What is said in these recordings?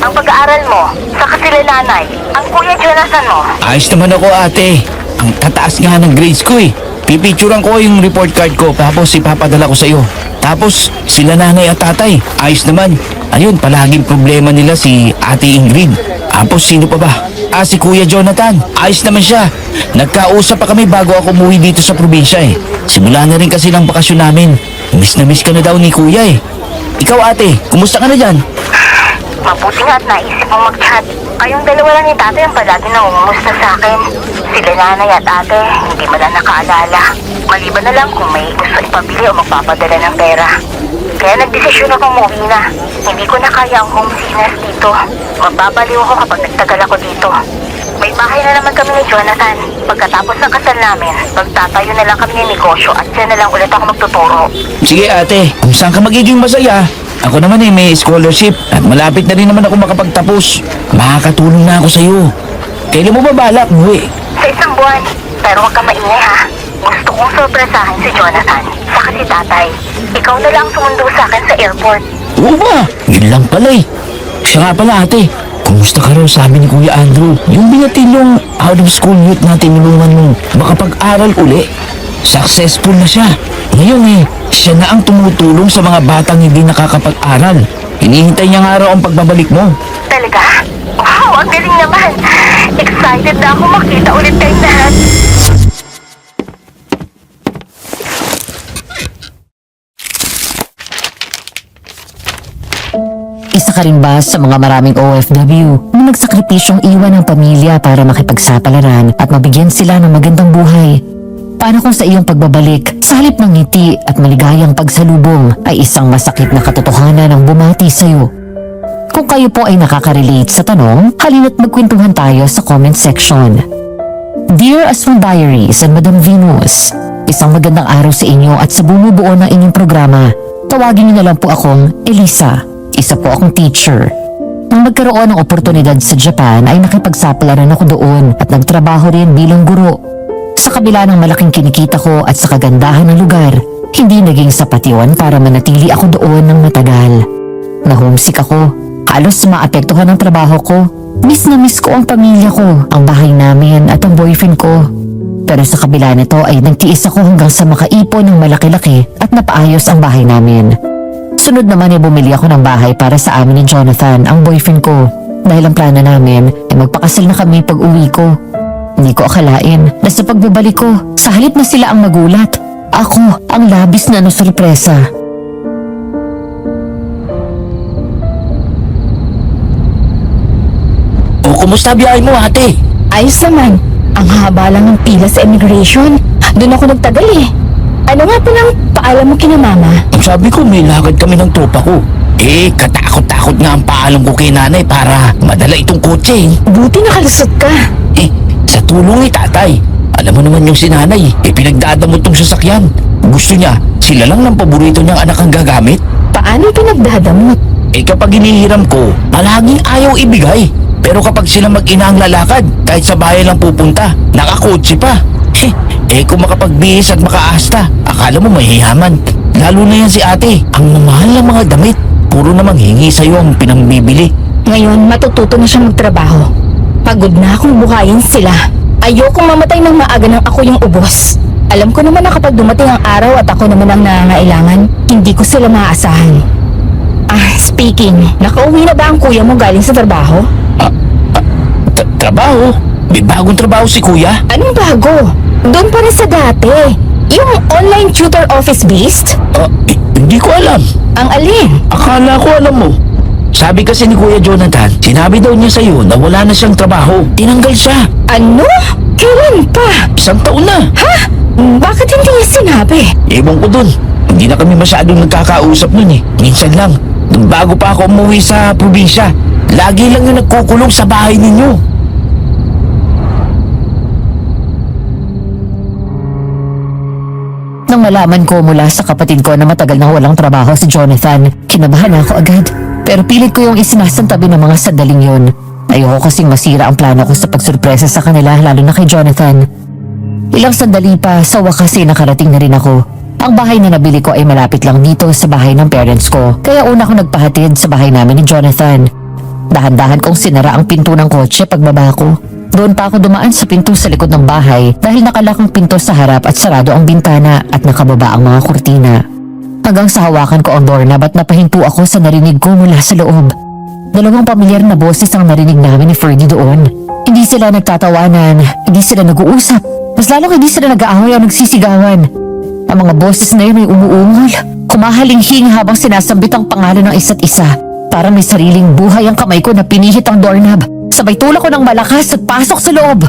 ang pag-aaral mo, saka sila nanay, ang kuya Jonathan mo. Ayos naman ako, ate. Ang tataas nga ng grades ko eh. Pipicturean ko yung report card ko tapos ipapadala ko sa iyo. Tapos sila nanay at tatay, ayos naman. Ayun, palaging problema nila si Ate Ingrid. Tapos sino pa ba? Si Kuya Jonathan. Ayos naman siya. Nagkausap pa kami bago ako umuwi dito sa probinsya eh. Simula na rin kasi ng bakasyon namin. Miss na miss ka na daw ni Kuya eh. Ikaw ate, kumusta ka na dyan? Mabuti nga at naisip mong mag-chat. Kayong dalawa lang ni tatay ang palagi nangungumusta sa akin. Sila nanay at ate, hindi mo lang nakaalala. Maliban na lang kung may gusto ipabili o magpapadala ng pera. Kaya nagdesisyon akong umuwi na. Hindi ko na kaya ang homesickness dito. Mababaliw ako kapag nagtagal ako dito. May bahay na naman kami ni Jonathan. Pagkatapos ng kasal namin, magtatayo na lang kami ng negosyo at dyan na lang ulit ako magtuturo. Sige ate, kung saan ka magiging masaya. Ako naman eh may scholarship at malapit na rin naman ako makapagtapos. Makakatulong na ako sa iyo. Kailan mo ba balak umuwi? Sa isang buwan, pero huwag ka maingay ha. Gusto kong sorpresahin si Jonathan, saka si tatay. Ikaw na lang sumundo sa akin sa airport. Oo ba? Yun lang pala eh. Siya nga pala ate, kumusta ka raw sabi ni Kuya Andrew? Yung binatilyong out of school youth na tinulungan mo makapag-aral uli. Successful na siya. Ngayon eh, siya na ang tumutulong sa mga batang hindi nakakapag-aral. Hinihintay niya nga raw ang pagbabalik mo. Talaga? Wow, ang galing naman. Excited na ako makita ulit kayong lahat. Isa ka rin ba sa mga maraming OFW na nagsakripisyong iwan ng pamilya para makipagsapalaran at mabigyan sila ng magandang buhay? Paano kung sa iyong pagbabalik, sa halip ng ngiti at maligayang pagsalubong ay isang masakit na katotohanan ang bumati sa iyo? Kung kayo po ay nakaka-relate sa tanong, halina't magkwentuhan tayo sa comment section. Dear Aswang Diaries and Madam Venus, isang magandang araw sa inyo at sa bumubuo ng inyong programa. Tawagin niyo na lang po akong Elisa. Isa po akong teacher. Nang magkaroon ng oportunidad sa Japan ay nakipagsapalaran ako doon at nagtrabaho rin bilang guro. Sa kabila ng malaking kinikita ko at sa kagandahan ng lugar, hindi naging sapat yun para manatili ako doon ng matagal. Na-homesick ako. Halos maapektuhan ang trabaho ko. Miss na miss ko ang pamilya ko, ang bahay namin at ang boyfriend ko. Pero sa kabila nito ay nagtiis ako hanggang sa makaipon ng malaki-laki at napaayos ang bahay namin. Sunod naman ay bumili ako ng bahay para sa amin ni Jonathan, ang boyfriend ko. Dahil ang plano namin ay magpakasal na kami pag uwi ko. Hindi ko akalain na sa pagbabalik ko, sa halip na sila ang magulat, ako ang labis na nasurpresa. O kumusta biyahe mo ate? Ayos naman. Ang haba lang ng pila sa immigration. Doon ako nagtagal eh. Ano nga palang paalam mo kina mama? Sabi ko may lakad kami ng tropa ko. Katakot-takot nga ang paalam ko kay nanay para madala itong kotse eh. Buti nakalusot ka. Sa tulong ni tatay. Alam mo naman yung si nanay, pinagdadamot tong sasakyan. Gusto niya, sila lang ng paborito niyang anak ang gagamit. Paano pinagdadamot? Kapag hinihiram ko, palaging ayaw ibigay. Pero kapag sila mag-ina ang lalakad, kahit sa bahay lang pupunta, nakakotse pa. Kung makapagbihis at makaasta, akala mo mahihaman. Lalo na yan si ate, ang mamahal ng mga damit. Puro namang hingi sa'yo ang pinambibili. Ngayon, matututo na siya magtrabaho. Pagod na akong buhayin sila. Ayokong mamatay ng maaga nang ako yung ubos. Alam ko naman na kapag dumating ang araw at ako naman ang nangangailangan, hindi ko sila maaasahan. Speaking, nakauwi na ba ang kuya mo galing sa trabaho? Trabaho? May bagong trabaho si kuya? Anong bago? Doon pa rin sa dati. Yung online tutor office beast? Hindi ko alam. Ang alin? Akala ko alam mo. Sabi kasi ni Kuya Jonathan, sinabi daw niya sa'yo na wala na siyang trabaho. Tinanggal siya. Ano? Kailan pa? 1 taon na. Ha? Bakit hindi niya sinabi? Ewan ko dun. Hindi na kami masyadong nagkakausap nun eh. Minsan lang. Nung bago pa ako umuwi sa probinsya, lagi lang yung nagkukulong sa bahay ninyo. Nang malaman ko mula sa kapatid ko na matagal na walang trabaho si Jonathan, kinabahan ako agad. Pero pilit ko yung isinasantabi ng mga sandaling yun. Ayoko kasing masira ang plano ko sa pagsurpresa sa kanila, lalo na kay Jonathan. Ilang sandali pa, sa wakas ay nakarating na rin ako. Ang bahay na nabili ko ay malapit lang dito sa bahay ng parents ko. Kaya una ko nagpahatid sa bahay namin ni Jonathan. Dahan-dahan kong sinara ang pinto ng kotse pagbaba ko. Doon pa ako dumaan sa pinto sa likod ng bahay dahil nakalakang pinto sa harap at sarado ang bintana at nakababa ang mga kurtina. Hanggang sa hawakan ko ang doorknob at napahinto ako sa narinig ko mula sa loob. Dalawang pamilyar na boses ang narinig namin ni Ferdy doon. Hindi sila nagtatawanan, hindi sila nag-uusap. Mas lalong hindi sila nag-aaway o nagsisigawan. Ang mga boses na yun ay umuungol, kumahalinghing habang sinasambit ang pangalan ng isa't isa. Parang may sariling buhay ang kamay ko na pinihit ang doorknob. Sabay tulak ko ng malakas at pasok sa loob.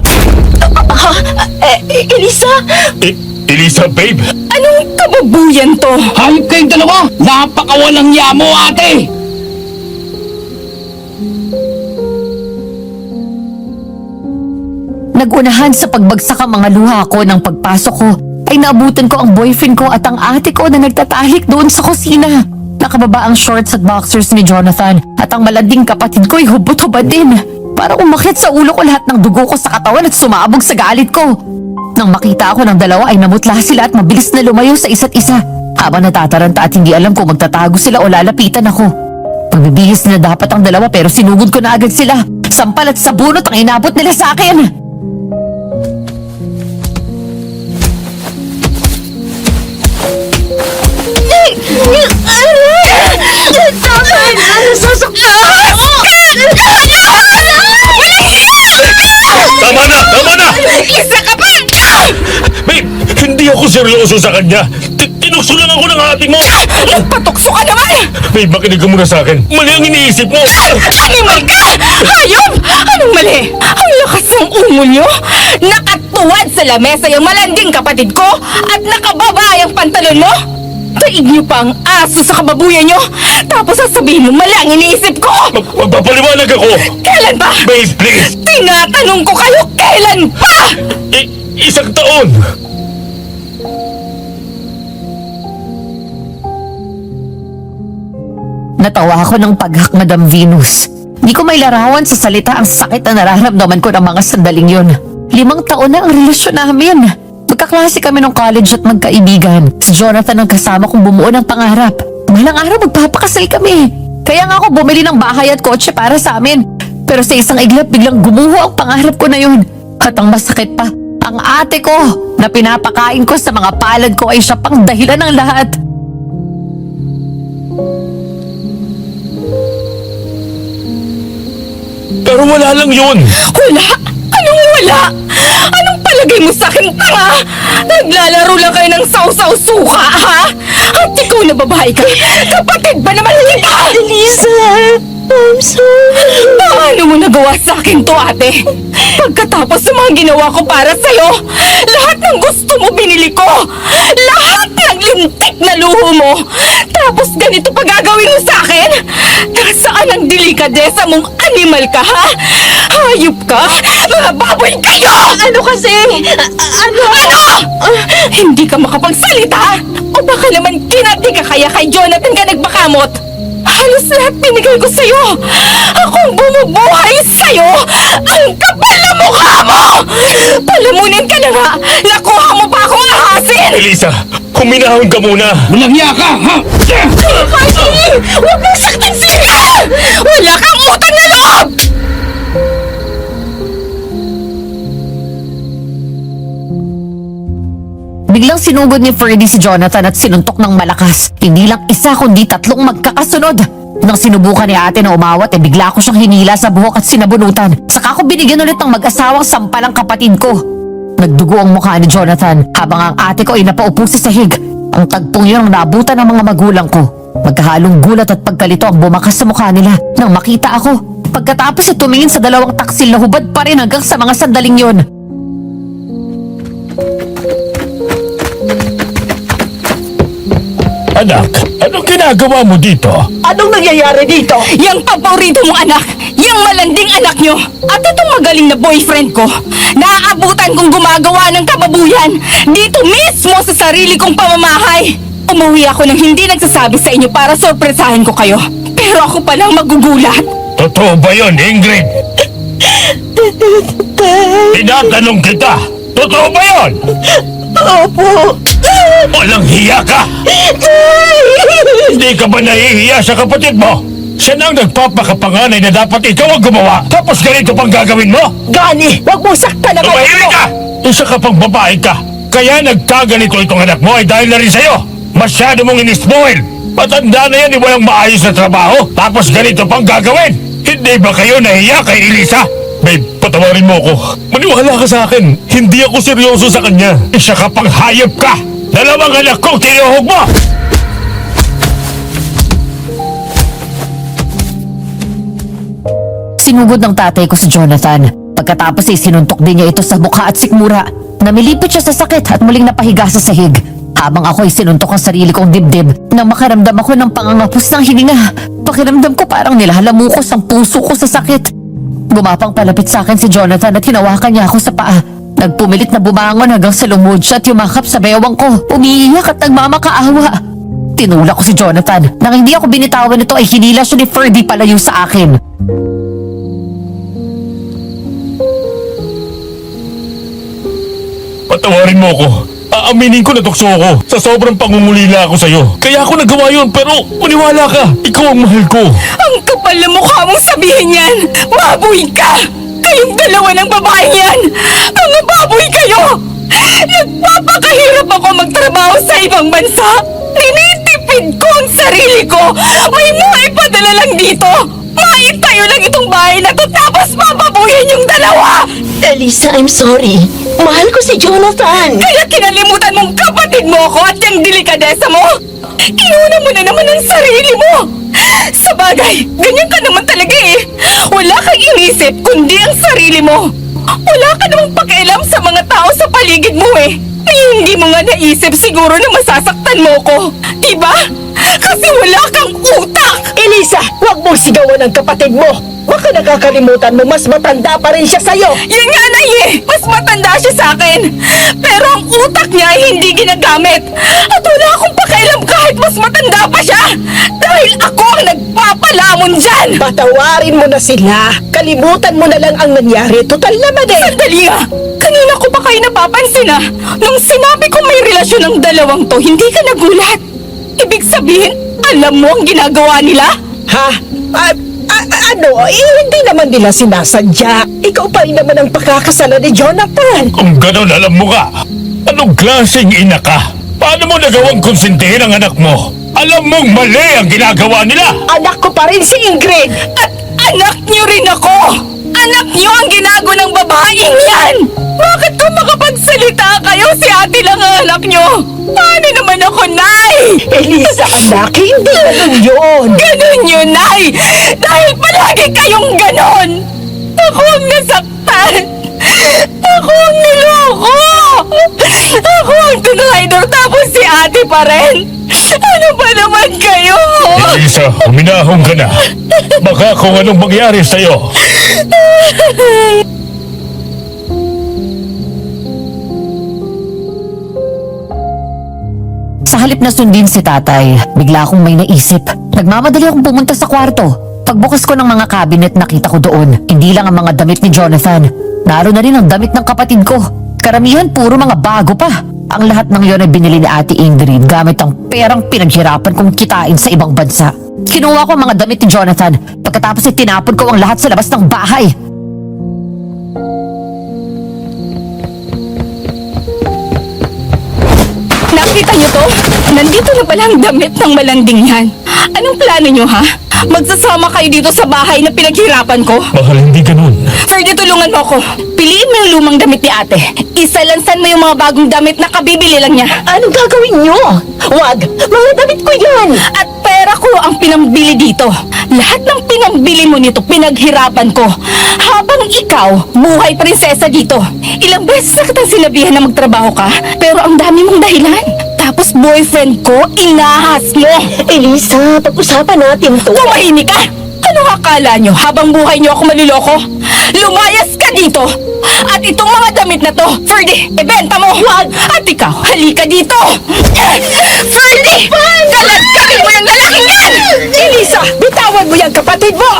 Elisa? Elisa, babe! Anong kababuyan to? Hayop kayong dalawa! Napakawalang yamo, ate! Nagunahan sa pagbagsak ang mga luha ko ng pagpasok ko ay naabutan ko ang boyfriend ko at ang ate ko na nagtatalik doon sa kusina. Nakababa ang shorts at boxers ni Jonathan at ang malanding kapatid ko ay hubot-hubad din. Parang umakyat sa ulo ko lahat ng dugo ko sa katawan at sumabog sa galit ko. Nang makita ako ng dalawa ay namutla sila at mabilis na lumayo sa isa't isa. Habang natataranta at hindi alam kung magtatago sila o lalapitan ako. Pagbibihis na dapat ang dalawa pero sinugod ko na agad sila. Sampal at sabunot ang inabot nila sa akin. Tama na! Tama na! Isa ka pa! Babe, hindi ako seryoso sa kanya. Tinukso lang ako ng ate mo! Nagpatukso ka naman! Babe, makinig ka muna sa akin. Mali ang iniisip mo! Animal ka! Hayop! Anong mali? Ang lakas ng ungol nyo! Nakatuwad sa lamesa yung malanding kapatid ko at nakababa yung pantalon mo! Daig nyo pa ang aso sa kababuyan nyo! Tapos sasabihin mo mali ang iniisip ko! Magpapaliwanag ako! Kailan ba? Babe, please! Tinatanong ko kayo kailan pa! Isang taon! Natawa ako ng paghak, Madam Venus. Di ko may larawan sa salita ang sakit na nararamdaman ko ng mga sandaling yun. 5 taon na ang relasyon namin. Magkaklase kami nung college at magkaibigan. Si Jonathan ang kasama kong bumuo ng pangarap. Malang araw magpapakasal kami. Kaya nga ako bumili ng bahay at kotse para sa amin. Pero sa isang iglap biglang gumuho ang pangarap ko na yun. At ang masakit pa, ang ate ko na pinapakain ko sa mga palad ko ay siya pang dahilan ng lahat. Pero wala lang yun! Wala? Anong wala? Anong palagay mo sa akin, tanga? Naglalaro lang kayo ng sausaw-suka, ha? At ikaw na babae ka? Kapatid ba naman kita? Elisa, I'm sorry. Paano mo nagawa sa akin to, ate? Pagkatapos sa mga ginawa ko para sa'yo, lahat ng gusto mo binili ko. Lahat ng lintik na luho mo. Tapos ganito pa gagawin mo sa akin? Nasaan ang delikadesa mong animal ka, ha? Hayop ka? Mga baboy kayo! Ano kasi? Ano? Hindi ka makapagsalita? O baka naman kinati ka kaya kay Jonathan ka nagbakamot? Halos lahat binigay ko sa'yo! Akong bumubuhay sa'yo! Ang kapal na mukha mo! Palamunin ka na nga! Nakuha mo pa akong ahasin! Elisa, huminahon ka muna! Walang hiya ka, ha? Honey! Huwag mong saktan sila! Wala kang utang na loob! Biglang sinugod ni Ferdy si Jonathan at sinuntok ng malakas. Hindi lang isa kundi 3 magkakasunod. Nang sinubukan ni ate na umawat bigla ko siyang hinila sa buhok at sinabunutan. Saka ko binigyan ulit ng mag-asawang sampalang kapatid ko. Nagdugo ang mukha ni Jonathan habang ang ate ko ay napaupo sa sahig. Ang tagpong yun ang naabutan ng mga magulang ko. Magkahalong gulat at pagkalito ang bumakas sa mukha nila nang makita ako. Pagkatapos ay tumingin sa 2 taksil na hubad pa rin hanggang sa mga sandaling yun. Anak, anong ginagawa mo dito? Anong nangyayari dito? Yang paborito mong anak, yang malanding anak nyo, at itong magaling na boyfriend ko, naaabutan kong gumagawa ng kababuyan dito mismo sa sarili kong pamamahay. Umuwi ako nang hindi nagsasabi sa inyo para sorpresahin ko kayo. Pero ako palang magugulat. Totoo ba yun, Ingrid? Tinatanong kita, totoo ba yun? Opo. Walang hiya ka! Hindi ka ba nahihiya sa kapatid mo? Siya na ang nagpapakapanganay na dapat ikaw ang gumawa. Tapos ganito pang gagawin mo? Gani, wag mo saktan ang anak Tumahimik mo! ka! Isa ka pang babae ka. Kaya nagkaganito itong anak mo ay dahil na rin sa'yo. Masyado mong inispoil. Matanda na yan, walang maayos na trabaho. Tapos ganito pang gagawin. Hindi ba kayo nahiya kay Elisa? Babe, patawarin mo ako. Maniwala ka sa akin. Hindi ako seryoso sa kanya. Isa ka pang hayop ka. Dalawang anak kong tinuhog mo! Sinugod ng tatay ko si Jonathan. Pagkatapos ay sinuntok din niya ito sa mukha at sikmura. Namilipit siya sa sakit at muling napahiga sa sahig. Habang ako ay sinuntok ang sarili kong dibdib nang makaramdam ako ng pangangapos ng hininga. Pakiramdam ko parang nilahalamukos ang puso ko sa sakit. Gumapang palapit sa akin si Jonathan at hinawakan niya ako sa paa. Nagpumilit na bumangon hanggang sa lumod siya at yumakap sa bewang ko. Umiiyak at nagmamakaawa. Tinulak ko si Jonathan. Nang hindi ako binitawan nito ay hinila siya ni Ferdy palayo sa akin. Patawarin mo ako. Aaminin ko na tukso ako. Sa sobrang pangungulila ako sa'yo. Kaya ako nagawa yun, pero maniwala ka. Ikaw ang mahal ko. Ang kapal na mukha mong sabihin yan! Baboy ka! Kayong dalawa ng babae yan! Mga baboy kayo! Nagpapakahirap ako magtrabaho sa ibang bansa! Tinitipid ko ang sarili ko! May maipadala lang dito! Maitayo lang itong bahay na to tapos papabuhin yung dalawa! Elisa, I'm sorry. Mahal ko si Jonathan. Kaya kinalimutan mong kapatid mo ako at yung delikadesa mo! Iuna mo na naman ang sarili mo! Sa bagay, ganyan ka naman talaga eh! Wala kang inisip kundi ang sarili mo! Wala ka namang pakialam sa mga tao sa paligid mo eh! Hindi mo nga naisip siguro na masasaktan mo ko! Diba? Kasi wala kang utak! Elisa, wag mong sigawan ang kapatid mo. Baka nakakalimutan mo mas matanda pa rin siya sa'yo. Yun nga na eh! Mas matanda siya sa akin! Pero ang utak niya ay hindi ginagamit! At wala akong pakialam kahit mas matanda pa siya! Dahil ako ang nagpapalamon dyan! Patawarin mo na sila. Kalimutan mo na lang ang nangyari. Total naman eh. Sandali nga! Kanina ko pa kayo napapansin ah! Nung sinabi ko may relasyon ng dalawang to, hindi ka nagulat! Ibig sabihin, alam mo ang ginagawa nila? Ha? Ano? Hindi naman nila sinasadya. Ikaw pa rin naman ang pakakasalan ni Jonathan. Kung gano'n alam mo ka, anong klaseng ina ka? Paano mo nagawang konsintihin ang anak mo? Alam mong mali ang ginagawa nila! Anak ko pa rin si Ingrid. At anak niyo rin ako! Anak niyo ang ginago ng babaeng yan! Bakit kung makapagsalita kayo, si ate lang ang anak niyo? Paano naman ako, Nay? Elisa, anak, hindi ganun yun. Ganon yun, Nay! Dahil palagi kayong ganon! Ako ang nasaktan! Ako ang niloko! Ako ang tinraidor tapos si ate pa rin! Ano ba naman kayo? Elisa, huminahon ka na. Baka kung anong mangyari sa'yo. Sa halip na sundin si tatay, bigla akong may naisip. Nagmamadali akong pumunta sa kwarto. Pagbukas ko ng mga cabinet, nakita ko doon. Hindi lang ang mga damit ni Jonathan. Naroon na rin ang damit ng kapatid ko. Karamihan puro mga bago pa. Ang lahat ng yon ay binili ni Ate Ingrid gamit ang perang pinaghirapan kong kitain sa ibang bansa. Kinuha ko ang mga damit ni Jonathan. Pagkatapos ay tinapon ko ang lahat sa labas ng bahay. Nakita niyo to? Nandito na pala ang damit ng malanding yan. Anong plano niyo, ha? Magsasama kayo dito sa bahay na pinaghirapan ko? Mahal, hindi ganun. Ferdy, tulungan mo ako. Piliin mo yung lumang damit ni ate. Isalansan mo yung mga bagong damit na kabibili lang niya. Anong gagawin nyo? Wag! Mga damit ko yan! At pera ko ang pinambili dito. Lahat ng pinambili mo nito, pinaghirapan ko. Habang ikaw, buhay prinsesa dito. Ilang beses na kitang sinabihan na magtrabaho ka, pero ang dami mong dahilan. Tapos boyfriend ko, inahas mo. Elisa, pag-usapan natin to. Tumahimik ka! Anong akala nyo habang buhay nyo ako maliloko? Lumayas ka dito! At itong mga damit na to, Ferdy, ibenta mo! Wag! At ikaw, halika dito! Ferdy! Kalat-katin mo yung lalaking yan! Elisa, bitawan mo yung kapatid mo!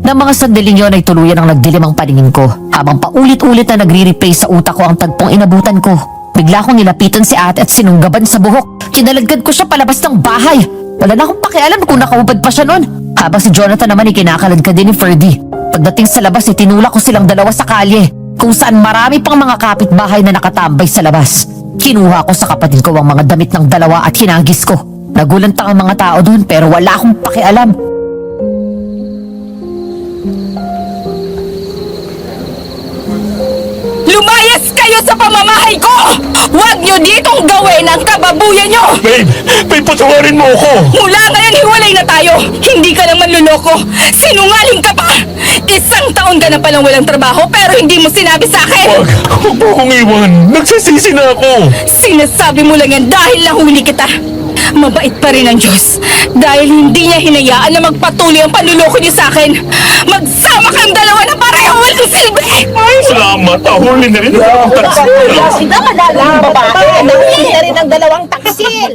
Nang mga sandaling yon ay tuluyan ang nagdilim ang paningin ko habang paulit-ulit na nagre-replay sa utak ko ang tagpong inabutan ko. Bigla akong nilapitan si ate at sinunggaban sa buhok. Kinaladkad ko siya palabas ng bahay. Wala na akong pakialam kung nakahubad pa siya nun. Habang si Jonathan naman ikinakaladkad din ni Ferdy. Pagdating sa labas, itinulak ko silang dalawa sa kalye, kung saan marami pang mga kapitbahay na nakatambay sa labas. Kinuha ko sa kapatid ko ang mga damit ng dalawa at hinagis ko. Nagulantang ang mga tao doon pero wala akong pakialam. Lumayas kayo sa pamamahay ko! Huwag niyo ditong gawin ang kababuyan niyo! Babe, patawarin mo ako! Mula ngayon, hiwalay na tayo! Hindi ka lang manluloko! Sinungaling ka pa! 1 taon ka na palang walang trabaho pero hindi mo sinabi sa akin! Huwag mo akong iwan! Nagsisisi na ako! Sinasabi mo lang yan dahil nahuli kita! Mabait pa rin ang Diyos dahil hindi niya hinayaan na magpatuloy ang panluloko niyo sa akin! Magsama kang dalawa na pareho walang silbi! Salamat! Ahuli na rin ako! Sila madalang babae. Nakikita rin ang dalawang taksil.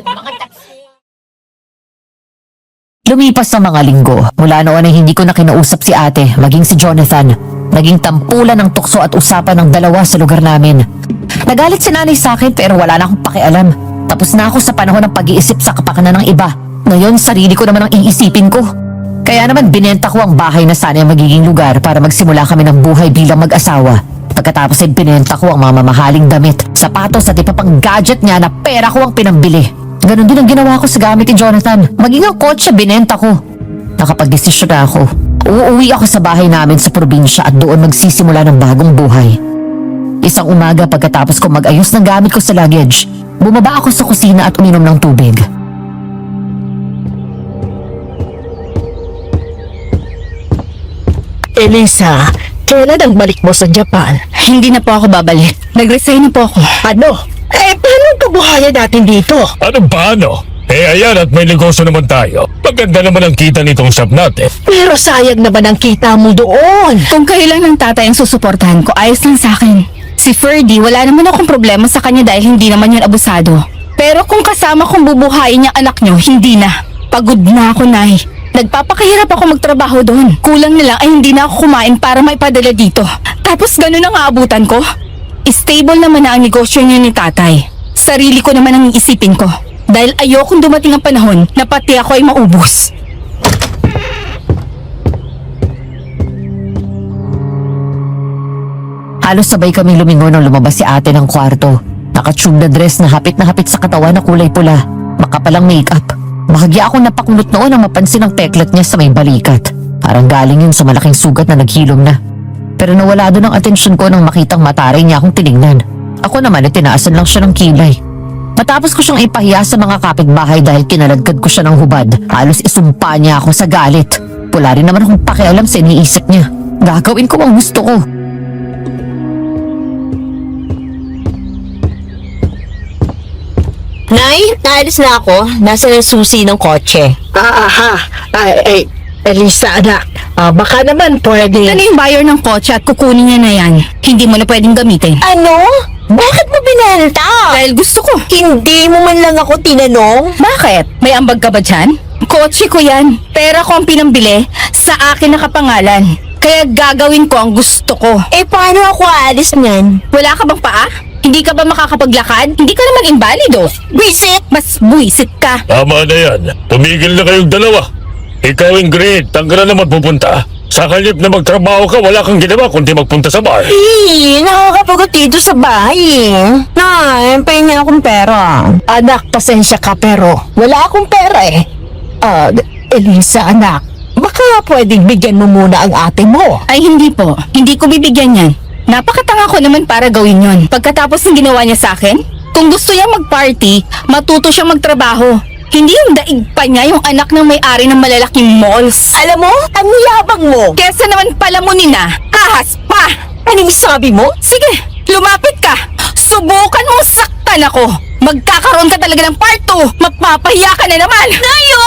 Lumipas ang mga linggo. Mula noon ay hindi ko na kinausap si ate, maging si Jonathan. Naging tampulan ng tukso at usapan ng dalawa sa lugar namin. Nagalit si nanay sa akin pero wala na akong pakialam. Tapos na ako sa panahon ng pag-iisip sa kapakanan ng iba. Ngayon, sarili ko naman ang iisipin ko. Kaya naman binenta ko ang bahay na sana ang magiging lugar para magsimula kami ng buhay bilang mag-asawa. Pagkatapos ay binenta ko ang mga mamahaling damit, sapatos at iba pang gadget niya na pera ko ang pinambili. Ganon din ang ginawa ko sa gamit ni Jonathan. Maging ang kotse binenta ko. Nakapag-desisyon na ako. Uuwi ako sa bahay namin sa probinsya at doon magsisimula ng bagong buhay. Isang umaga pagkatapos ko mag-ayos ng gamit ko sa luggage, bumaba ako sa kusina at uminom ng tubig. Elisa, kailan ang balik mo sa Japan? Hindi na po ako babalik. Nag-resign na po ako. Ano? Paano ang kabuhayan natin dito? Ano paano? Ayan at may negosyo naman tayo. Maganda naman ang kita nitong shop natin. Pero sayang naman ang kita mo doon. Kung kayo lang ng tatay ang susuportahan ko, ayos lang sa akin. Si Ferdy, wala naman akong problema sa kanya dahil hindi naman yun abusado. Pero kung kasama kong bubuhayin niya anak niyo, hindi na. Pagod na ako, Nay. Nagpapakahirap ako magtrabaho doon. Kulang na lang ay hindi na ako kumain para maipadala dito. Tapos ganun ang aabutan ko. Stable naman na ang negosyo niya ni tatay. Sarili ko naman ang iisipin ko. Dahil ayokong dumating ang panahon na pati ako ay maubos. Halos sabay kami lumingon nang lumabas si ate ng kwarto. Nakatube na dress na hapit sa katawan na kulay pula. Makapalang make-up. Bahagya akong napakunot noon nang mapansin ang peklat niya sa may balikat. Parang galing yun sa malaking sugat na naghilom na. Pero nawala doon ang atensyon ko nang makitang mataray niya akong tinignan. Ako naman ay tinaasan lang siya ng kilay. Matapos ko siyang ipahiya sa mga kapitbahay dahil kinaladkad ko siya ng hubad, halos isumpa niya ako sa galit. Wala rin naman akong pakialam sa iniisip niya. Gagawin ko ang gusto ko. Nay, naalis na ako. Nasa susi ng kotse. Elisa, anak. Baka naman pwede. Ano yung buyer ng kotse at kukunin niya na yan? Hindi mo na pwedeng gamitin. Ano? Bakit mo binenta? Dahil gusto ko. Hindi mo man lang ako tinanong. Bakit? May ambag ka ba dyan? Kotse ko yan. Pera ko ang pinambili. Sa akin nakapangalan. Kaya gagawin ko ang gusto ko. Paano ako aalis niyan? Wala ka bang paa? Hindi ka ba makakapaglakad? Hindi ka naman invalido. Visit! Mas buwisit ka. Tama na yan. Tumigil na kayong dalawa. Ikaw, Ingrid, tangga na naman pupunta. Sa kalip na magtrabaho ka, wala kang ginawa kundi magpunta sa bar. Nakakapagod dito sa bahay. Nay, pahingi akong pera. Anak, pasensya ka pero wala akong pera eh. Elisa, anak. Baka pwedeng bigyan mo muna ang ate mo. Ay hindi po. Hindi ko bibigyan yan. Napakatanga ko naman para gawin yon. Pagkatapos ng ginawa niya sa akin, kung gusto niya mag-party, matuto siyang magtrabaho. Hindi yung daig pa niya yung anak ng may-ari ng malalaking malls. Alam mo, ang yabang mo. Kesa naman palamunin na, ahas pa! Anong sabi mo? Sige, lumapit ka! Subukan mong saktan ako! Magkakaroon ka talaga ng part 2! Mapapahiya ka na naman! Nayo!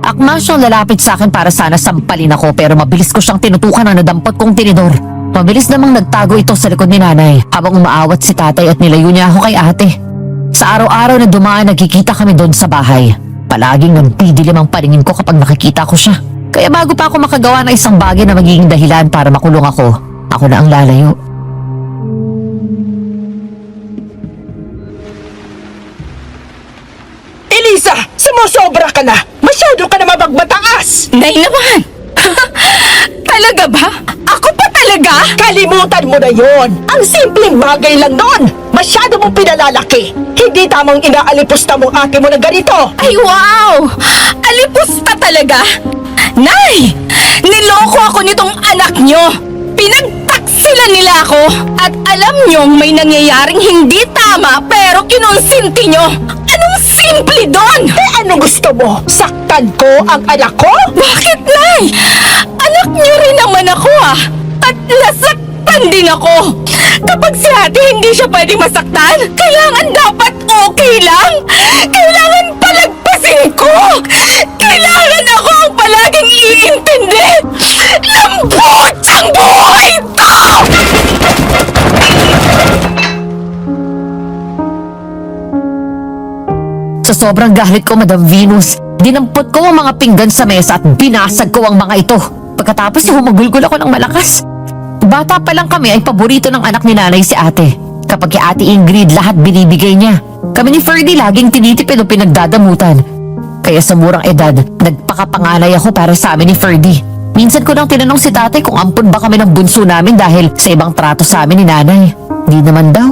Akma siyang lalapit sa akin para sana sampalin ako pero mabilis ko siyang tinutukan ang nadampot kong tinidor. Mabilis namang nagtago ito sa likod ni nanay habang umaawat si tatay at nilayo niya ako kay ate. Sa araw-araw na dumaan nagkikita kami doon sa bahay. Palaging nagdidilim ang paningin ko kapag nakikita ko siya. Kaya bago pa ako makagawa ng isang bagay na magiging dahilan para makulong ako na ang lalayo. Elisa, sumusobra ka na! Masyado ka na mabagbataas! Nay naman! Talaga ba? Ako pa talaga? Kalimutan mo na yon! Ang simpleng bagay lang nun! Masyado mong pinalalaki! Hindi tamang inaalipusta mo ate mo na ganito! Ay wow! Alipusta talaga! Nay! Niloko ako nitong anak nyo! Pinagtaksilan nila ako! At alam nyong may nangyayaring hindi tama pero kinonsinti nyo! Anong simple doon? Eh ano gusto mo? Saktan ko ang anak ko? Bakit, Nay? Anak niyo rin naman ako At nasaktan din ako! Kapag si ate hindi siya pwedeng masaktan, kailangan dapat okay lang! Kailangan palagpasin ko! Kailangan ako ang palaging iintindi! Lambot ang buhay to! Sa sobrang galit ko, Madam Venus, dinampot ko ang mga pinggan sa mesa at binasag ko ang mga ito. Pagkatapos humagulgol ako ng malakas. Bata pa lang kami ay paborito ng anak ni nanay si ate. Kapag kay ate Ingrid, lahat binibigay niya. Kami ni Ferdy laging tinitipid o pinagdadamutan. Kaya sa murang edad, nagpakapangalay ako para sa amin ni Ferdy. Minsan ko nang tinanong si tatay kung ampun ba kami ng bunso namin dahil sa ibang trato sa amin ni nanay. Di naman daw.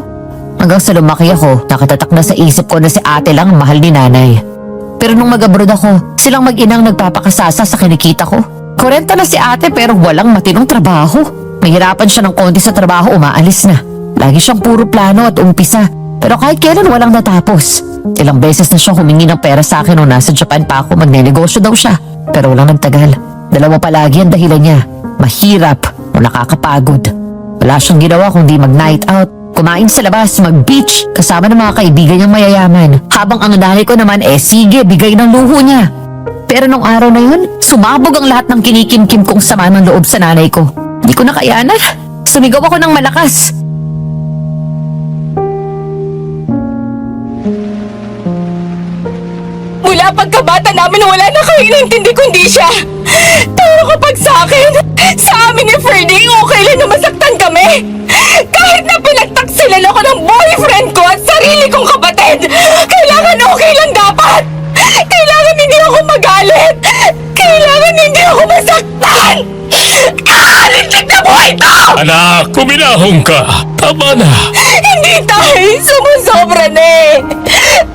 Hanggang sa lumaki ako, nakatatak na sa isip ko na si ate lang ang mahal ni nanay. Pero nung mag-abroad ako, silang mag-inang nagpapakasasa sa kinikita ko. 40 na si ate pero walang matinong trabaho. Mahirapan siya ng konti sa trabaho, umaalis na. Lagi siyang puro plano at umpisa. Pero kahit kailan walang natapos. Ilang beses na siyang humingi ng pera sa akin nung nasa Japan pa ako, magnenegosyo daw siya. Pero walang nagtagal. Dalawa palagi ang dahilan niya. Mahirap o nakakapagod. Wala siyang ginawa kundi mag-night out. Kumain sa labas, mag-beach, kasama ng mga kaibigan niyang mayayaman. Habang ang nanay ko naman, sige, bigay ng luho niya. Pero nung araw na yun, sumabog ang lahat ng kinikimkim kong sama ng loob sa nanay ko. Hindi ko nakayanan. Sumigaw ako ng malakas. Mula pagkabata namin wala na kayo inintindi kundi siya. Pero kapag sa akin, sa amin ni Ferdy, okay lang na masaktan kami. Kahit na pinagtaksilan ako ng boyfriend ko at sarili kong kapatid, kailangan okay lang dapat. Kailangan hindi ako magalit. Kailangan hindi ako masaktan. Lintik na buhay to! Anak, kuminahong ka. Tama na. Hindi tayo, sumusobra na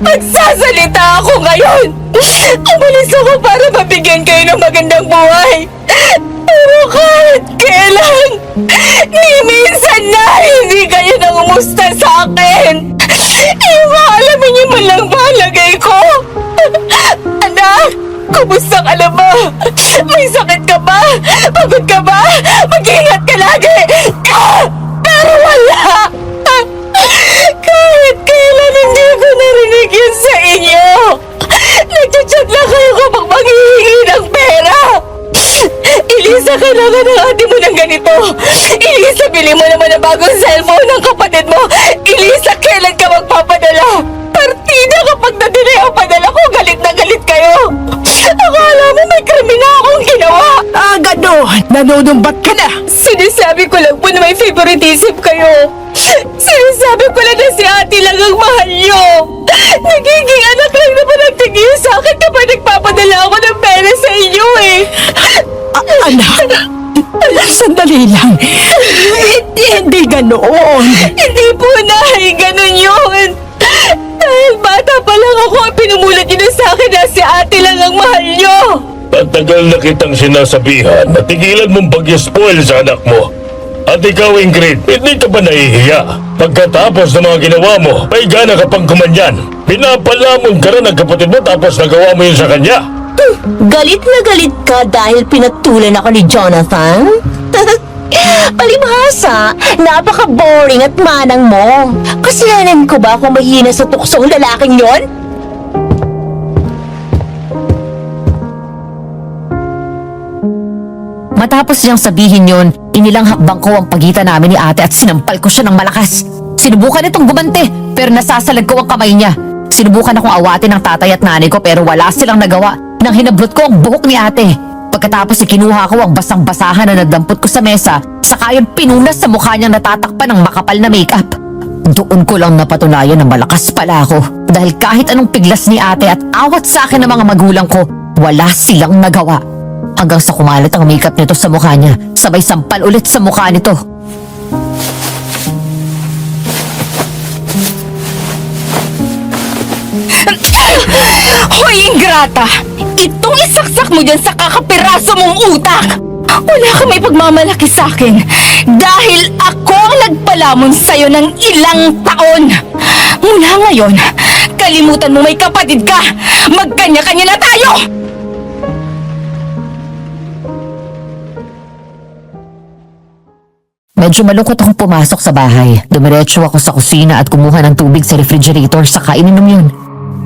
Magsasalita ako ngayon. Umalis ako para mabigyan kayo ng magandang buhay. Pero kahit kailan, ni minsan na hindi kayo nangumusta sa akin. Alam niyo man lang palagay ko. Anak, kumusta ka na ba? May sakit ka ba? Pagod ka ba? Mag-ingat ka lagi! Pero wala! Kahit kailan hindi ko narinig yun sa inyo! Nagchat-chat lang kayo kapag maghihingi ng pera! Elisa, kailangan ng ate mo ng ganito! Elisa, bili mo naman ang bagong cellphone ng kapatid mo! Elisa, kailan ka magpapadala? Partida kapag na-delay ang padala ko, galit na galit kayo! Akala mo may krimen na akong ginawa! Gano'n! Nanunumbat ka na! Sinasabi ko lang po na may favoritism kayo! Sinasabi ko lang na si ate lang ang mahal nyo! Nagiging anak lang naman ang tingin sa akin kapag nagpapadala ako ng pera sa inyo Anak! Sandali lang! Hindi ganoon! Hindi po, Nay! Ganun yun! Dahil bata pa lang ako, pinumulat niyo na sa akin na si ate lang ang mahal nyo! Matagal na kitang sinasabihan na tigilan mong pag-spoil sa anak mo. At ikaw, Ingrid, hindi ka ba nahihiya? Pagkatapos ng mga ginawa mo, may gana ka pang kumanyan. Pinapalamon ka rin ng kapatid mo tapos nagawa mo yun sa kanya. Galit na galit ka dahil pinatulan ako ni Jonathan? Palibhasa, napaka-boring at manang mo. Kasalanan ko ba kung mahina sa tuksong lalaking yon? Matapos niyang sabihin yon, inilang hakbang ko ang pagitan namin ni ate at sinampal ko siya ng malakas. Sinubukan itong gumante, pero nasasalag ko ang kamay niya. Sinubukan akong awatin ng tatay at nanay ko pero wala silang nagawa nang hinablot ko ang buhok ni ate. Pagkatapos kinuha ko ang basang-basahan na nadampot ko sa mesa, saka yun pinunas sa mukha niyang natatakpan ng makapal na makeup. Doon ko lang napatunayan na malakas pala ako. Dahil kahit anong piglas ni ate at awat sa akin ng mga magulang ko, wala silang nagawa. Hanggang sa kumalat ang makeup nito sa mukha niya, sabay sampal ulit sa mukha nito. Hoy, ingrata! Itong isaksak mo dyan sa kakapiraso mong utak! Wala ka may pagmamalaki sa akin dahil ako ang nagpalamon sa'yo ng ilang taon. Mula ngayon, kalimutan mo may kapatid ka! Magkanya-kanya na tayo! Medyo malungkot akong pumasok sa bahay. Dumiretso ako sa kusina at kumuha ng tubig sa refrigerator saka ininom yun.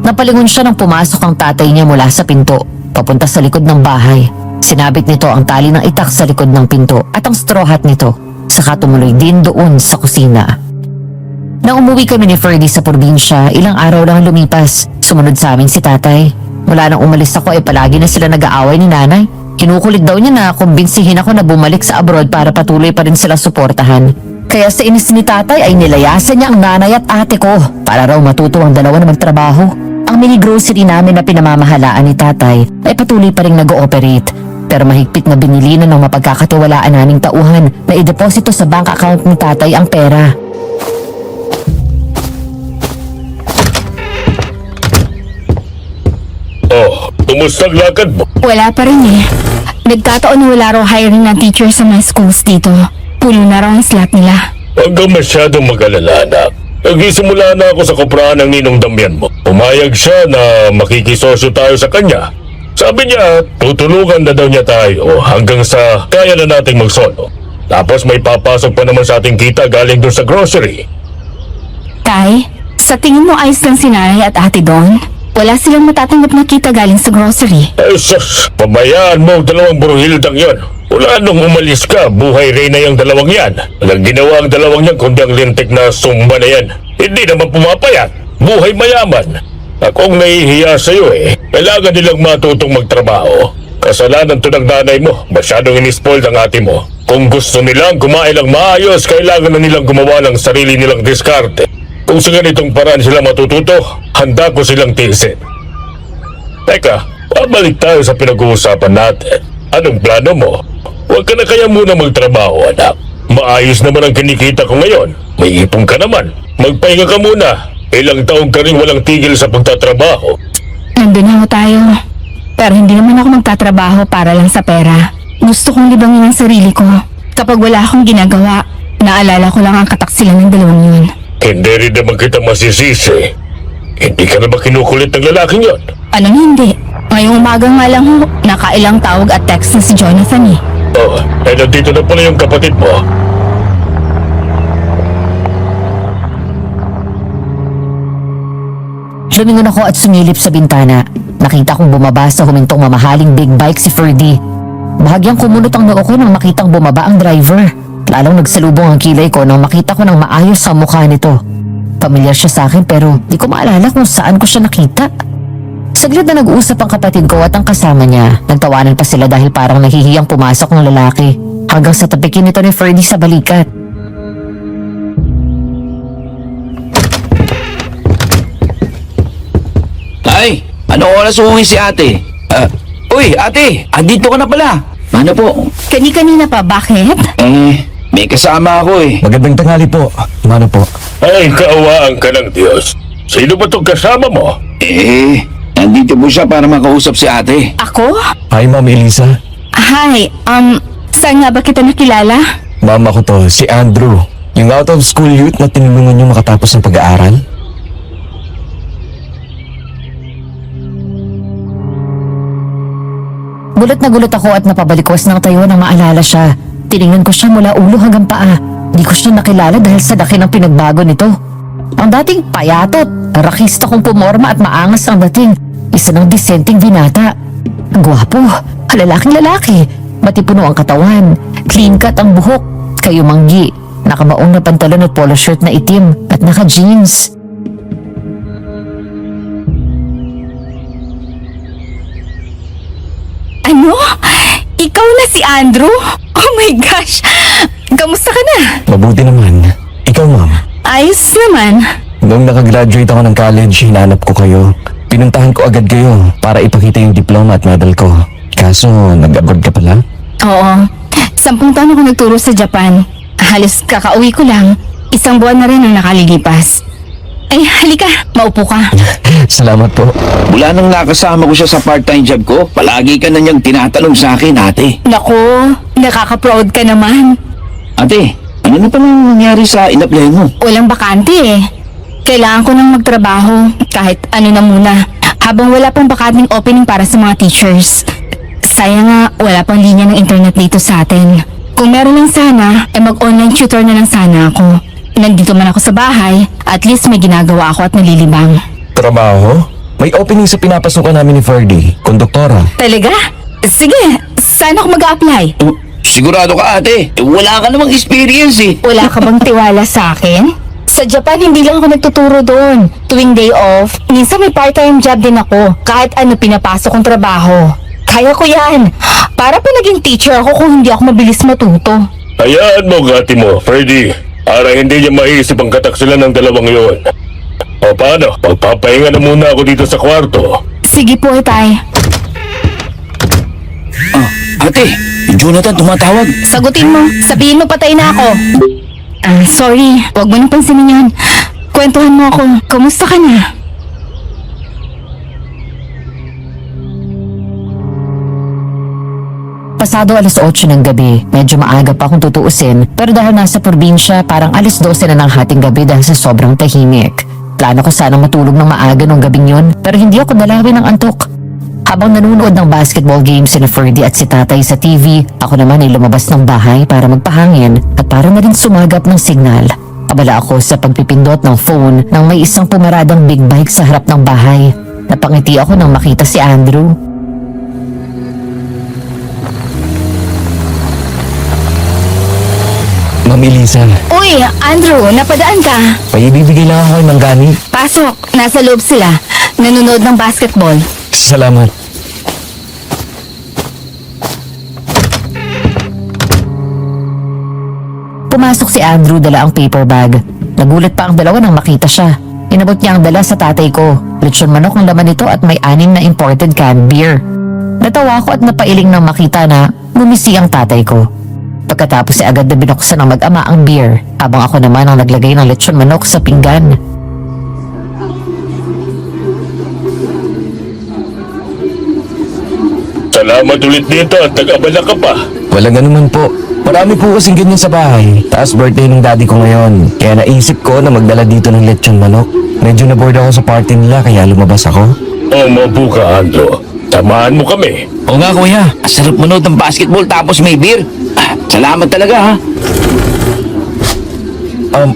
Napalingon siya nang pumasok ang tatay niya mula sa pinto, papunta sa likod ng bahay. Sinabit nito ang tali ng itak sa likod ng pinto at ang straw hat nito, saka tumuloy din doon sa kusina. Nang umuwi kami ni Ferdy sa probinsya, ilang araw lang lumipas. Sumunod sa amin si tatay. Mula nang umalis ako ay palagi na sila nag-aaway ni nanay. Kinukulit daw niya na kumbinsihin ako na bumalik sa abroad para patuloy pa rin sila suportahan. Kaya sa inis ni tatay ay nilayasan niya ang nanay at ate ko para raw matuto ang dalawa na magtrabaho. Ang mini grocery namin na pinamamahalaan ni tatay ay patuloy pa rin nag-ooperate. Pero mahigpit na binili na ng mapagkakatiwalaan naming tauhan na ideposito sa bank account ni tatay ang pera. Oh, kumusta ang lakad mo? Wala pa rin eh. Nagkataon na wala raw hiring ng teacher sa mga schools dito. Puno na raw ang slot nila. Huwag kang masyadong mag-alala, anak. Nagsisimula na ako sa kuprahan ng ninong Damian mo. Umayag siya na makikisosyo tayo sa kanya. Sabi niya, tutulungan na daw niya tayo hanggang sa kaya na nating magsolo. Tapos may papasok pa naman sa ating kita galing doon sa grocery. Tay, sa tingin mo ayos lang si nanay at ate doon? Wala silang matatanggap na kita galing sa grocery. Ay, sus, pabayaan mo ang dalawang buruhildang yon. Wala nung umalis ka, buhay reyna yung dalawang yan. Walang ginawa ang dalawang yan kundi ang lintik na sumba na yan. Hindi naman pumapayat. Buhay mayaman. Akong nahihiya sa'yo eh. Kailangan nilang matutong magtrabaho. Kasalanan to ng nanay mo. Masyadong inispoiled ang ate mo. Kung gusto nilang kumain ng maayos, kailangan na nilang gumawa ng sarili nilang diskarte. Kung sa ganitong paraan sila matututo, handa ko silang tiisin. Teka, pabalik tayo sa pinag-uusapan natin. Anong plano mo? Huwag ka na kaya muna magtrabaho, anak. Maayos naman ang kinikita ko ngayon. May ipon ka naman. Magpahinga ka muna. Ilang taong ka rin walang tigil sa pagtatrabaho. Nandun ako tayo. Pero hindi naman ako magtatrabaho para lang sa pera. Gusto kong libangin ang sarili ko. Kapag wala akong ginagawa, naalala ko lang ang kataksilan ng dalawang yun. Hindi rin naman kita masisisi. Hindi ka na ba kinukulit ng lalaking yon? Anong hindi? Ngayong umaga nga lang ho, nakailang tawag at text na si Jonathan eh. Oh, nandito na pala yung kapatid mo. Lumingon ako at sumilip sa bintana. Nakita kong bumaba sa humintong mamahaling big bike si Ferdy. Bahagyang kumunot ang noo ko nang makitang bumaba ang driver. Lalong nagsalubong ang kilay ko nang makita ko ng maayos ang mukha nito. Pamilyar siya sa akin pero di ko maalala kung saan ko siya nakita. Saglit na nag-uusap ang kapatid ko at ang kasama niya. Nagtawanan pa sila dahil parang nahihiyang pumasok ng lalaki. Hanggang sa tapikin nito ni Ferdy sa balikat. Tay, ano oras uuwi si ate? Uy, ate, andito ka na pala. Ano po? Kani-kanina pa, bakit? May kasama ako eh. Magandang tanghali po. Mano po? Ay, kaawaan ka ng Diyos. Sino ba itong kasama mo? Nandito po siya para makausap si ate. Ako? Hi, Ma'am Elisa. Hi, saan nga ba kita nakilala? Mama ko to, si Andrew. Yung out of school youth na tinulungan niyo makatapos ng pag-aaral. Gulat na gulat ako at napabalikwas ng tayo nang maalala siya. Tiningnan ko siya mula ulo hanggang paa. Di ko siya nakilala dahil sa laki ng pinagbago nito. Ang dating payatot, rakista kong pumorma at maangas ang dating. Isa ng disenteng binata. Ang gwapo, lalaking lalaki. Matipuno ang katawan, clean cut ang buhok, kayumanggi, nakabaong na pantalon at polo shirt na itim at naka-jeans. Ano? Ikaw na si Andrew? Oh my gosh! Kamusta ka na? Mabuti naman. Ikaw, ma'am. Ayos naman. Noong nakagraduate ako ng college, hinanap ko kayo. Pinuntahan ko agad kayo para ipakita yung diploma at medal ko. Kaso, nag-abroad ka pala? Oo. 10 taon ako nagturo sa Japan. Halos kakauwi ko lang. 1 buwan na rin ang nakalilipas. Ay, halika. Maupo ka. Salamat po. Mula nang nakasama ko siya sa part-time job ko, palagi ka na niyang tinatanong sa akin, ate. Naku, nakaka-proud ka naman. Ate, ano na palang nangyari sa in-apply mo? Walang bakante eh. Kailangan ko nang magtrabaho kahit ano na muna. Habang wala pang bakanting opening para sa mga teachers. Sayang nga, wala pang linya ng internet dito sa atin. Kung meron lang sana, mag-online tutor na lang sana ako. Nandito man ako sa bahay, at least may ginagawa ako at nalilibang. Trabaho? May opening sa pinapasukan namin ni Ferdy, konduktora. Talaga? Sige, sana ako mag-a-apply. Sigurado ka, ate. Wala ka namang experience eh. Wala ka bang tiwala sa akin? Sa Japan, hindi lang ako nagtuturo doon. Tuwing day off, minsan may part-time job din ako. Kahit ano pinapasok kong trabaho. Kaya ko yan. Para pa naging teacher ako kung hindi ako mabilis matuto. Hayaan mo, gati mo, Freddy. Para hindi niya maisip ang kataksilan ng dalawang yon. O paano? Magpapahinga na muna ako dito sa kwarto. Sige po, tay. Ate, Jonathan tumatawag. Sagutin mo. Sabihin mo patay na ako. Sorry. Huwag mo nang pansinin yan. Kwentuhan mo ako. Kamusta ka na? Pasado 8:00 ng gabi, medyo maaga pa kung tutuusin, pero dahil nasa probinsya, parang 12:00 na ng hating gabi dahil sa sobrang tahimik. Plano ko sanang matulog ng maaga nung gabing yun, pero hindi ako dalawin ng antok. Habang nanonood ng basketball games si Ferdy at si tatay sa TV, ako naman ay lumabas ng bahay para magpahangin at para na rin sumagap ng signal. Abala ako sa pagpipindot ng phone nang may isang pumaradang big bike sa harap ng bahay. Napangiti ako nang makita si Andrew. Ma'am Elisa, Uy, Andrew, napadaan ka. may ibibigay lang ako ng gani. Pasok, nasa loob sila. Nanonood ng basketball. Salamat. Pumasok si Andrew, dala ang paper bag. Nagulat pa ang dalawa nang makita siya. Inabot niya ang dala sa tatay ko. Lechon manok ang laman nito at may 6 na imported canned beer. Natawa ako at napailing nang makita na gumisi ang tatay ko. Pagkatapos ay agad na binuksan ng mag-ama ang beer, habang ako naman ang naglagay ng lechon manok sa pinggan. Salamat ulit dito at nag-abala ka pa. Walang anuman po. Marami po kasing ganyan sa bahay. Taas birthday ng daddy ko ngayon. Kaya naisip ko na magdala dito ng lechon manok. Medyo na-bored ako sa party nila kaya lumabas ako. O maupo ka, Andrew. Tamaan mo kami. Oo nga, kuya. Sarap manood ng basketball tapos may beer. Salamat talaga, ha.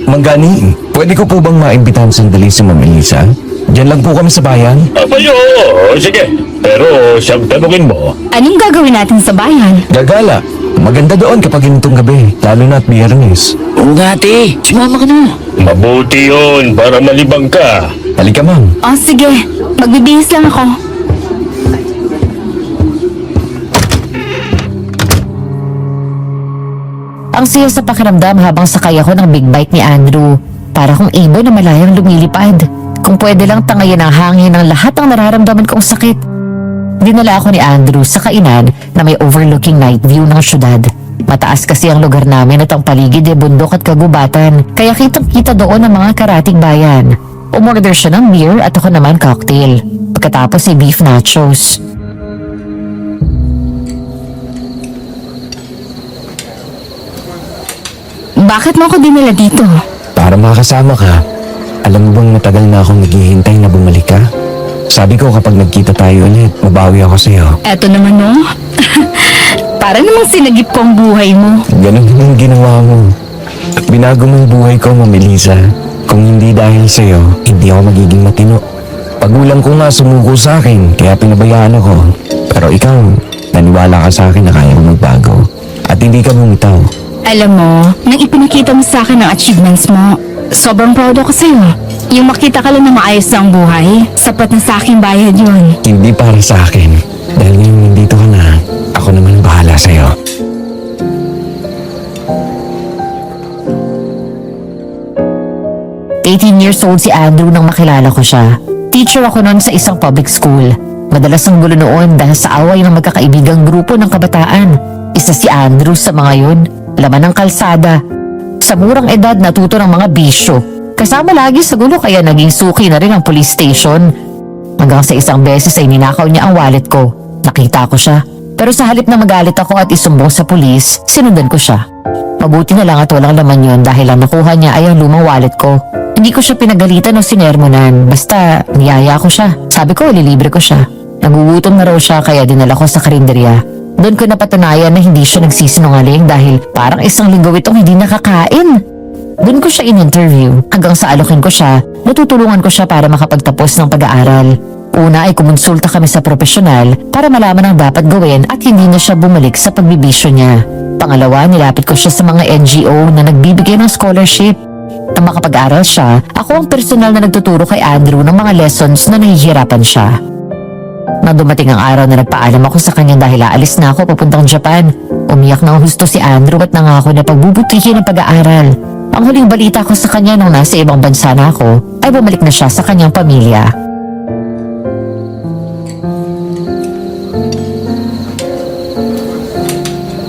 Manggani, pwede ko po bang maimbitahan sandali si Ma'am Elisa? Diyan lang po kami sa bayan. Abay, oo. Sige. Pero siyang tanungin mo. Anong gagawin natin sa bayan? Gagala. Maganda doon kapag ganitong gabi, lalo na at biyernes. Oo nga, ate. Sumama ka na. Mabuti yun para malibang ka. Halika, ma'am. Oh, sige. Magbibihis lang ako. Ang saya sa pakiramdam habang sakay ako ng big bike ni Andrew. Para kong ibon na malayang lumilipad. Kung pwede lang tangayin ang hangin ng lahat ng nararamdaman kong sakit. Dinala ako ni Andrew sa kainan na may overlooking night view ng syudad. Mataas kasi ang lugar namin at ang paligid ay bundok at kagubatan. Kaya kitang-kita doon ang mga karatig bayan. Umorder siya ng beer at ako naman cocktail. Pagkatapos ay beef nachos. Bakit mo ako dinala dito? Para makasama ka. Alam mo bang matagal na akong naghihintay na bumalik ka? Sabi ko kapag nagkita tayo ulit, mabawi ako sa'yo. Eto naman no. Para namang sinagip ko ang buhay mo. Ganun din ang ginawa mo. Binago mo yung buhay ko, Ma'am Elisa. Kung hindi dahil sa'yo, hindi ako magiging matino. Pagulang ko nga sumuko sa akin, kaya pinabayaan ako. Pero ikaw, naniwala ka sa akin na kaya ko magbago. At hindi ka bumitaw. Alam mo, nang ipinakita mo sa akin ang achievements mo, sobrang proud ako sa'yo. Yung makita ka lang na maayos na ang buhay, sapat na sa aking bayad yun. Hindi para sa akin. Dahil ngayon nandito ka na, ako naman ang bahala sa'yo. 18 years old si Andrew nang makilala ko siya. Teacher ako noon sa isang public school. Madalas ang gulo noon dahil sa away ng magkakaibigang grupo ng kabataan. Isa si Andrew sa mga yun, laman ng kalsada. Sa murang edad natuto ng mga bisyo. Kasama lagi sa gulo kaya naging suki na rin ang police station. Hanggang sa isang beses ay ninakaw niya ang wallet ko. Nakita ko siya. Pero sa halip na magalit ako at isumbong sa pulis, sinundan ko siya. Mabuti na lang at walang laman yun dahil ang nakuha niya ay ang lumang wallet ko. Hindi ko siya pinagalitan o sinermonan, basta niyaya ko siya. Sabi ko, lilibre ko siya. Nagugutom na raw siya kaya dinala ko sa karinderya. Doon ko napatunayan na hindi siya nagsisinungaling dahil parang isang linggo itong hindi nakakain. Doon ko siya in-interview. Hanggang sa alokin ko siya, natutulungan ko siya para makapagtapos ng pag-aaral. Una ay kumonsulta kami sa profesional para malaman ang dapat gawin at hindi na siya bumalik sa pagbibisyo niya. Pangalawa, nilapit ko siya sa mga NGO na nagbibigay ng scholarship. Nang makapag-aral siya, ako ang personal na nagtuturo kay Andrew ng mga lessons na nahihirapan siya. Nang dumating ang araw na nagpaalam ako sa kanya dahil aalis na ako papuntang Japan, umiyak ng husto si Andrew at nangako na pagbubutihin ang pag-aaral. Ang huling balita ko sa kanya nung nasa ibang bansa na ako ay bumalik na siya sa kanyang pamilya.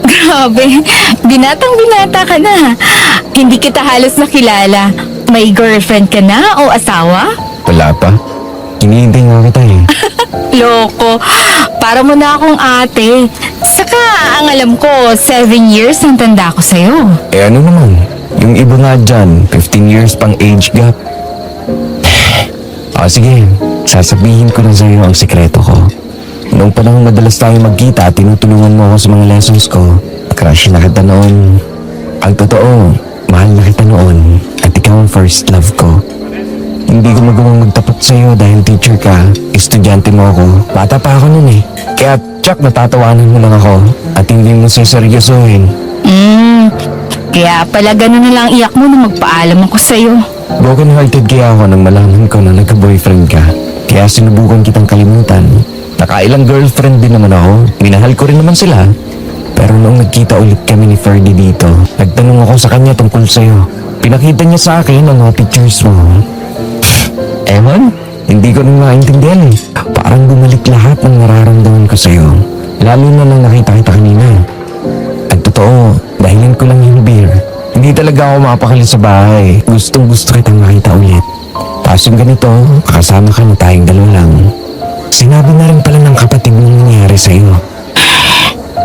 Grabe, binatang-binata ka na. Hindi kita halos nakilala. May girlfriend ka na o asawa? Wala pa. Hinihintay nga kita eh. Loko, para mo na akong ate. Saka, ang alam ko, 7 years ang tanda ko sa'yo. Eh ano naman, yung iba nga dyan, 15 years pang age gap. Sige, sasabihin ko na sa'yo ang sikreto ko. Noong panahon madalas tayo magkita, tinutulungan mo ako sa mga lessons ko. Crush na kita noon. Ang totoo, mahal na kita noon at ikaw ang first love ko. Hindi ko magawang magtapat sa'yo dahil teacher ka, estudyante mo ako. Bata pa ako noon eh. Kaya tsak natatawanan mo lang ako at hindi mo seryosohin. Kaya pala ganun na lang iyak mo nung magpaalam ako sa'yo. Broken hearted kaya ako nang malaman ko na nagka-boyfriend ka. Kaya sinubukan kitang kalimutan. Nakailang girlfriend din naman ako. Minahal ko rin naman sila. Pero noong nagkita ulit kami ni Ferdy dito, nagtanong ako sa kanya tungkol sa'yo. Pinakita niya sa akin ang mga pictures mo. Ewan, hindi ko rin maintindihan eh. Parang bumalik lahat ng nararamdaman ko sa'yo. Lalo na nang nakita kita kanina. Ang totoo, dahilan ko lang yung beer. Hindi talaga ako mapakali sa bahay. Gustong gusto kitang makita ulit. Tapos yung ganito, kakasama ka na tayong dalawa lang. Sinabi na rin pala ng kapatid mong nangyari sa'yo.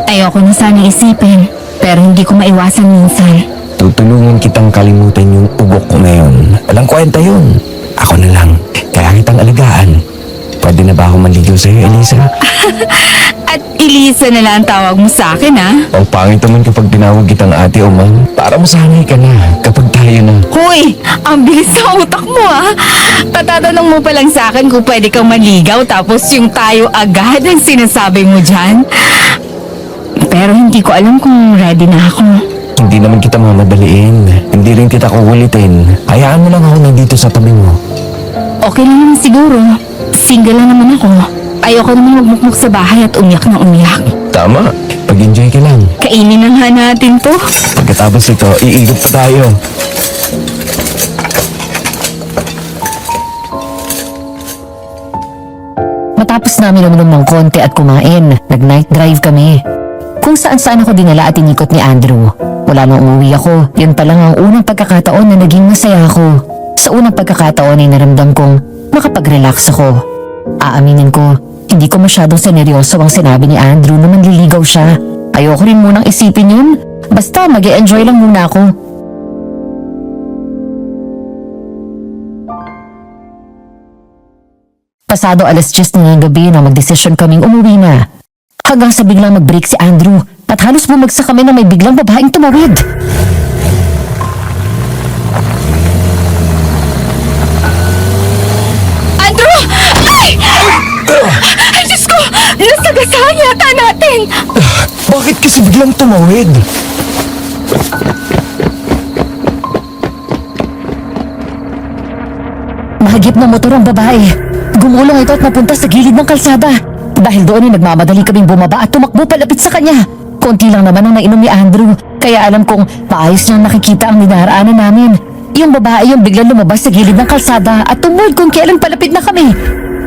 Ayoko na sana isipin, pero hindi ko maiwasan minsan. Tutulungan kitang kalimutan yung ugok ko ngayon. Walang kwenta yun. Ako na lang. Kaya kitang alagaan. Pwede na ba ako maligaw sa'yo, Elisa? At Elisa na lang ang tawag mo sa akin, ha? Ang pangit naman kapag tinawag kitang ate o ma'am. Para masanay ka na kapag tayo na. Hoy, ang bilis sa utak mo, ha? Patatanong mo pa lang sa akin kung pwede kang maligaw tapos yung tayo agad ang sinasabi mo dyan. Pero hindi ko alam kung ready na ako. Hindi naman kita mamadaliin. Hindi rin kita kukulitin. Hayaan mo lang ako nandito sa tabi mo. Okay lang naman siguro. Single lang naman ako. Ayoko naman magmukmuk sa bahay at umiyak na umiyak. Tama. Pag-enjoy ka lang. Kainin na nga natin to. Pagkatapos ito, iikot pa tayo. Matapos namin uminom ng konti at kumain, nag-night drive kami. Kung saan-saan ako dinala at inikot ni Andrew. Wala nang umuwi ako, yun pa lang ang unang pagkakataon na naging masaya ako. Sa unang pagkakataon ay naramdam kong makapag-relax ako. Aaminin ko, hindi ko masyadong seneryoso ang sinabi ni Andrew na manliligaw siya. Ayoko rin munang isipin yun. Basta mag-e-enjoy lang muna ako. Pasado 10:00 na ng gabi na magdesisyon kaming umuwi na. Hanggang sa biglang mag-break si Andrew at halos bumagsak kami na may biglang babaeng tumawid. Andrew! Ay! Ay, Diyos ko! Nasagasaan yata natin! Bakit kasi biglang tumawid? Mahagip na motor ang babae. Gumulong ito at napunta sa gilid ng kalsada. Dahil doon ay nagmamadali kaming bumaba at tumakbo palapit sa kanya. Konti lang naman ang nainom ni Andrew, kaya alam kong maayos niyang nakikita ang dinaraanan namin. Yung babae yung biglang lumabas sa gilid ng kalsada at tumod kung kailan palapit na kami.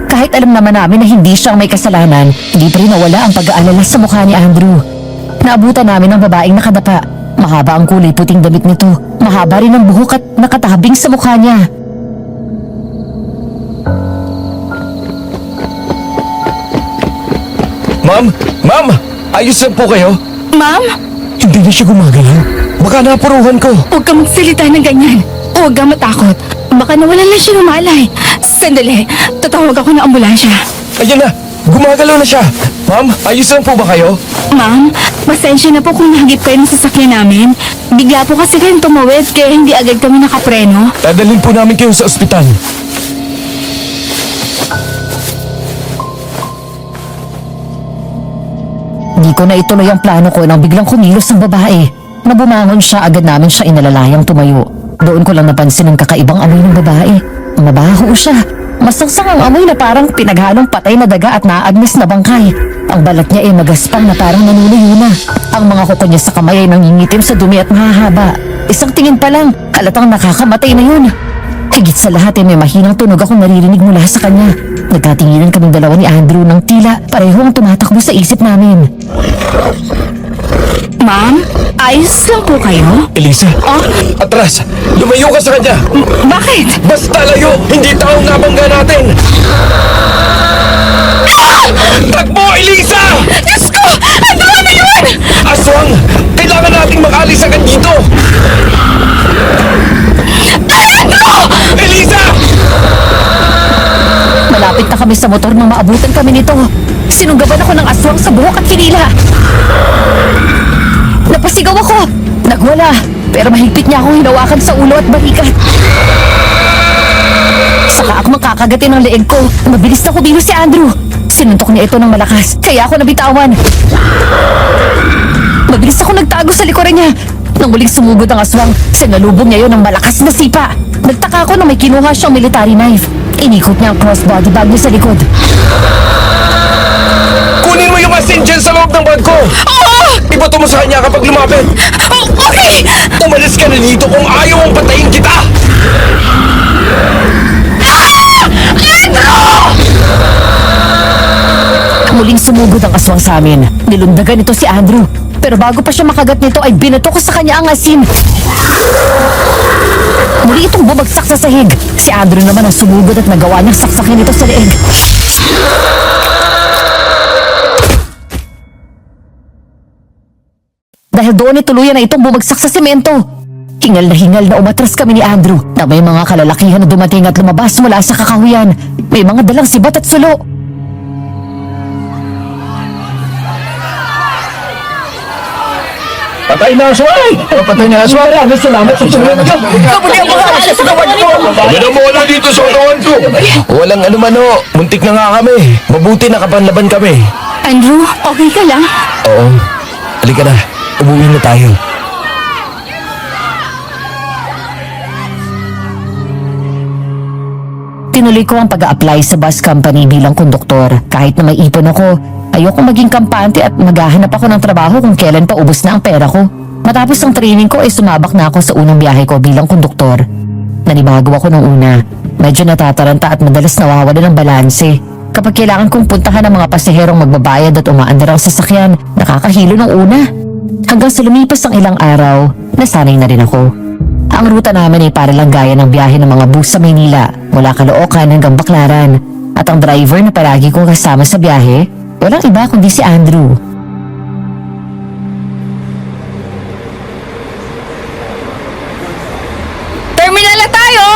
Kahit alam naman namin na hindi siya ang may kasalanan, hindi pa rin nawala ang pag-aalala sa mukha ni Andrew. Naabutan namin ang babaeng nakadapa. Mahaba ang kulay puting damit nito. Mahaba rin ang buhok at nakatabing sa mukha niya. Ma'am! Ma'am! Ayos lang po kayo? Ma'am, Hindi na siya gumagalaw. Baka napuruhan ko. huwag ka magsalita ng ganyan. Huwag ka matakot. Baka nawalan lang siya ng malay. Sandali, tatawag ako ng ambulansya. Ayan na! Gumagalaw na siya! Ma'am, ayos lang po ba kayo? Ma'am, pasensya na po kung nahagip kayo ng sasakyan namin. Bigla po kasi kayong tumawid kaya hindi agad kami nakapreno. Dadalhin po namin kayo sa ospital. Hindi ko na ituloy ang plano ko nang biglang kumilos ang babae. Nabumangon siya, agad namin siya inalalayang tumayo. Doon ko lang napansin ang kakaibang amoy ng babae. Mabaho siya. Masangsang ang amoy na parang pinaghalong patay na daga at naagnas na bangkay. Ang balat niya ay magaspang na parang nanuluyo na. Ang mga kuko niya sa kamay ay nangingitim sa dumi at mahahaba. Isang tingin pa lang, halatang nakakamatay na yun. Higit sa lahat ay may mahinang tunog akong naririnig mula sa kanya. Nagkatinginan kaming dalawa ni Andrew ng tila parehong tumatakbo sa isip namin. Ma'am, ayos lang po kayo? Elisa! Oh, Atras! Lumayo ka sa kanya! bakit? Basta layo! Hindi taong nabangga natin! Takbo, Elisa! Diyos ko! Ano yun? Aswang! Kailangan nating makalis agad dito! Elisa! Malapit na kami sa motor nang maabutan kami nito. Sinunggaban ako ng aswang sa buhok at kinila. Napasigaw ako! Nagwala! Pero mahigpit niya akong hinawakan sa ulo at balikat. Saka ako makakagatin ng leeg ko. Mabilis na kumilos si Andrew. Sinuntok niya ito ng malakas, kaya ako nabitawan. Mabilis ako nagtago sa likuran niya. Nang muling sumugod ang aswang, sinalubong niya yon ng malakas na sipa. Nagtaka ako na may kinuha siyang military knife. Inikot niya ang crossbody bag niya sa likod. Kunin mo yung asin dyan sa loob ng bag ko! Oo! Ibato mo sa kanya kapag lumapit! Oh, okay! Umalis ka na dito kung ayaw mong patayin kita! Muling sumugod ang aswang sa amin. Nilundagan ito si Andrew. Pero bago pa siya makagat nito ay binato ko sa kanya ang asin. Muli itong bumagsak sa sahig. Si Andrew naman ang sumugod at nagawa niyang saksakin ito sa leeg. Dahil doon tuluyan na itong bumagsak sa semento. Hingal na umatras kami ni Andrew na may mga kalalakihan na dumating at lumabas mula sa kakahuyan. May mga dalang sibat at sulo. Patay na aswang! Patay na aswang! Maraming salamat sa tulong niyo! Kaputi ang mga alas sa kawan ko! Minamola dito sa katawan ko! Walang ano, muntik na nga kami. Mabuti nakapanlaban kami. Andrew, okay ka lang? Oo. Halika na. Umuwi na tayo. Tinuloy ko ang pag-a-apply sa bus company bilang konduktor. Kahit na may ipon ako, ayoko maging kampante at maghahanap ako ng trabaho kung kailan pa ubos na ang pera ko. Matapos ang training ko ay sumabak na ako sa unang biyahe ko bilang konduktor. Nanibago ako nung una. Medyo natataranta at madalas nawawala ng balanse. Kapag kailangan kong puntahan ang mga pasaherong magbabayad at umaandar ang sasakyan, nakakahilo ng una. Hanggang sa lumipas ang ilang araw, nasanay na rin ako. Ang ruta namin ay para lang gaya ng biyahe ng mga bus sa Maynila, mula Caloocan hanggang Baclaran. At ang driver na palagi kong kasama sa biyahe, walang iba kundi si Andrew. Terminal na tayo!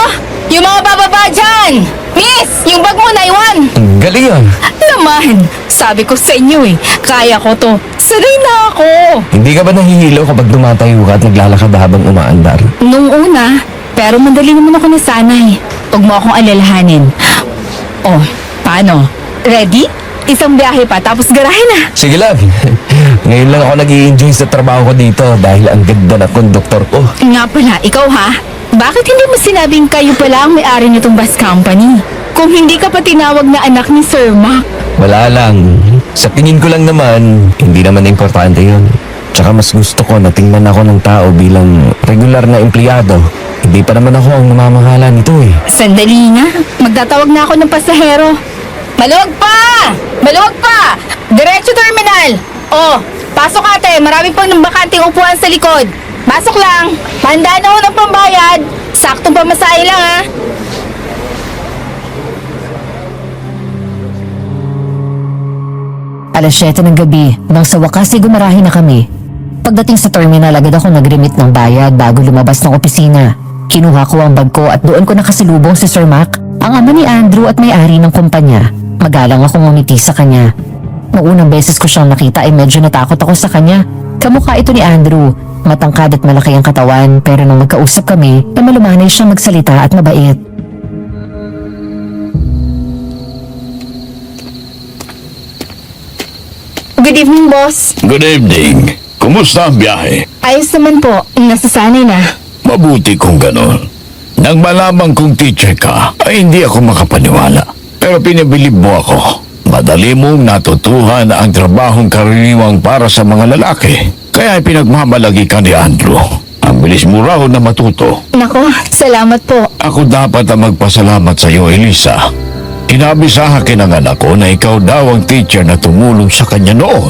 Yung mga bababa dyan! Miss! Yung bag mo, naiwan! Galing yan. Naman! Sabi ko sa inyo eh, kaya ko to. Sanay na ako! Hindi ka ba nahihilo kapag dumatayo ka at naglalakad habang umaandar? Nung una, pero mandali naman ako nasanay. Huwag mo akong alalahanin. Oh, paano? Ready? Isang biyahe pa, tapos garahe na. Sige lang. Ngayon lang ako nag-i-enjoy sa trabaho ko dito dahil ang ganda ng konduktor ko. Nga pala, ikaw ha? Bakit hindi mo sinabing kayo pala ang may-ari nitong bus company? Kung hindi ka pa tinawag na anak ni Sir Mac. Wala lang. Sa tingin ko lang naman, hindi naman importante yun. Tsaka mas gusto ko na tingnan ako ng tao bilang regular na empleyado. Hindi pa naman ako ang namamahala nito eh. Sandali nga. Magtatawag na ako ng pasahero. Maluwag pa! Maluwag pa! Diretso terminal! Oh, pasok ate. Marami pang bakanting upuan sa likod. Pasok lang. Handa na ho ng pambayad. Saktong pamasahe lang ha. Alas 7 ng gabi, nang sa wakas ay gumarahin na kami. Pagdating sa terminal, agad ako nag-remit ng bayad bago lumabas ng opisina. Kinuha ko ang bag ko at doon ko nakasalubong si Sir Mac, ang ama ni Andrew at may-ari ng kumpanya. Magalang akong ngumiti sa kanya. Noong unang beses ko siyang nakita ay medyo natakot ako sa kanya. Kamukha ito ni Andrew, matangkad at malaki ang katawan, pero nung magkausap kami, ay malumanay siyang magsalita at mabait. Good evening, boss. Good evening. Kumusta ang biyahe? Ayos naman po. Nasasanay na. Mabuti kung ganon. Nang malaman kong teacher ka, ay hindi ako makapaniwala. Pero pinabilib mo ako. Madali mong natutuhan ang trabahong karaniwang para sa mga lalaki. Kaya pinagmamalagi ka ni Andrew. Ang bilis mo raw na matuto. Nako, salamat po. Ako dapat ang magpasalamat sa iyo, Elisa. Inabi sa akin ng anak ko na ikaw daw ang teacher na tumulong sa kanya noon.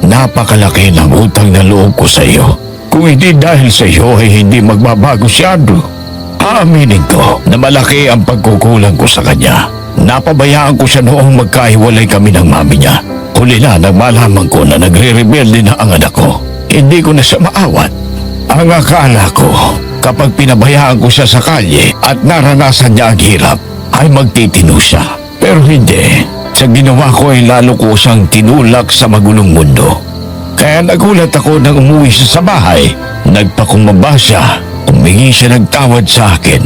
Napakalaki ng utang na loob ko sa iyo. Kung hindi dahil sa iyo ay hindi magbabago si Andrew. Aaminin ko na malaki ang pagkukulang ko sa kanya. Napabayaan ko siya noong magkahiwalay kami ng mami niya. Huli na nang malaman ko na nagre-rebelde na ang anak ko. Hindi ko na siya maawat. Ang akala ko, kapag pinabayaan ko siya sa kalye at naranasan niya ang hirap, ay magtitino siya. Pero hindi. Sa ginawa ko ay lalo ko siyang tinulak sa magulong mundo. Kaya nagulat ako nang umuwi siya sa bahay. Nagpakumbaba siya. Humingi siya ng tawad sa akin.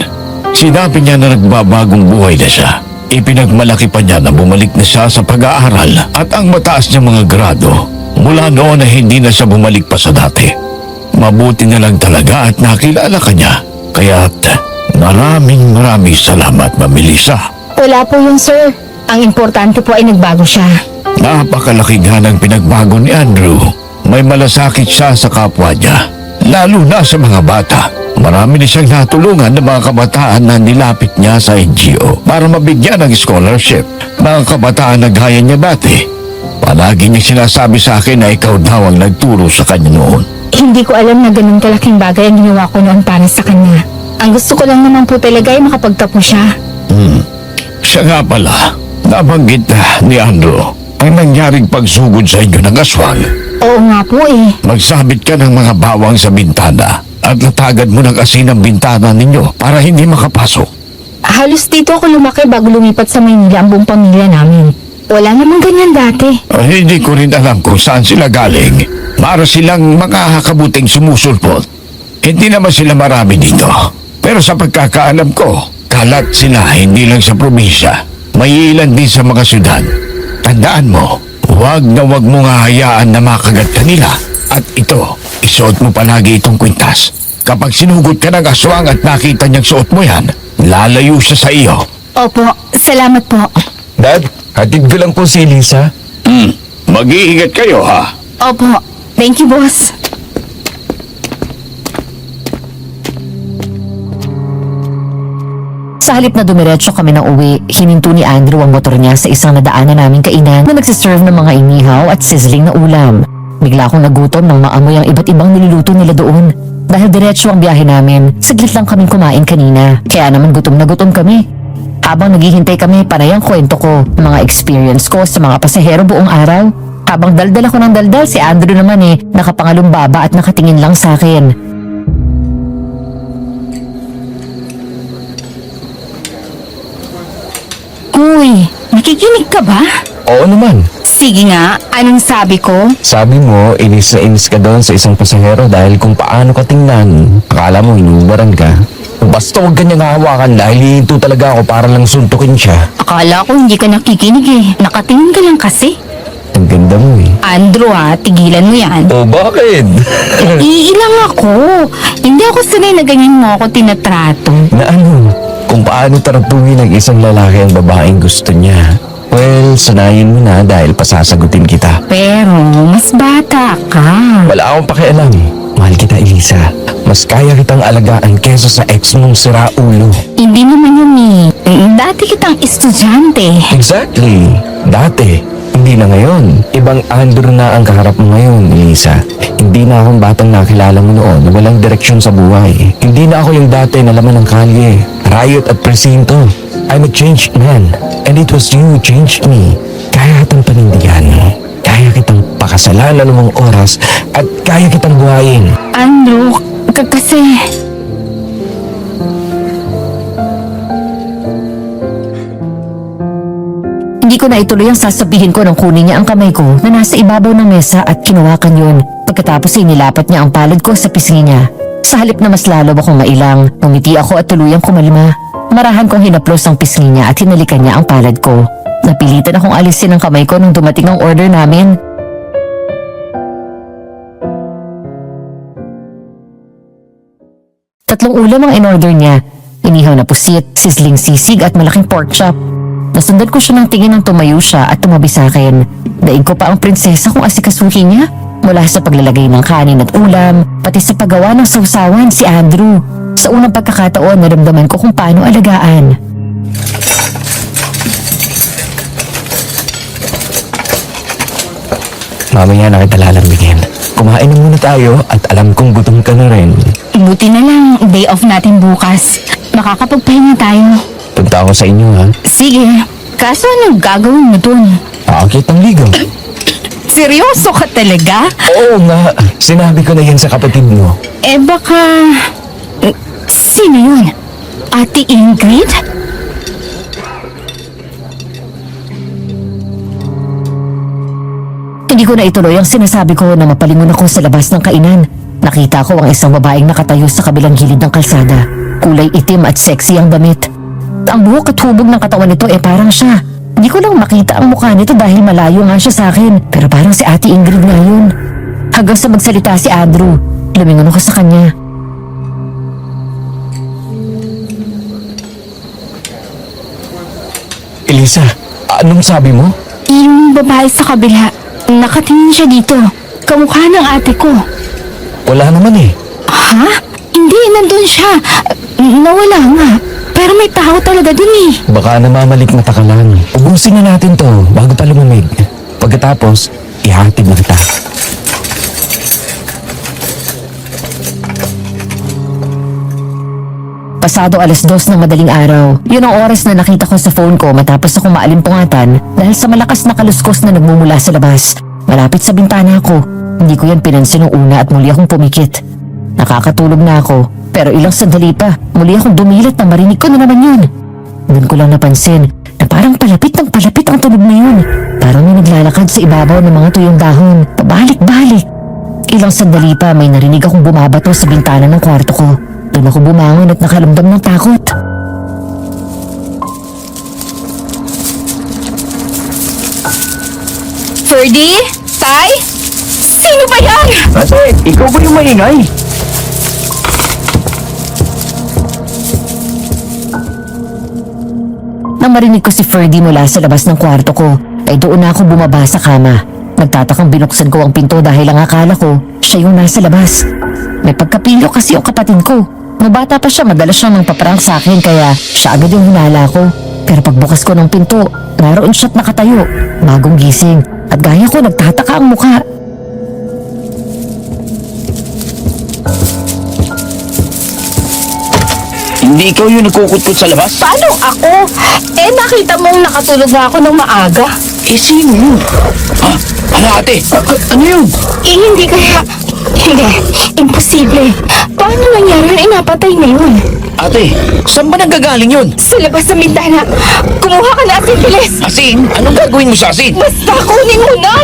Sinabi niya na nagbabagong buhay na siya. Ipinagmalaki pa niya na bumalik na siya sa pag-aaral at ang mataas niyang mga grado. Mula noon ay hindi na siya bumalik pa sa dati. Mabuti na lang talaga at nakilala ka niya. Kaya't maraming salamat, Ma'am Melissa. Wala po yun, sir. Ang importante po ay nagbago siya. Napakalaki nga ng pinagbago ni Andrew. May malasakit siya sa kapwa niya, lalo na sa mga bata. Marami na siyang natulungan ng mga kabataan na nilapit niya sa NGO para mabigyan ng scholarship. Mga kabataan na gaya niya dati. Palagi niya sinasabi sa akin na ikaw daw ang nagturo sa kanya noon. Hindi ko alam na ganun kalaking bagay ang ginawa ko noon para sa kanya. Ang gusto ko lang naman po talaga ay makapagtapos siya. Siya nga pala, nabanggit na ni Andrew ang nangyaring pagsugod sa inyo ng aswang. Oo nga po eh. Magsabit ka ng mga bawang sa bintana at latagad mo ng asin ang bintana ninyo para hindi makapasok. Halos dito ako lumaki bago lumipat sa Maynila ang buong pamilya namin. Wala namang ganyan dati. Hindi ko rin alam kung saan sila galing. Para silang mga kabuting sumusulpot. Hindi naman sila marami dito. Pero sa pagkakaalam ko, kalat sila hindi lang sa probinsya. May ilan din sa mga syudad. Tandaan mo, huwag mong hahayaan na makagat ka nila. At ito, isuot mo palagi itong kwintas. Kapag sinugot ka ng aswang at nakita niyang suot mo yan, lalayo siya sa iyo. Opo, salamat po. Dad, hatid ko lang po si Elisa. Mag-iingat kayo ha. Opo, thank you, boss. Sa halip na dumiretso kami ng uwi, hininto ni Andrew ang motor niya sa isang nadaanan naming kainan na nagsiserve ng mga inihaw at sizzling na ulam. Bigla akong nagutom nang maamoy ang iba't ibang niluluto nila doon. Dahil diretso ang biyahe namin, saglit lang kaming kumain kanina. Kaya naman gutom na gutom kami. Habang naghihintay kami, panay ang kwento ko, mga experience ko sa mga pasahero buong araw. Habang daldal ako ng daldal, si Andrew naman nakapangalumbaba at nakatingin lang sa akin. Uy, nakikinig ka ba? Oo naman. Sige nga, anong sabi ko? Sabi mo, inis na inis ka doon sa isang pasahero dahil kung paano ka tingnan. Akala mo inuubaran ka. Basta huwag kanyang hahawakan dahil hihinto talaga ako para lang suntukin siya. Akala ko hindi ka nakikinig eh. Nakatingin ka lang kasi. Ang ganda mo eh. Andrew tigilan mo yan. Oh, bakit? Iilang ako. Hindi ako sanay na ganyan mo ako tinatrato. Na ano? Kung paano taratuhin ng isang lalaki ang babaeng gusto niya. Well, sanayin mo na dahil pasasagutin kita. Pero, mas bata ka. Wala akong pakialam. Mahal kita, Elisa. Mas kaya kitang alagaan kesa sa ex mong siraulo. Hindi naman yun dati kitang estudyante. Exactly. Dati. Hindi na ngayon. Ibang Andrew na ang kaharap mo ngayon, Elisa. Hindi na akong batang nakilala mo noon na walang direksyon sa buhay. Hindi na ako yung dati na laman ng kalye, riot at presinto. I'm a changed man. And it was you who changed me. Kaya kitang panindigan. Kaya kitang pakasalan ng mga oras at kaya kitang buhayin. Andrew, kasi... Hindi ko na ituloy ang sasabihin ko nang kunin niya ang kamay ko na nasa ibabaw ng mesa at kinuhakan yun. Pagkatapos ay nilapat niya ang palad ko sa pisngi niya. Sa halip na mas lalo akong mailang, ngumiti ako at tuluyang kumalma. Marahan kong hinaplos ang pisngi niya at hinalikan niya ang palad ko. Napilitan akong alisin ang kamay ko nung dumating ang order namin. Tatlong ulam ang in-order niya. Inihaw na pusit, sizzling sisig at malaking pork chop. Nasundan ko siya ng tingin nang tumayo siya at tumabi sa akin. Daig ko pa ang prinsesa kung asikasuhin niya. Mula sa paglalagay ng kanin at ulam, pati sa paggawa ng sausawan si Andrew. Sa unang pagkakataon, naramdaman ko kung paano alagaan. Mamaya na kita lalambigin. Kumain na muna tayo at alam kong gutom ka na rin. Buti na lang, day off natin bukas. Makakapagpahinga tayo. Punta ako sa inyo, ha? Sige, kaso anong gagawin mo dun? Paakit ng ligaw. Seryoso ka talaga? Oo nga. Sinabi ko na yan sa kapatid mo. Eh baka... Sino yun? Ate Ingrid? Hindi ko na ituloy ang sinasabi ko na mapalingon ako sa labas ng kainan. Nakita ko ang isang babaeng nakatayo sa kabilang gilid ng kalsada. Kulay itim at sexy ang damit. Ang buhok at hubog ng katawan nito parang siya. Hindi ko lang makita ang mukha nito dahil malayo nga siya sa akin. Pero parang si Ate Ingrid nga yun. Hanggang sa magsalita si Andrew, lumingon ako sa kanya. Elisa, anong sabi mo? Yung babae sa kabila, nakatingin siya dito. Kamukha ng ate ko. Wala naman eh. Ha? Hindi, nandun siya. Nawala nga. Pero may tao talaga dun eh. Baka namamalik mata ka lang. Ubusin na natin to bago pa lumamig. Pagkatapos, ihatid na kita. Pasado 2:00 ng madaling araw. Yun ang oras na nakita ko sa phone ko matapos akong maalimpungatan dahil sa malakas na kaluskos na nagmumula sa labas. Malapit sa bintana ko. Hindi ko yan pinansin nung una at muli akong pumikit. Nakakatulog na ako, pero ilang sandali pa, muli akong dumilat na marinig ko na naman yun. Doon ko lang napansin na parang palapit ng palapit ang tunog na yun. Parang may naglalakad sa ibabaw ng mga tuyong dahon, pabalik-balik. Ilang sandali pa may narinig akong bumabato sa bintana ng kwarto ko. Doon ako bumangon at nakaramdam ng takot. Ferdy? Tay? Sino ba yan? Ate, ikaw ba yung maingay? Nang marinig ko si Ferdy mula sa labas ng kwarto ko, ay doon na ako bumaba sa kama. Nagtatakang binuksan ko ang pinto dahil ang akala ko, siya yung nasa labas. May pagkapilo kasi yung kapatid ko. Nung bata pa siya, madalas siyang nagpaparang sa akin kaya siya agad yung hinala ko. Pero pagbukas ko ng pinto, naroon siya't nakatayo, bagong gising. At gaya ko, nagtataka ang mukha. Hindi ikaw yung nagkukutkut sa labas? Paano ako? Eh nakita mong nakatulog na ako ng maaga. Eh, sino yun? Ha? Ano ate? Ano yun? Eh hindi kaya... Hindi, imposible. Paano nangyari na inapatay na yun? Ate, saan ba nanggagaling yun? Sa labas sa bintana. Kumuha ka na asin, bilis! Asin? Anong gagawin mo sa asin? Basta kunin mo na!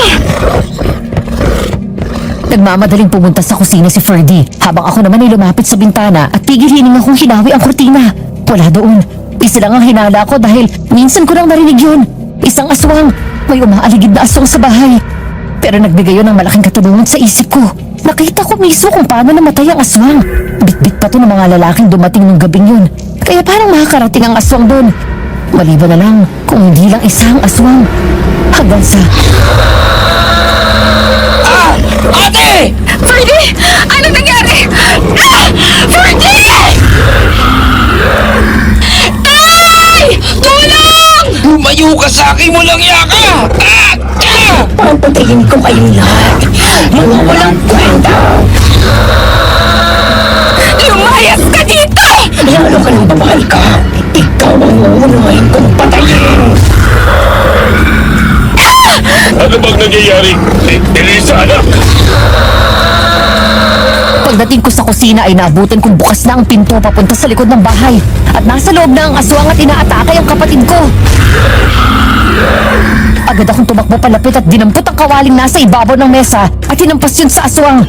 Nagmamadaling pumunta sa kusina si Ferdy habang ako naman ay lumapit sa bintana at tigil-hining akong hinawi ang kurtina. Wala doon. Isa lang ang hinala ko dahil minsan ko lang narinig yun. Isang aswang. May umaaligid na aswang sa bahay. Pero nagbigay yun ng malaking katulungan sa isip ko. Nakita ko mismo kung paano namatay ang aswang. Bit-bit pa to ng mga lalaking dumating nung gabing yun. Kaya parang makakarating ang aswang doon. Maliban na lang kung hindi lang isang aswang. Hanggang sa... Ate! Ferdy! Anong nangyari? Ah! Ferdy! Tay! Tulong! Lumayo ka sa akin mo lang yaka! Papatayin ko kayong lahat. Mga walang kwenta. Lumayas ka dito! Lalo ka ng babae ka. Ikaw ang uunahin kong patayin. Ano bang nangyayari? Elisa, anak! Pagdating ko sa kusina ay naabutan kong bukas na ang pinto papunta sa likod ng bahay. At nasa loob na ang aswang at inaatake ang kapatid ko. Agad akong tumakbo palapit at dinampot ang kawaling nasa ibabaw ng mesa at hinampas yun sa aswang.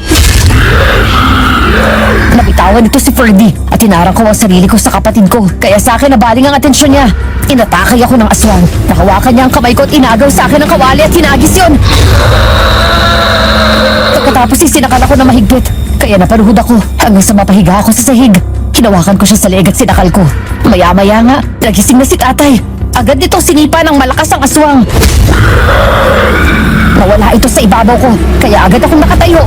Nabitawan ito si Ferdy at hinarang ko ang sarili ko sa kapatid ko. Kaya sa akin nabaling ang atensyon niya. Inatakay ako ng aswang. Nakawakan niya ang kamay ko at inagaw sa akin ang kawali at hinagis yun. Pagkatapos sinakal ako na mahigpit. Kaya naparuhod ako hanggang sa mapahiga ako sa sahig. Hinawakan ko siya sa leeg at sinakal ko. Maya-maya nga, nagising na si tatay. Agad nitong sinipa ng malakas ang aswang. Nawala ito sa ibabaw ko, kaya agad akong nakatayo.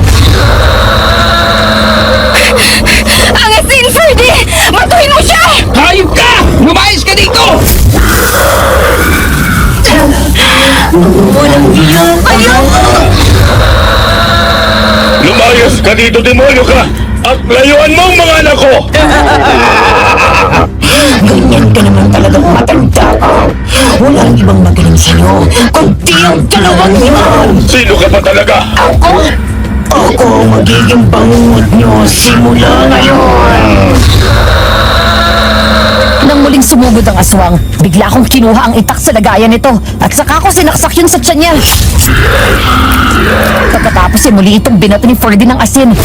Ang asin, Ferdy! Matuhin mo siya! Hayop ka! Lumayas ka dito! Lumayas ka dito, demonyo ka! At layuan mo ang mga anak ko! Ganyan ka naman talagang matanda ka. Walang ibang magaling sa'yo, kundi ang dalawang yan. Sino ka ba talaga? Ako ang magiging bangungot nyo simula ngayon. Nang muling sumugod ang aswang, bigla kong kinuha ang itak sa lagayan nito at saka ko sinaksak yun sa tiyan niya. Pagkatapos ay muli itong binato ni Ferdy ng asin.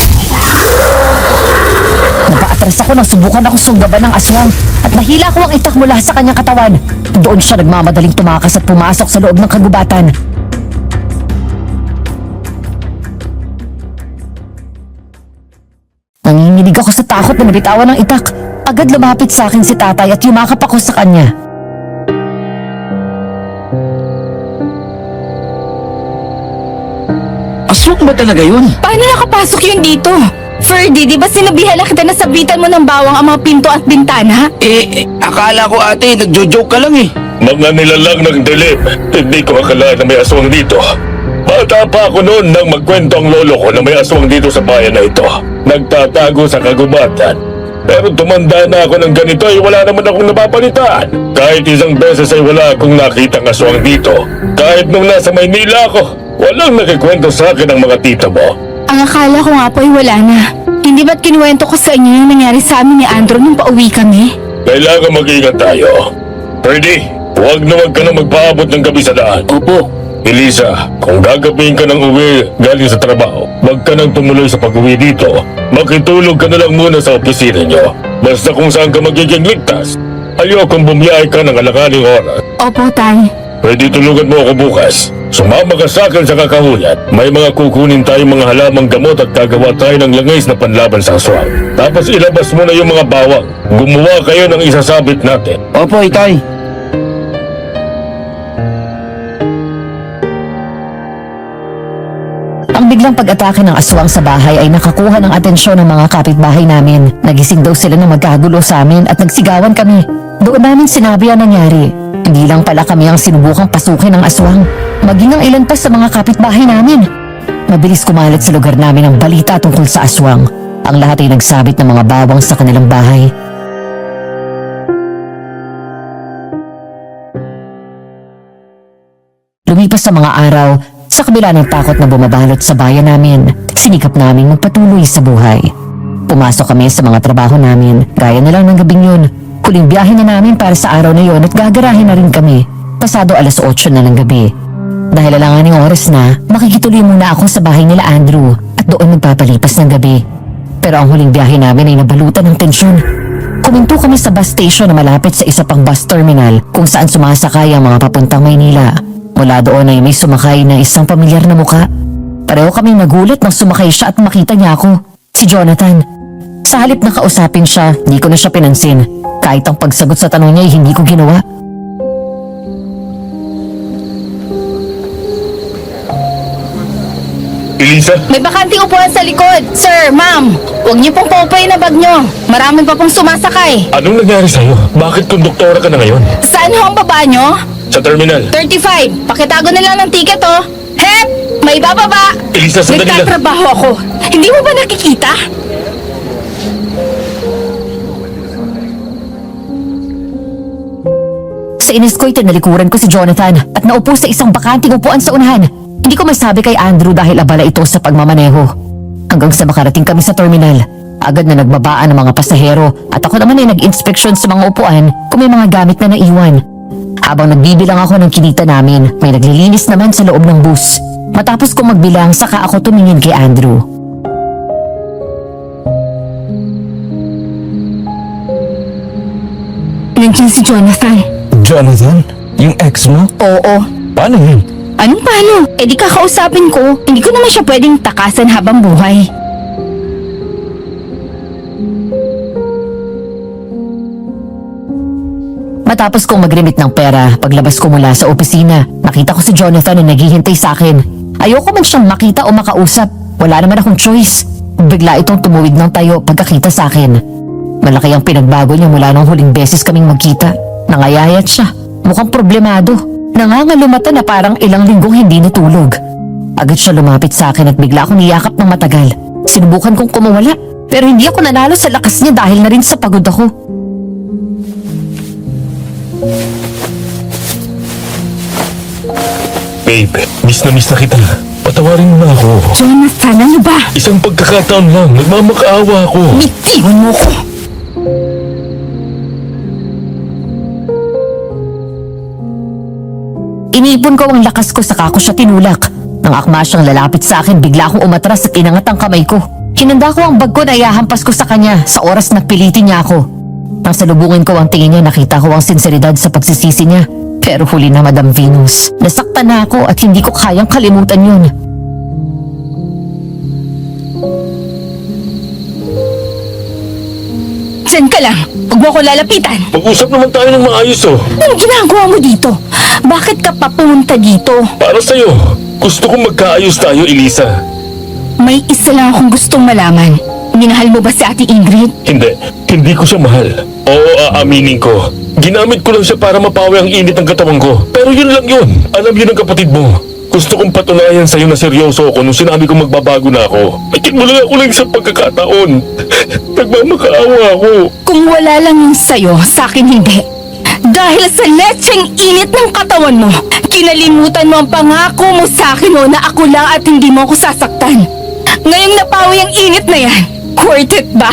Napaatras ako nang subukan akong sunggaban ng aswang at nahila ko ang itak mula sa kanyang katawan. Doon siya nagmamadaling tumakas at pumasok sa loob ng kagubatan. Nanginginig ako sa takot na nabitawan ng itak. Agad lumapit sa akin si tatay at yumakap ako sa kanya. Aswang ba talaga yun? Paano nakapasok yun dito? Ferdy, di ba sinabihan na kita na sabitan mo ng bawang ang mga pinto at bintana? Akala ko ate, nagjo-joke ka lang eh. Mga nilalang ng dilim, hindi ko akala na may aswang dito. Bata pa ako noon nang magkwento ang lolo ko na may aswang dito sa bayan na ito. Nagtatago sa kagubatan. Pero tumanda na ako ng ganito ay wala naman akong napapalitan. Kahit isang beses ay wala akong nakitang aswang dito. Kahit nung nasa Maynila ako, walang nakikwento sa akin ang mga tita mo. Ang akala ko nga po ay wala na. Hindi ba't kinuwento ko sa inyo yung nangyari sa amin ni Andrew nung pauwi kami? Kailangan mag-ingat tayo. Ferdy, huwag na huwag ka na magpaabot ng gabi sa daan. Opo. Elisa, kung gagawin ka ng uwi galing sa trabaho, wag ka nang tumuloy sa pag-uwi dito. Makitulog ka na lang muna sa opisina nyo. Basta kung saan ka magiging ligtas. Ayokong bumiyahe ka ng alakaling oras. Opo, Tay. Pwede tulugan mo ako bukas. Sumama ka sa akin sa kakahuyan. May mga kukunin tayong mga halamang gamot at gagawa tayo ng langis na panlaban sa aswang. Tapos ilabas mo na yung mga bawang. Gumawa kayo ng isasabit natin. Opo, itay. Ang biglang pag-atake ng aswang sa bahay ay nakakuha ng atensyon ng mga kapitbahay namin. Nagising daw sila na magkagulo sa amin at nagsigawan kami. Doon namin sinabi ang nangyari. Hindi lang pala kami ang sinubukang pasukin ng aswang, maging ang ilan pa sa mga kapitbahay namin. Mabilis kumalat sa lugar namin ang balita tungkol sa aswang. Ang lahat ay nagsabit ng mga bawang sa kanilang bahay. Lumipas sa mga araw, sa kabila ng takot na bumabalot sa bayan namin, sinikap namin magpatuloy sa buhay. Pumasok kami sa mga trabaho namin, gaya na lang ng gabing yun. Huling biyahe na namin para sa araw na yon at gagarahin na rin kami. Pasado 8:00 na ng gabi. Dahil alanganing oras na, makikituloy muna ako sa bahay nila Andrew at doon magpapalipas ng gabi. Pero ang huling biyahe namin ay nabalutan ng tensyon. Kuminto kami sa bus station na malapit sa isa pang bus terminal kung saan sumasakay ang mga papuntang Maynila. Mula doon ay may sumakay na isang pamilyar na muka. Pareho kaming nagulat nang sumakay siya at makita niya ako, si Jonathan. Sa halip na kausapin siya, hindi ko na siya pinansin. Kahit ang pagsagot sa tanong niya ay hindi ko ginawa. Elisa? May bakanting upuan sa likod. Sir, ma'am, huwag niyo pong paupayin na bag niyo. Marami pa pong sumasakay. Anong nangyari sa'yo? Bakit konduktora ka na ngayon? Saan ho ang baba niyo? Sa terminal. 35. Pakitago na lang ng ticket, oh. Hep! May bababa! Elisa, sandali lang. Nagtatrabaho ako. Hindi mo ba nakikita? Sa inis ko'y tinalikuran ko si Jonathan at naupo sa isang bakanting upuan sa unahan. Hindi ko masabi kay Andrew dahil abala ito sa pagmamaneho. Hanggang sa makarating kami sa terminal, agad na nagbabaan ng mga pasahero at ako naman ay nag-inspeksyon sa mga upuan kung may mga gamit na naiwan. Habang nagbibilang ako ng kinita namin, may naglilinis naman sa loob ng bus. Matapos kong magbilang, saka ako tumingin kay Andrew. Nandiyan si Jonathan. Jonathan? Yung ex mo? Oo. Paano yun? Anong paano? Eh di kakausapin ko. Hindi ko naman siya pwedeng takasan habang buhay. Matapos kong mag-remit ng pera, paglabas ko mula sa opisina, nakita ko si Jonathan na naghihintay sa akin. Ayoko man siyang makita o makausap. Wala naman akong choice. Bigla itong tumuwid ng tayo pagkakita sa akin. Malaki ang pinagbago niya mula nung huling beses kaming magkita. Nangayayat siya. Mukhang problemado. Nangangalumata na parang ilang linggong hindi natulog. Agad siya lumapit sa akin at bigla akong niyakap ng matagal. Sinubukan kong kumawala, pero hindi ako nanalo sa lakas niya dahil na rin sa pagod ako. Babe, miss na kita. Patawarin mo na ako. Jonathan, ano ba? Isang pagkakataon lang, nagmamakaawa ako. Bitiwan mo ko. Inipon ko ang lakas ko saka ko siya tinulak. Nang akma siyang lalapit sa akin, bigla akong umatras at inangat ang kamay ko. Hinanda ko ang bag ko na iahampas ko sa kanya sa oras na pilitin niya ako. Nang salubungin ko ang tingin niya, nakita ko ang sinseridad sa pagsisisi niya. Pero huli na, Madam Venus. Nasaktan na ako at hindi ko kayang kalimutan yun. Diyan ka lang. Huwag mo ako lalapitan. Mag-usap naman tayo ng maayos oh. Anong ginagawa mo dito? Bakit ka pa pumunta dito? Para sa'yo, gusto kong magkaayos tayo, Elisa. May isa lang akong gustong malaman. Minahal mo ba si Ate Ingrid? Hindi ko siya mahal. Oo, aaminin ko. Ginamit ko lang siya para mapawi ang init ng katawan ko. Pero yun lang yun. Alam yun ng kapatid mo. Gusto kong patunayan sa'yo na seryoso ako nung sinabi kong magbabago na ako. Bigyan mo lang ako ng isang pagkakataon. Nagmamakaawa ako. Kung wala lang yung sayo, sa akin hindi. Dahil sa letseng init ng katawan mo, kinalimutan mo ang pangako mo sa akin mo na ako lang at hindi mo ako sasaktan. Ngayong napawi ang init na yan, worth it ba?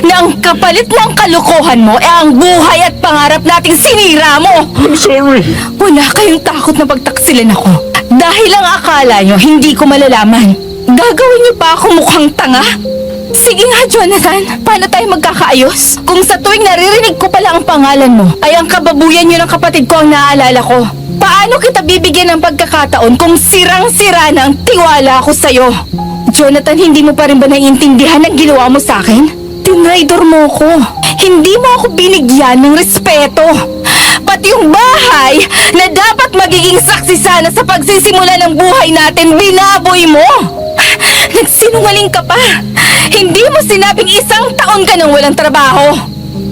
Na ang kapalit ng kalokohan mo ay ang buhay at pangarap nating sinira mo! I'm sorry. Wala kayong takot na pagtaksilan ako. Dahil ang akala nyo, hindi ko malalaman. Gagawin niyo pa ako mukhang tanga? Sige nga, Jonathan. Paano tayo magkakaayos? Kung sa tuwing naririnig ko pala ang pangalan mo, ay ang kababuyan niyo ng kapatid ko ang naaalala ko. Paano kita bibigyan ng pagkakataon kung sirang-sira na ang tiwala ko sa'yo? Jonathan, hindi mo pa rin ba naiintindihan ang ginawa mo sa akin? Tinraidor mo ko. Hindi mo ako binigyan ng respeto. Pati yung bahay na dapat magiging saksi sana sa pagsisimula ng buhay natin, binaboy mo! Nagsinungaling ka pa! Hindi mo sinabing 1 taon ka nang walang trabaho!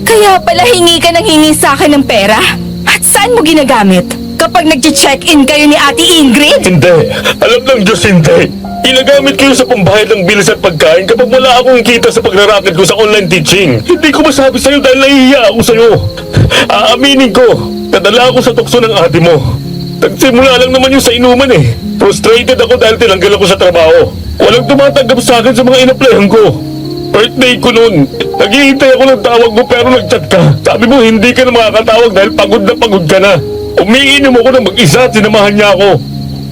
Kaya pala hingi ka ng hingi sa akin ng pera? At saan mo ginagamit? Kapag nag-check-in kayo ni Ate Ingrid? Hindi. Alam ng Diyos hindi. Ginagamit ko yun sa pambayad ng bilis at pagkain kapag wala akong kita sa pagraraket ko sa online teaching. Hindi ko masabi sa'yo dahil nahihiya ako sa'yo. Aaminin ko, nadala ako sa tukso ng ate mo. Nagsimula lang naman yung sa inuman eh. Frustrated ako dahil tinanggal ako sa trabaho. Walang tumatanggap sa akin sa mga inaplayan ko. Birthday ko noon. Naghihintay ako ng tawag mo pero nag-chat ka. Sabi mo hindi ka na makakatawag dahil pagod ka na. Umiinom ako ng mag-isa at sinamahan niya ako.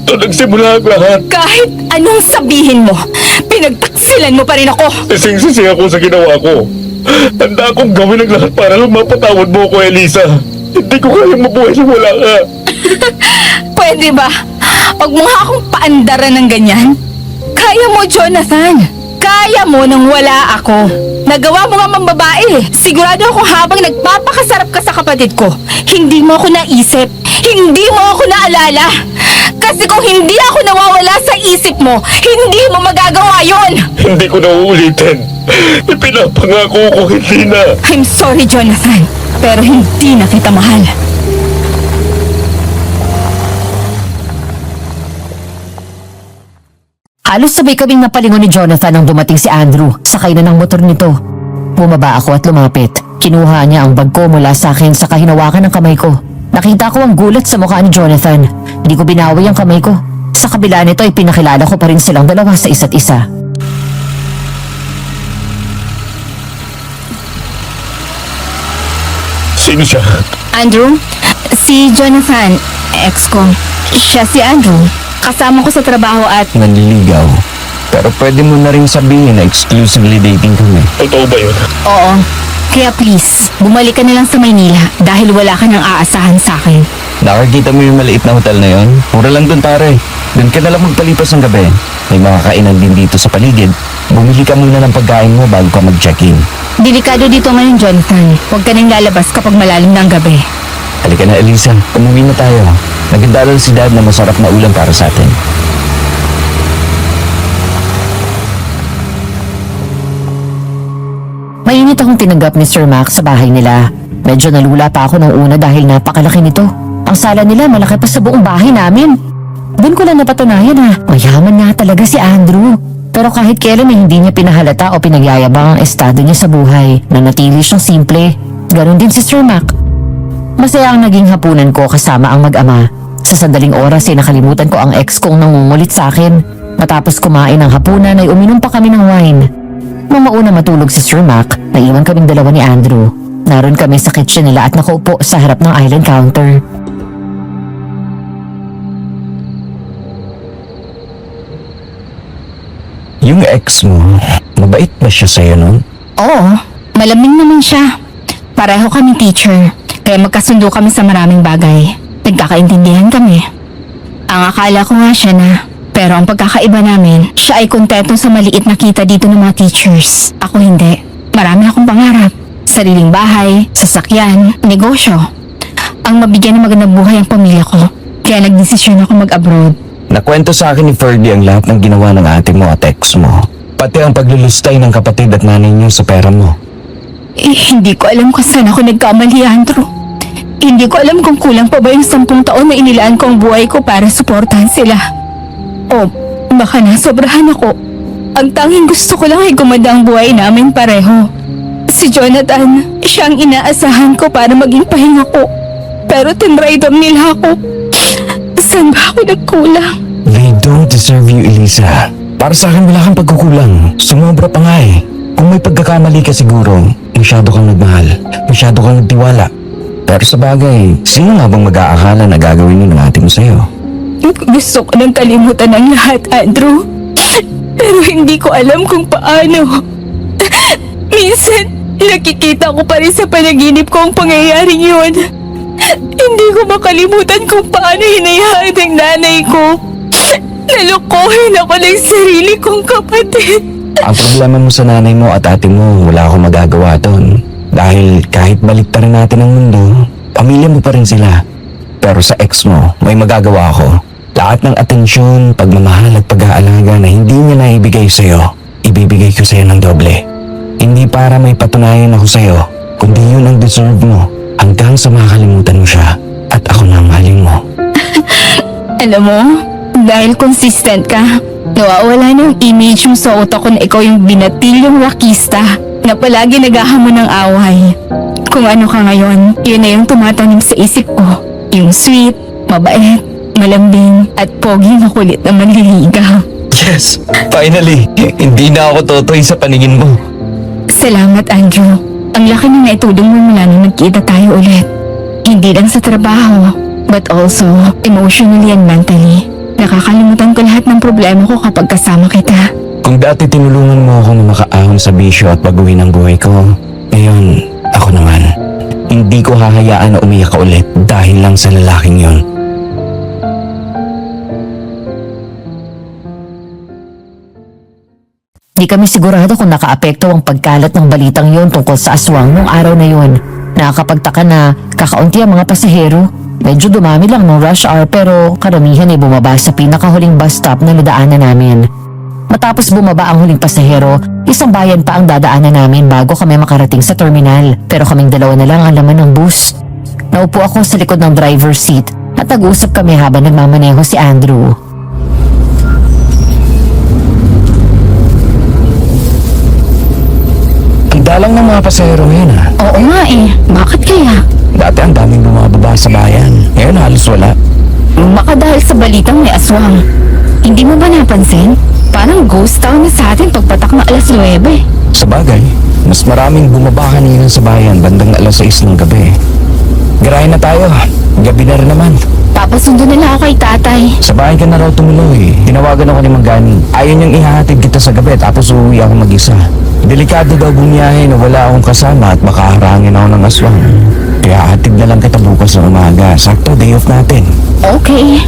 Doon nagsimula ang lahat. Kahit anong sabihin mo, pinagtaksilan mo pa rin ako. Sising-sisi ako sa ginawa ko. Handa akong gawin ang lahat para lang mapatawad mo ko, Elisa. Hindi ko kayang mabuhay na wala ka. Pwede ba? Huwag mo nga akong paandaran ng ganyan. Kaya mo, Jonathan. Kaya mo nang wala ako. Nagawa mo nga mang babae. Sigurado ako habang nagpapakasarap ka sa kapatid ko, hindi mo ako naisip. Hindi mo ako naalala. Kasi kung hindi ako nawawala sa isip mo, hindi mo magagawa yon. Hindi ko na uulitin. Ipinapangako ko hindi na. I'm sorry, Jonathan, pero hindi na kita mahal. Halos sabay kaming napalingon ni Jonathan nang dumating si Andrew. Sakay na ng motor nito. Bumaba ako at lumapit. Kinuha niya ang bag ko mula sa akin sa hinawakan ng kamay ko. Nakita ko ang gulat sa mukha ni Jonathan. Hindi ko binawi ang kamay ko. Sa kabila nito ay pinakilala ko pa rin silang dalawa sa isa't isa. Sino siya? Andrew, si Jonathan, ex ko. Siya si Andrew. Kasama ko sa trabaho at Nanliligaw. Pero pwede mo na rin sabihin na exclusively dating kami. Totoo ba yun? oo. Kaya please, bumalik ka na lang sa Maynila dahil wala ka nang aasahan sa akin. Nakakita mo yung maliit na hotel na yon? Mura lang dun pare. Dun ka na lang magpalipas ng gabi. May mga kainan din dito sa paligid. Bumili ka muna ng pagkain mo bago ka mag-check-in. Delikado dito ngayon, Jonathan. Huwag ka nang lalabas kapag malalim na ang gabi. Halika na Elisa, umuwi na tayo. Nagdadala si Dad na masarap na ulam para sa atin. Mainit akong tinanggap ni Sir Max sa bahay nila. Medyo nalula pa ako nung una dahil napakalaki nito. Ang sala nila malaki pa sa buong bahay namin. Doon ko lang napatunayan na mayaman nga talaga si Andrew. Pero kahit kailan ay hindi niya pinahalata o pinagyayabang ang estado niya sa buhay. Nanatili siyang simple. Ganon din si Sir Mac. Masaya ang naging hapunan ko kasama ang mag-ama. Sa sandaling oras ay nakalimutan ko ang ex kong nangungulit sa akin. Matapos kumain ng hapunan ay uminom pa kami ng wine. Nung mauna matulog si Sir Mac, naiwan kaming dalawa ni Andrew. Naroon kami sa kitchen nila at nakaupo sa harap ng island counter. Yung ex mo, mabait ba siya sa'yo nun? Oo, malamig naman siya. Pareho kami teacher, kaya magkasundo kami sa maraming bagay. Nagkakaintindihan kami. Ang akala ko nga siya na, pero ang pagkakaiba namin, siya ay kontento sa maliit na kita dito ng mga teachers. Ako hindi. Marami akong pangarap. Sariling bahay, sasakyan, negosyo. Ang mabigyan ng magandang buhay ang pamilya ko. Kaya nagdesisyon ako mag-abroad. Nakwento sa akin ni Ferdy ang lahat ng ginawa ng ate mo at ex mo. Pati ang paglulustay ng kapatid at nanay niyo sa pera mo. Hindi ko alam kung saan ako nagkamali, Andrew. Hindi ko alam kung kulang pa ba yung 10 taon na inilaan ko ang buhay ko para suportahan sila. O baka nasobrahan ako. Ang tanging gusto ko lang ay gumanda ang buhay namin pareho. Si Jonathan, siya ang inaasahan ko para maging pahinga ko. Pero tinraidor nila ako. Saan ba ako nagkulang? They don't deserve you, Elisa. Para sa akin wala kang pagkukulang. Sumobra pa nga eh. Kung may pagkakamali ka siguro, masyado kang nagmahal. Masyado kang nagtiwala. Pero sa bagay, sino nga bang mag-aakala na gagawin yun ng ate mo sa'yo? Gusto ko nang kalimutan ang lahat, Andrew. Pero hindi ko alam kung paano. Minsan, nakikita ko pa rin sa panaginip ko ang pangyayaring yun. Hindi ko makalimutan kung paano hinayaan ng nanay ko. Nalukohin ako ng sarili kong kapatid. Ang problema mo sa nanay mo at ate mo, wala akong magagawa doon. Dahil kahit baliktarin natin ang mundo, pamilya mo pa rin sila. Pero sa ex mo, may magagawa ako. Lahat ng atensyon, pagmamahal at pag-aalaga na hindi niya naibigay sa'yo, ibibigay ko sa'yo ng doble. Hindi para may patunayan ako sa'yo, kundi yun ang deserve mo. Hanggang sa makakalimutan mo siya at ako na ang mahalin mo. Alam mo, dahil consistent ka, nawawala na yung image mo sa utak ko na ikaw yung binatilyong rakista na palagi naghahamon ng away. Kung ano ka ngayon, yun na yung tumatanim sa isip ko. Yung sweet, mabait, malambing, at pogi na kulit na manliligaw. Yes! Finally! Hindi na ako totoy sa paningin mo. Salamat, Andrew. Ang laki na naitulong mo mula nung nagkita tayo ulit. Hindi lang sa trabaho, but also emotionally and mentally. Nakakalimutan ko lahat ng problema ko kapag kasama kita. Kung dati tinulungan mo ako na makaahon sa bisyo at baguhin ang buhay ko, ngayon, ako naman. Hindi ko hahayaan na umiyak ka ulit dahil lang sa lalaking yon. Di kami sigurado kung nakaapekto ang pagkalat ng balitang yon tungkol sa aswang nung araw na yon. Nakakapagtaka na kakaunti ang mga pasahero. Medyo dumami lang ng rush hour pero karamihan ay bumaba sa pinakahuling bus stop na nadaanan namin. Matapos bumaba ang huling pasahero, isang bayan pa ang dadaanan namin bago kami makarating sa terminal. Pero kaming dalawa na lang ang laman ng bus. Naupo ako sa likod ng driver's seat at nag-uusap kami habang nagmamaneho si Andrew. Ang dalang ng mga pasahero ngayon ha. Oo nga eh. Bakit kaya? Dati ang daming bumababa sa bayan. Ngayon halos wala. Baka dahil sa balitang may aswang. Hindi mo ba napansin? Parang ghost town na sa atin pagpatak ng alas 9. Sa bagay, mas maraming bumaba kanina sa bayan bandang alas 6 ng gabi. Garayan na tayo. Gabi na rin naman. Papasundo nila ako kay tatay. Sa bahay ka na raw tumuloy. Tinawagan ako ni Manggani. Ayaw niyang ihahatid kita sa gabi tapos uuwi ako mag-isa. Delikado daw bumiyahe na wala akong kasama at baka harangin ako ng aswang. Kaya hatid na lang kita bukas ng umaga. Sakto, day off natin. Okay.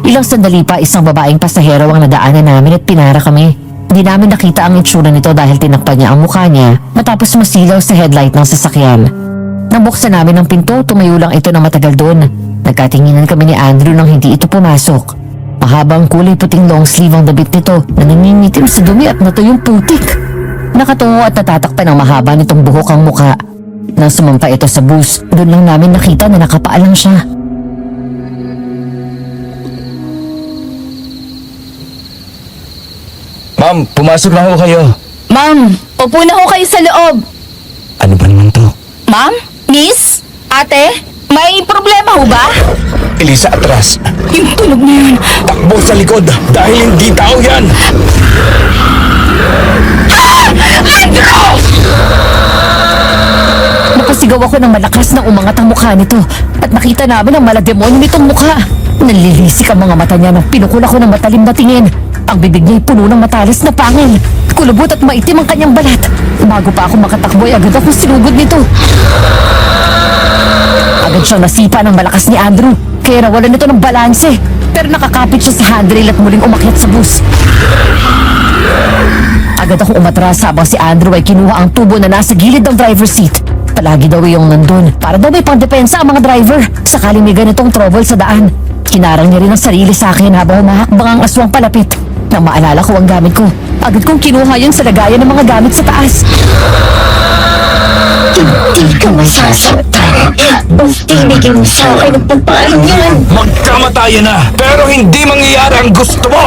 Ilang sandali pa isang babaeng pasahero ang nadaanan namin at pinara kami. Hindi namin nakita ang itsura nito dahil tinakpan niya ang mukha niya matapos masilaw sa headlight ng sasakyan. Nang buksan namin ang pinto, tumayo lang ito ng matagal doon. Nagkatinginan kami ni Andrew nang hindi ito pumasok. Mahabang kulay puting long sleeve ang damit nito na nangingitim sa dumi at natuyong putik. Nakatungo at natatakpan ng mahaba nitong buhok ang mukha. Nang sumampa ito sa bus, doon lang namin nakita na nakapaalang siya. Ma'am, pumasok na ho kayo. Ma'am, upo na ho kayo sa loob. Ano ba naman to? Ma'am? Miss? Ate? May problema ho ba? Elisa, atras. Yung tunog na yun. Takbo sa likod dahil hindi tao yan. Napasigaw ako ng malakas na umangat ang mukha nito at nakita namin ang malademonyo nitong mukha. Nalilisik ang mga mata niya nang pinukul ako ng matalim na tingin. Ang bibig niya ay puno ng matalas na pangil. Kulubot at maitim ang kanyang balat. Bago pa ako makatakbo ay agad akong sinugod nito. Agad siyang nasipa ng malakas ni Andrew, kaya nawalan nito ng balanse. Pero nakakapit siya sa handrail at muling umakyat sa bus. Agad akong umatras habang si Andrew ay kinuha ang tubo na nasa gilid ng driver's seat. Palagi daw yung nandun para daw may pangdepensa ang mga driver sakaling may ganitong trouble sa daan. Kinarang niya rin ang sarili sa akin habang humahakbang ang aswang palapit. Nang maalala ko ang gamit ko, agad kong kinuha yun sa lagayan ng mga gamit sa taas. Hindi ka masasaktan. Basta ibigay mo sa akin ang pagpalang yan. Magkamatayan na, pero hindi mangyayari ang gusto mo.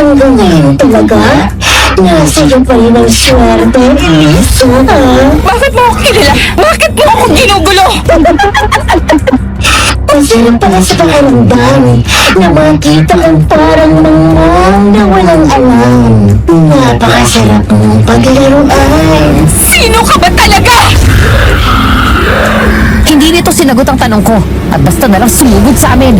Hanggang ngayon talaga? Nasa iyo pa rin ang swerte, Elisa. Bakit mo ako kilala? Bakit mo ako ginugulo? Masarap pala sa pakiramdam na makita kang parang mangmang na walang alam. Napakasarap mong paglaruan. Sino ka ba talaga? Hindi nito sinagot ang tanong ko at basta nalang sumugod sa amin.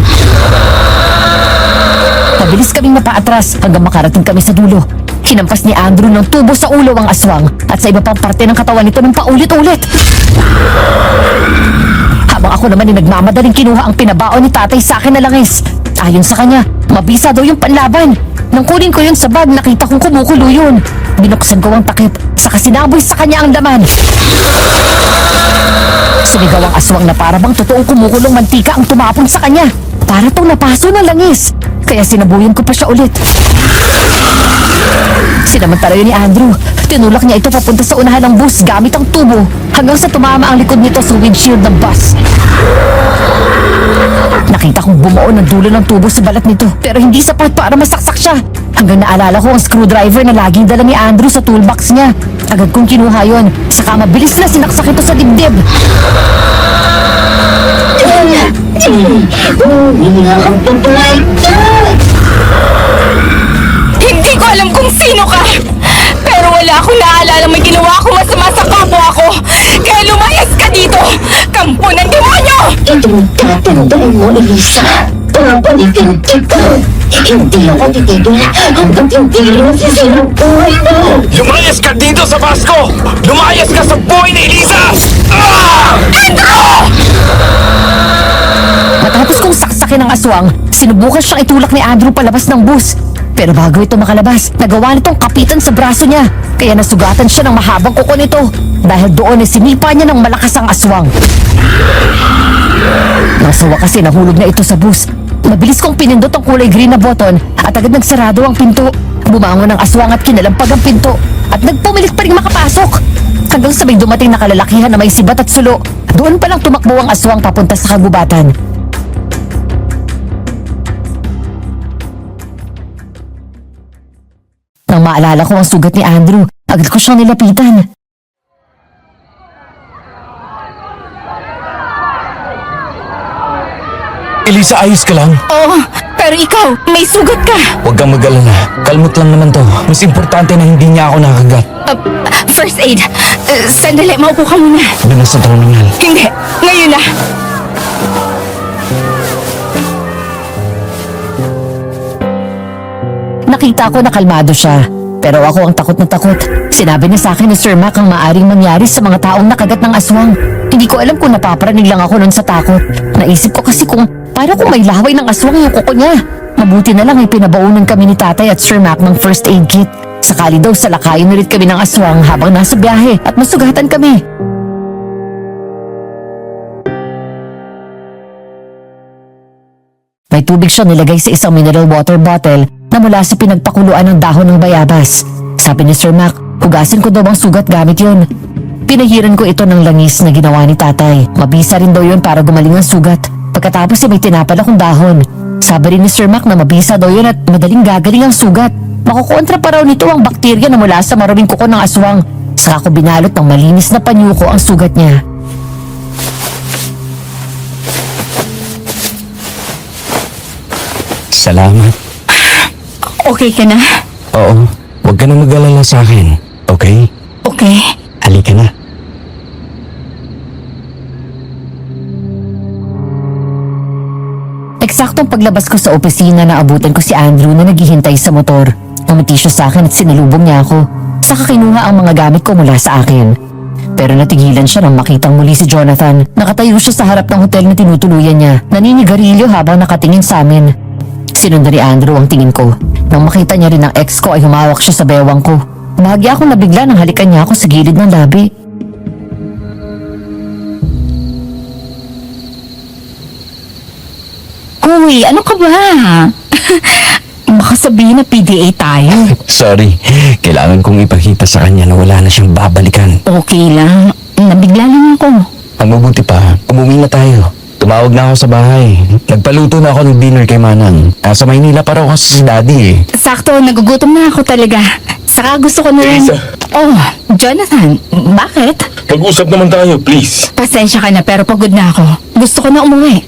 Mabilis kaming napaatras hanggang makarating kami sa dulo. Hinampas ni Andrew ng tubo sa ulo ang aswang at sa iba pang parte ng katawan nito ng paulit-ulit. Habang ako naman ay nagmamadaling kinuha ang pinabaon ni tatay sa akin na langis. Ayon sa kanya, mabisa daw yung panlaban. Nang kunin ko yun sa bag, nakita kong kumukulo yun. Binuksan ko ang takip, saka sinaboy sa kanya ang laman. Sumigaw ang aswang na para bang totoong kumukulong mantika ang tumapon sa kanya. Para tong napaso ng langis. Kaya sinabuyan ko pa siya ulit. Sinamantala yun ni Andrew. Tinulak niya ito papunta sa unahan ng bus gamit ang tubo hanggang sa tumama ang likod nito sa windshield ng bus. Nakita kong bumuo ng dulo ng tubo sa balat nito pero hindi sapat para masaksak siya. Hanggang naalala ko ang screwdriver na laging dala ni Andrew sa toolbox niya. Agad kong kinuha yun, saka mabilis na sinaksak ito sa dibdib. Hindi nga ang babae ka. Hindi ko alam kung sino ka. Pero wala akong naalala may ginawa akong masama sa kapwa ko. Kaya lumayas ka dito. Kampo ng demonyo! Itong tatandaan mo, Elisa. Papalitin kita. Hindi ako titigil hanggang hindi mo sisira ang buhay mo. Lumayas ka dito sa Pasko! Lumayas ka sa buhay ni Elisa! Matapos kong saksakin ng aswang, sinubukan siyang itulak ni Andrew palabas ng bus. Pero bago ito makalabas, nagawa nitong kapitan sa braso niya. Kaya nasugatan siya ng mahabang kuko nito. Dahil doon ay sinipa niya ng malakas ang aswang. Nasa wakas ay nahulog na ito sa bus. Mabilis kong pinindot ang kulay green na button at agad nagsarado ang pinto. Bumangon ang aswang at kinalampag ang pinto. At nagpumilit pa rin makapasok. Hanggang sa may dumating na kalalakihan na may sibat at sulo. Doon pa lang tumakbo ang aswang papunta sa kagubatan. Nang maalala ko ang sugat ni Andrew, agad ko siyang nilapitan. Elisa, ayos ka lang? Oo, pero ikaw, may sugat ka. Huwag kang mag-alala. Kalmot lang naman to. Mas importante na hindi niya ako nakagat. First aid. Sandali, maupo ka muna. Binasa tayo ng hal. Hindi, ngayon na. Nakita ko na kalmado siya. Pero ako ang takot na takot. Sinabi niya sa akin ni Sir Mac ang maaring mangyari sa mga taong nakagat ng aswang. Hindi ko alam kung napapraning lang ako nun sa takot. Naisip ko kasi para kung may laway ng aswang yung kuko niya. Mabuti na lang ay pinabaunan kami ni Tatay at Sir Mac ng first aid kit. Sakali daw salakayin ulit kami ng aswang habang nasa biyahe at masugatan kami. May tubig siya nilagay sa isang mineral water bottle na mula sa pinagpakuluan ng dahon ng bayabas. Sabi ni Sir Mac, hugasin ko daw ang sugat gamit yon. Pinahiran ko ito ng langis na ginawa ni Tatay. Mabisa rin daw yon para gumaling ang sugat. Pagkatapos ay may tinapal akong dahon. Sabi rin ni Sir Mac na mabisa daw yun at madaling gagaling ang sugat. Makukontra pa raw nito ang bakterya na mula sa maraming kuko ng aswang. Saka ko binalot ng malinis na panyuko ang sugat niya. Salamat. Okay ka na? Oo. Huwag ka na mag-alala sa akin. Okay? Okay. Halika na. Eksaktong paglabas ko sa opisina na abutan ko si Andrew na naghihintay sa motor. Umiti siya sa akin at sinalubong niya ako. Saka kinuha ang mga gamit ko mula sa akin. Pero natigilan siya nang makitang muli si Jonathan. Nakatayo siya sa harap ng hotel na tinutuluyan niya. Naninigarilyo habang nakatingin sa amin. Sinundan ni Andrew ang tingin ko. Nang makita niya rin ang ex ko ay humawak siya sa bewang ko. Bahagya akong nabigla nang halikan niya ako sa gilid ng labi. Uy, ano ka ba? Baka sabihin na PDA tayo. Sorry. Kailangan kong ipakita sa kanya na wala na siyang babalikan. Okay lang. Nabigla lang ako. Ang mabuti pa, umuwi na tayo. Tumawag na ako sa bahay. Nagpaluto na ako ng dinner kay Manang. Nasa Maynila pa raw kasi si Daddy eh. Sakto, nagugutom na ako talaga. Saka gusto ko na rin... Elisa. Oh, Jonathan, bakit? Mag-usap naman tayo, please. Pasensya ka na pero pagod na ako. Gusto ko na umuwi.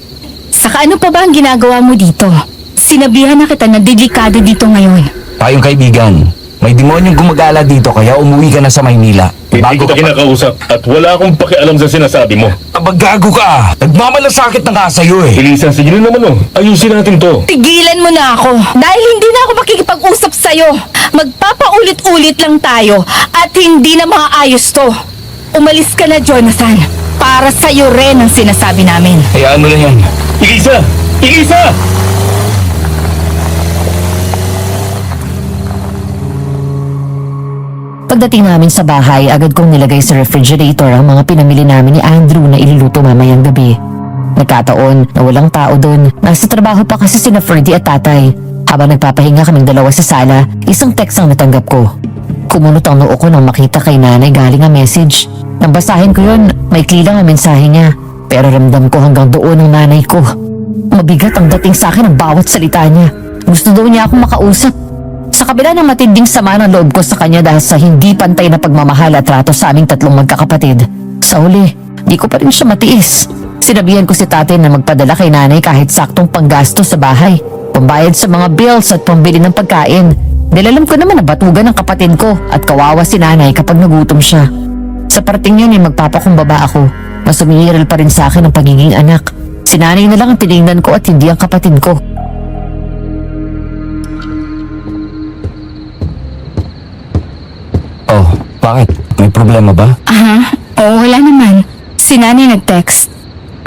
Saka ano pa ba ang ginagawa mo dito? Sinabihan na kita na delikado dito ngayon. Tayong kaibigan. May demonyong gumagala dito kaya umuwi ka na sa Maynila. Hindi kita kinakausap at wala akong pakialam sa sinasabi mo. Abagago ka! Nagmamalasakit na nga sa'yo eh. Elisa, sige na naman oh. Ayusin natin to. Tigilan mo na ako. Dahil hindi na ako makikipag-usap sa'yo. Magpapaulit-ulit lang tayo at hindi na maayos to. Umalis ka na, Jonathan. Para sa'yo rin ang sinasabi namin. Hayaan mo na yan. Elisa! Elisa! Pagdating namin sa bahay, agad kong nilagay sa refrigerator ang mga pinamili namin ni Andrew na iluluto mamayang gabi. Nagkataon na walang tao doon. Nasa trabaho pa kasi sina Ferdy at Tatay. Habang nagpapahinga kaming dalawa sa sala, isang text ang natanggap ko. Kumunot ang noo ko nang makita kay nanay galing ang message. Nang basahin ko yun, maikli lang ang mensahe niya. Pero ramdam ko hanggang doon ang nanay ko. Mabigat ang dating sa akin ang bawat salita niya. Gusto daw niya akong makausap. Sa kabila ng matinding sama ng loob ko sa kanya dahil sa hindi pantay na pagmamahal at trato sa aming tatlong magkakapatid, sa huli, di ko pa rin siya matiis. Sinabihan ko si tatay na magpadala kay nanay kahit saktong panggasto sa bahay, pambayad sa mga bills at pambili ng pagkain. Dahil alam ko naman na batugan ng kapatid ko at kawawa si nanay kapag nagutom siya. Sa parting yun ay magpapakumbaba ako. Mas umiiral pa rin sa akin ang pagiging anak. Si nanay na lang ang tinignan ko at hindi ang kapatid ko. Oh, bakit? May problema ba? Oo, wala naman. Si nanay nag-text.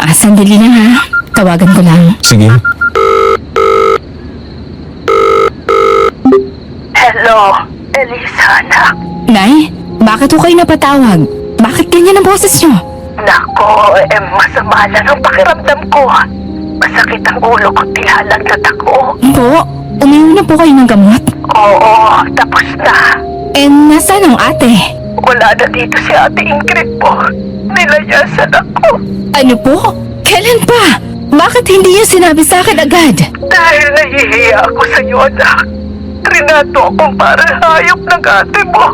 Sandali lang ha. Tawagan ko lang. Sige. Elisa, anak. Nay, bakit ko kayo napatawag? Bakit ganyan ang boses nyo? Nako, masama lang ang pakiramdam ko. Masakit ang ulo ko, tilalagnat ako. Po, uminom na po kayo ng gamot? Oo, tapos na. Nasaan ang ate? Wala na dito si Ate Ingrid po. Nilayasan ako. Ano po? Kailan pa? Bakit hindi niyo sinabi sa akin agad? Dahil nahihiya ako sa iyo, anak. Trinato akong parang hayop ng ate mo.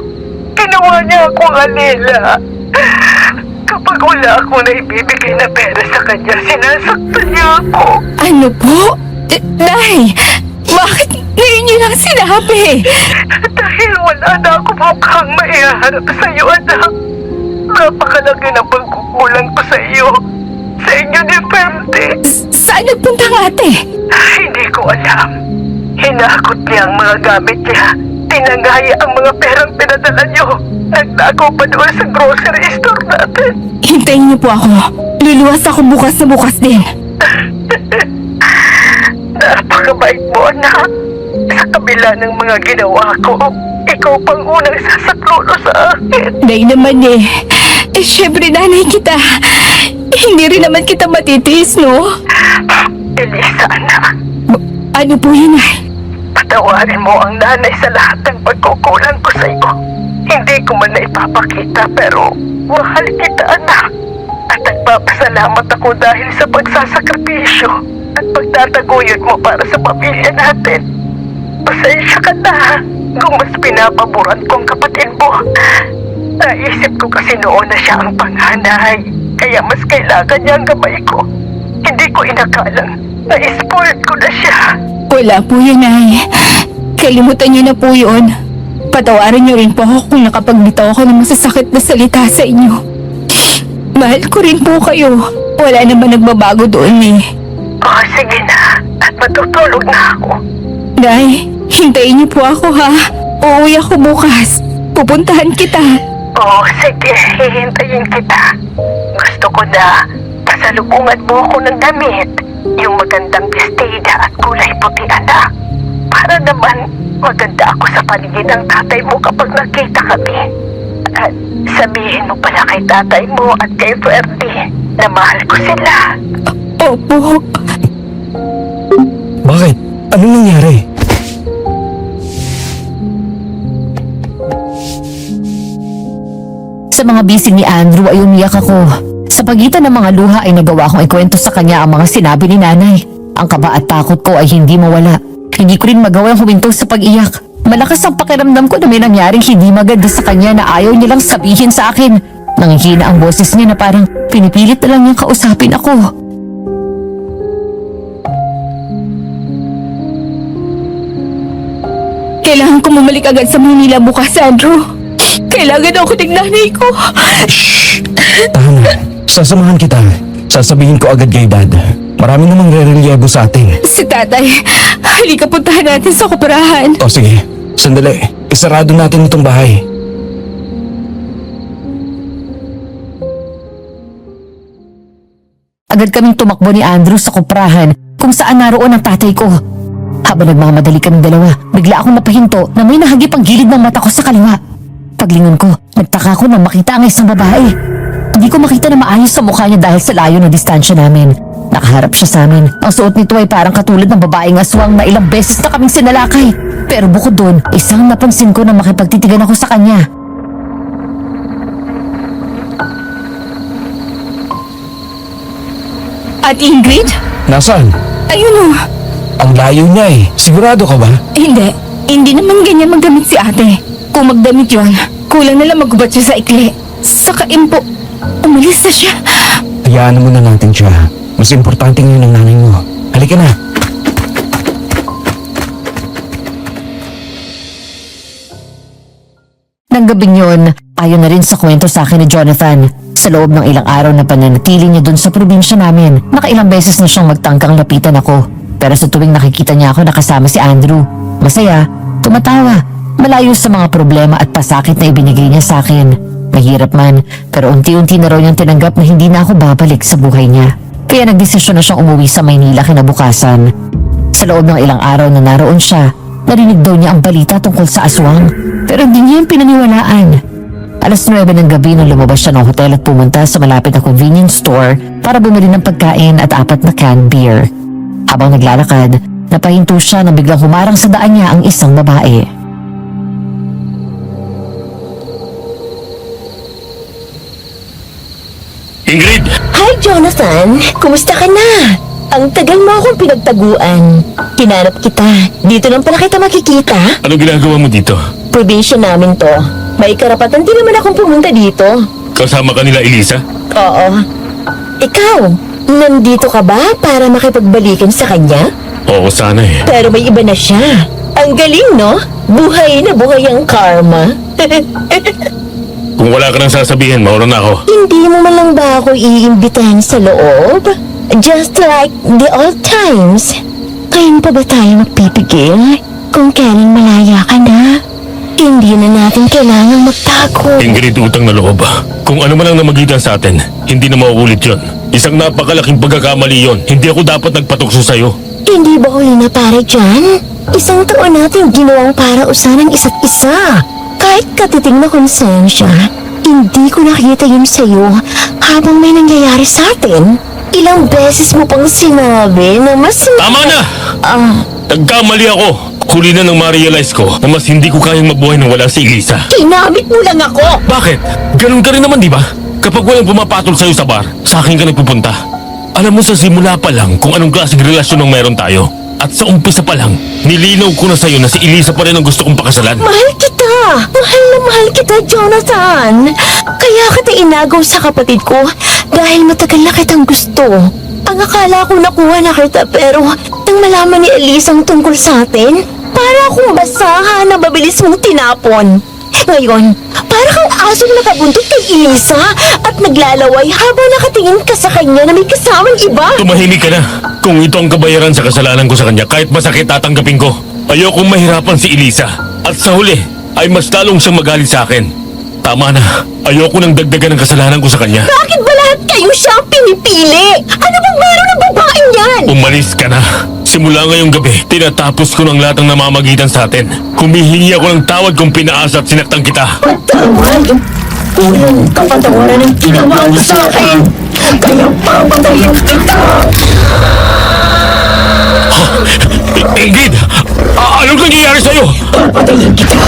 Ginawa niya akong alila. Kapag wala ako na ibibigay na pera sa kanya, sinasaktan niya ako. Ano po? Nay, bakit ngayon niyo lang sinabi? Dahil wala na ako mukhang maiharap sa iyo, anak. Napakalaki ng pagkukulang ko sa iyo. Sa inyo ni Perde. Saan nagpunta ang ate? Hindi ko alam. Hinakot niya ang mga gamit niya. Tinangaya ang mga perang pinadala niyo. Nagtago pa doon sa grocery store natin. Hintayin niyo po ako. Luluwas ako bukas na bukas din. Napakabait mo, anak. Sa kabila ng mga ginawa ko, ikaw pang unang sasaklulo sa akin. Day naman eh. Syempre nanay kita. Hindi rin naman kita matitiis, no? Elisa, anak. Ano po yun, ay? Patawarin mo ang nanay sa lahat ng pagkukulang ko sa iyo. Hindi ko man na ipapakita pero mahal kita, anak. At nagpapasalamat ako dahil sa pagsasakripisyo at pagtataguyod mo para sa pamilya natin. Pasensya ka na kung mas pinapaboran kong kapatid mo. Naisip ko kasi noon na siya ang panganay, kaya mas kailangan niya ang gamay ko. Hindi ko inakalang na-spoiled ko na siya. Wala po yun, ay. Kalimutan niyo na po yun. Patawarin niyo rin po ako kung nakapagbitaw ako ng masasakit na salita sa inyo. Mahal ko rin po kayo. Wala naman nagbabago doon eh. Oh, sige na. At matutulog na ako. Nay, hintayin niyo po ako ha. Uuwi ako bukas. Pupuntahan kita. Oh, sige. Hihintayin kita. Gusto ko na pasalubungan mo ako ng damit. Yung magandang bestida at kulay puti, anak. Para naman maganda ako sa paligid ng tatay mo kapag nakita kami. At sabihin mo pala kay tatay mo at kay Ferdy na mahal ko sila. Opo. Bakit? Anong nangyari? Sa mga bisig ni Andrew ay umiyak ako. Sa pagitan ng mga luha ay nagawa kong ikwento sa kanya ang mga sinabi ni nanay. Ang kaba at takot ko ay hindi mawala. Hindi ko rin magawa ang huminto sa pag-iyak. Malakas ang pakiramdam ko na may nangyaring hindi maganda sa kanya na ayaw niya lang sabihin sa akin. Nanghihina ang boses niya na parang pinipilit na lang niyang kausapin ako. Kailangan ko bumalik agad sa Manila bukas, Andrew. Kailangan ako ng nanay ko. Tahan na. Sasamahan kita. Sasabihin ko agad kay Dad. Marami namang re-reliebo sa atin. Si tatay, halika puntahan natin sa koperahan. O sige, sandali. Isarado natin itong bahay. Agad kaming tumakbo ni Andrew sa kuprahan kung saan naroon ang tatay ko. Habang nagmamadali kaming dalawa, bigla akong napahinto na may nahagip ang gilid ng mata ko sa kaliwa. Paglingon ko, nagtaka ko nang makita ang isang babae. Hindi ko makita na maayos sa mukha niya dahil sa layo ng distansya namin. Nakaharap siya sa amin. Ang suot nito ay parang katulad ng babaeng aswang na ilang beses na kaming sinalakay. Pero bukod doon, isang napansin ko na makipagtitigan ako sa kanya. At Ingrid? Nasaan? Ayun o. Ang layo niya eh. Sigurado ka ba? Hindi. Hindi naman ganyan magdamit si ate. Kung magdamit yon, kulang na lang maggubat siya sa ikli. Saka impo, umalis na siya. Hayaan mo na natin siya. Mas importante ngayon ang nanay mo. Halika na. Nang gabing yun, ayon na rin sa kwento sa akin ni Jonathan. Sa loob ng ilang araw na pananatili niya dun sa probinsya namin, nakailang beses na siyang magtangkang lapitan ako. Pero sa tuwing nakikita niya ako nakasama si Andrew, masaya, tumatawa, malayo sa mga problema at pasakit na ibinigay niya sa akin. Mahirap man, pero unti-unti na raw niyang tinanggap na hindi na ako babalik sa buhay niya. Kaya nagdesisyon na siyang umuwi sa Maynila kinabukasan. Sa loob ng ilang araw na naroon siya, Narinig daw niya ang balita tungkol sa aswang, pero hindi niya yung pinaniwalaan. Alas 9 ng gabi nang lumabas siya ng hotel at pumunta sa malapit na convenience store para bumili ng pagkain at 4 na canned beer. Habang naglalakad, napahinto siya nang biglang humarang sa daan niya ang isang babae. Ingrid! Hi, Jonathan! Kumusta ka na? Ang tagal mo akong pinagtaguan. Hinanap kita. Dito lang pala kita makikita. Ano ginagawa mo dito? Probinsya namin to. May karapatan din naman akong pumunta dito. Kasama ka nila, Elisa? Oo. Ikaw, nandito ka ba para makipagbalikan sa kanya? Oo, sana eh. Pero may iba na siya. Ang galing, no? Buhay na buhay ang karma. Kung wala ka nang sasabihin, mauna na ako. Hindi mo man lang ba ako iimbitahan sa loob? Just like the old times. Ngayon pa ba tayo magpipigil? Kung kailan malaya ka na? Hindi na natin kailangang magtago. Ingrid, utang na loob. Kung ano man ang namagitan sa atin, hindi na mauulit yon. Isang napakalaking pagkakamali yon. Hindi ako dapat nagpatukso sa'yo. Hindi ba huli na para dyan? Isang taon natin ginawang para usanan isa't isa. Kahit katiting na konsensya, hindi ko nakita yun sa'yo habang may nangyayari sa atin. Ilang beses mo pang sinabi na mas... Tama na! Nagkamali ako. Huli na nang ma-realize ko na mas hindi ko kayang mabuhay nang wala si Elisa. Kinamit mo lang ako! Bakit? Ganun ka rin naman, di ba? Kapag walang pumapatol sa'yo sa bar, sa akin ka nagpupunta. Alam mo sa simula pa lang kung anong klaseng relasyon ang meron tayo. At sa umpisa pa lang, nilinaw ko na sa'yo na si Elisa pa rin ang gusto kong pakasalan. Mahal kita! Mahal na mahal kita, Jonathan! Kaya kita inagaw sa kapatid ko dahil matagal na kitang gusto. Ang akala ko nakuha na kita pero nang malaman ni Elisa ang tungkol sa atin, para akong basahan na mabilis mong tinapon. Ngayon, para kang asong nakabuntot kay Elisa at naglalaway habang nakatingin ka sa kanya na may kasamang iba. Tumahimik ka na. Kung ito ang kabayaran sa kasalanan ko sa kanya, kahit masakit tatanggapin ko. Ayokong mahirapan si Elisa. At sa huli, ay mas lalong siyang magalit sa akin. Tama na. Ayoko nang dagdagan ang kasalanan ko sa kanya. Bakit ba lahat kayo siyang pinipili? Ano bang meron ng babaeng yan? Umalis ka na. Simula ngayong gabi, tinatapos ko ng lahat ng namamagitan sa atin. Humihingi ako ng tawad kung pinaasa at sinaktan kita. Patawad! Unang kapatawaran ng ginawa mo sa akin! Kaya papatayin kita! Ingrid! Anong nangyayari sa'yo? Papatayin kita!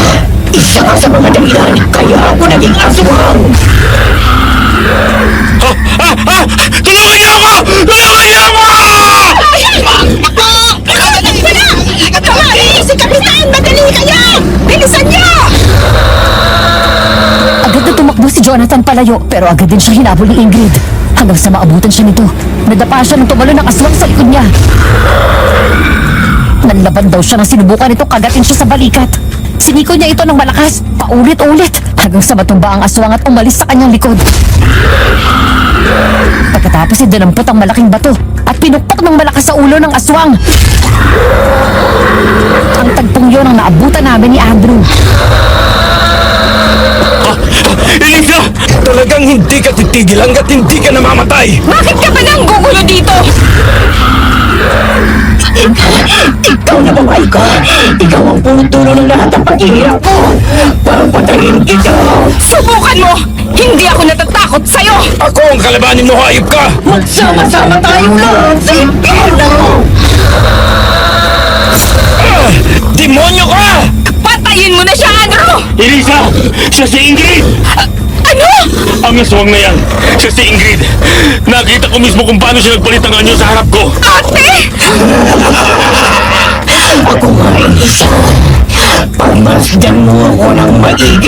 Isa ka sa mga dahilan kaya ako naging aswang! Tulungan niyo ako! Tulungan niyo ako! Si Kapitan! Madali kayo! Bilisan niyo! Agad na tumakbo si Jonathan palayo pero agad din siya hinabol ni Ingrid. Hanggang sa maabutan siya nito, nadapa siya ng tumalo ng aswang sa likod niya. Nanlaban daw siya nang sinubukan nito kagatin siya sa balikat. Siniko niya ito ng malakas, paulit-ulit, hanggang sa matumba ang aswang at umalis sa kanyang likod. Pagkatapos ay dinampot ang malaking bato at pinukpok ng malakas sa ulo ng aswang. Ang tagpong yun ang naabutan namin ni Andrew. Elisa! Talagang hindi ka titigil hanggat hindi ka namamatay! Bakit ka ba nang gugulo dito? Ikaw na babae ko! Ikaw ang puno ng lahat ng paghihirap ko! Papatayin kita! Subukan mo! Hindi ako natatakot sa'yo! Ako ang kalabanin mo, hayop ka! Magsama-sama tayong lahat sa impyerno! Demonyo ka! Patayin mo na siya, Andrew! Elisa! Siya si Ingrid! Ano? Ang aswang na yan! Siya si Ingrid! Nakita ko mismo kung paano siya nagpalit ng anyo sa harap ko! Ate! Ako nga ay isa! Pamasdan mo ako ng maigi!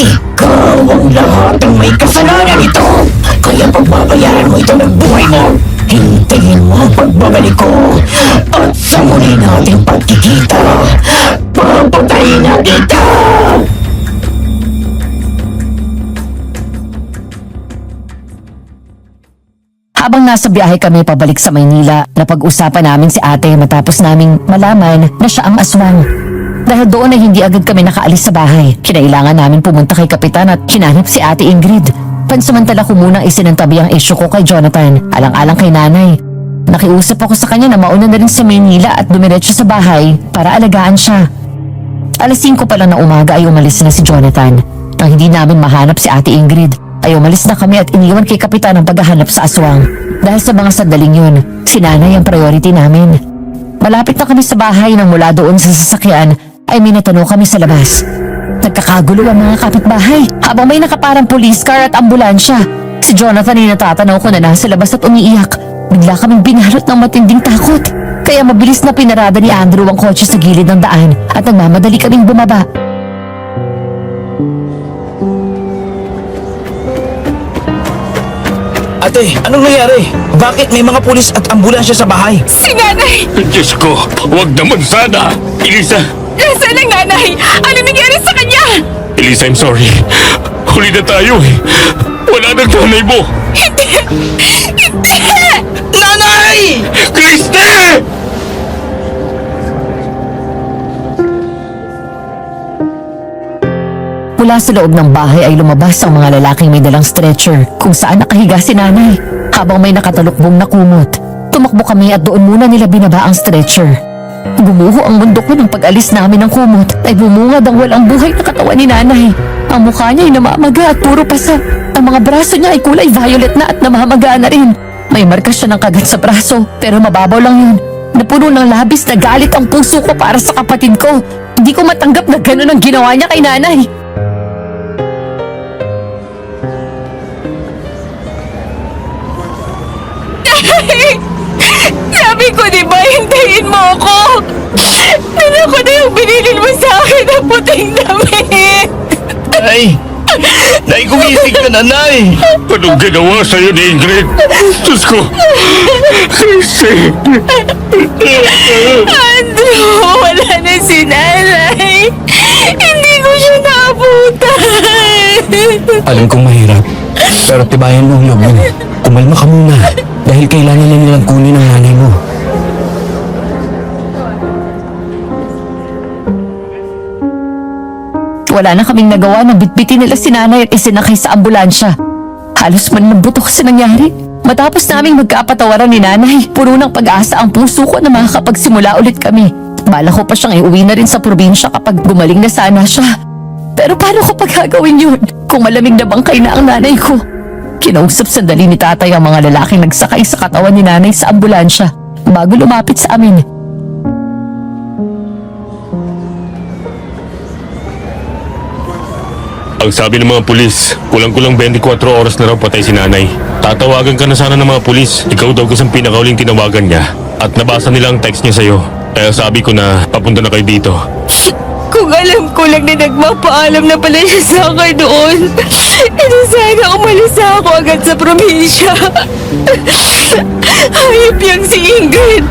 Ikaw ang lahat ng may kasalanan ito! Kaya pagbabayaran mo ito ng buhay mo! Hintayin mo ang pagbabalik ko! At sa muli nating pagkikita, papatayin na kita! Habang nasa biyahe kami pabalik sa Maynila, napag-usapan namin si ate matapos naming malaman na siya ang aswang. Dahil doon ay hindi agad kami nakaalis sa bahay. Kinailangan namin pumunta kay Kapitan at hinanap si ate Ingrid. Pansamantala ko munang isinantabi ang issue ko kay Jonathan, alang-alang kay nanay. Nakiusap ako sa kanya na mauna na rin sa Maynila at dumiretso sa bahay para alagaan siya. Alas 5 pa lang ng umaga ay umalis na si Jonathan. Nang hindi namin mahanap si Ate Ingrid, ay umalis na kami at iniwan kay Kapitan ang paghahanap sa aswang. Dahil sa mga sandaling yun, si Nanay ang priority namin. Malapit na kami sa bahay nang mula doon sa sasakyan ay minatanong kami sa labas. Nagkakagulo ang mga kapitbahay habang may nakaparang police car at ambulansya. Si Jonathan ay natatanaw ko na nasa labas at umiiyak. Bigla kaming binalot ng matinding takot. Kaya mabilis na pinarada ni Andrew ang kotse sa gilid ng daan at nagmamadali kaming bumaba. Ate, anong nangyari? Bakit may mga pulis at ambulansya sa bahay? Si Nanay! Diyos ko, huwag naman sana. Elisa, Nasaan ang Nanay? Ano nangyari sa kanya? Elisa, I'm sorry. Huli na tayo eh. Wala nang nanay mo. Nanay! Christy! Mula sa loob ng bahay ay lumabas ang mga lalaking may dalang stretcher kung saan nakahiga si Nanay habang may nakatalukbong na kumot. Tumakbo kami at doon muna nila binaba ang stretcher. Gumuho ang mundo ko ng pag-alis namin ng kumot ay bumungad ang walang buhay na katawan ni Nanay. Ang mukha niya ay namamaga at puro pasa. Ang mga braso niya ay kulay violet na at namamaga na rin. May marka siya ng kagat sa braso pero mababaw lang yun. Napuno ng labis na galit ang puso ko para sa kapatid ko. Hindi ko matanggap na gano'n ang ginawa niya kay Nanay. Sabi ko di ba, hintayin mo ako? Ano ko na yung binilin mo sa akin ng puting damit? Nay! Nay, gumising ka na, Nay! Anong ginawa sa'yo ni Ingrid? Diyos ko! Christy! Andrew, wala na si Nanay. Hindi ko siya naabutan. Alam kong mahirap, pero tibayan mo ang loob mo. Kumalma ka muna, dahil kailangan na nilang kunin ang nanay mo. Wala na kaming nagawa na bitbitin nila si Nanay at isinakay sa ambulansya. Halos manlambot ako sa nangyari. Matapos naming magkapatawaran ni Nanay, puno ng pag-asa ang puso ko na makakapagsimula ulit kami. Bala ko pa siyang iuwi na rin sa probinsya kapag gumaling na sana siya. Pero paano ko pagkagawin yun kung malamig na bangkay na ang nanay ko? Kinausap sandali ni Tatay ang mga lalaking nagsakay sa katawan ni Nanay sa ambulansya bago lumapit sa amin. Ang sabi ng mga pulis, kulang-kulang 24 oras na raw patay si Nanay. Tatawagan ka na sana ng mga pulis. Ikaw daw kasing pinakauling tinawagan niya. At nabasa nila ang text niya sa'yo. Kaya sabi ko na papunta na kayo dito. Kung alam ko lang na nagmapaalam na pala siya sa akin doon, ito sana umalis na ako agad sa probinsya. Hayop yang si Ingrid.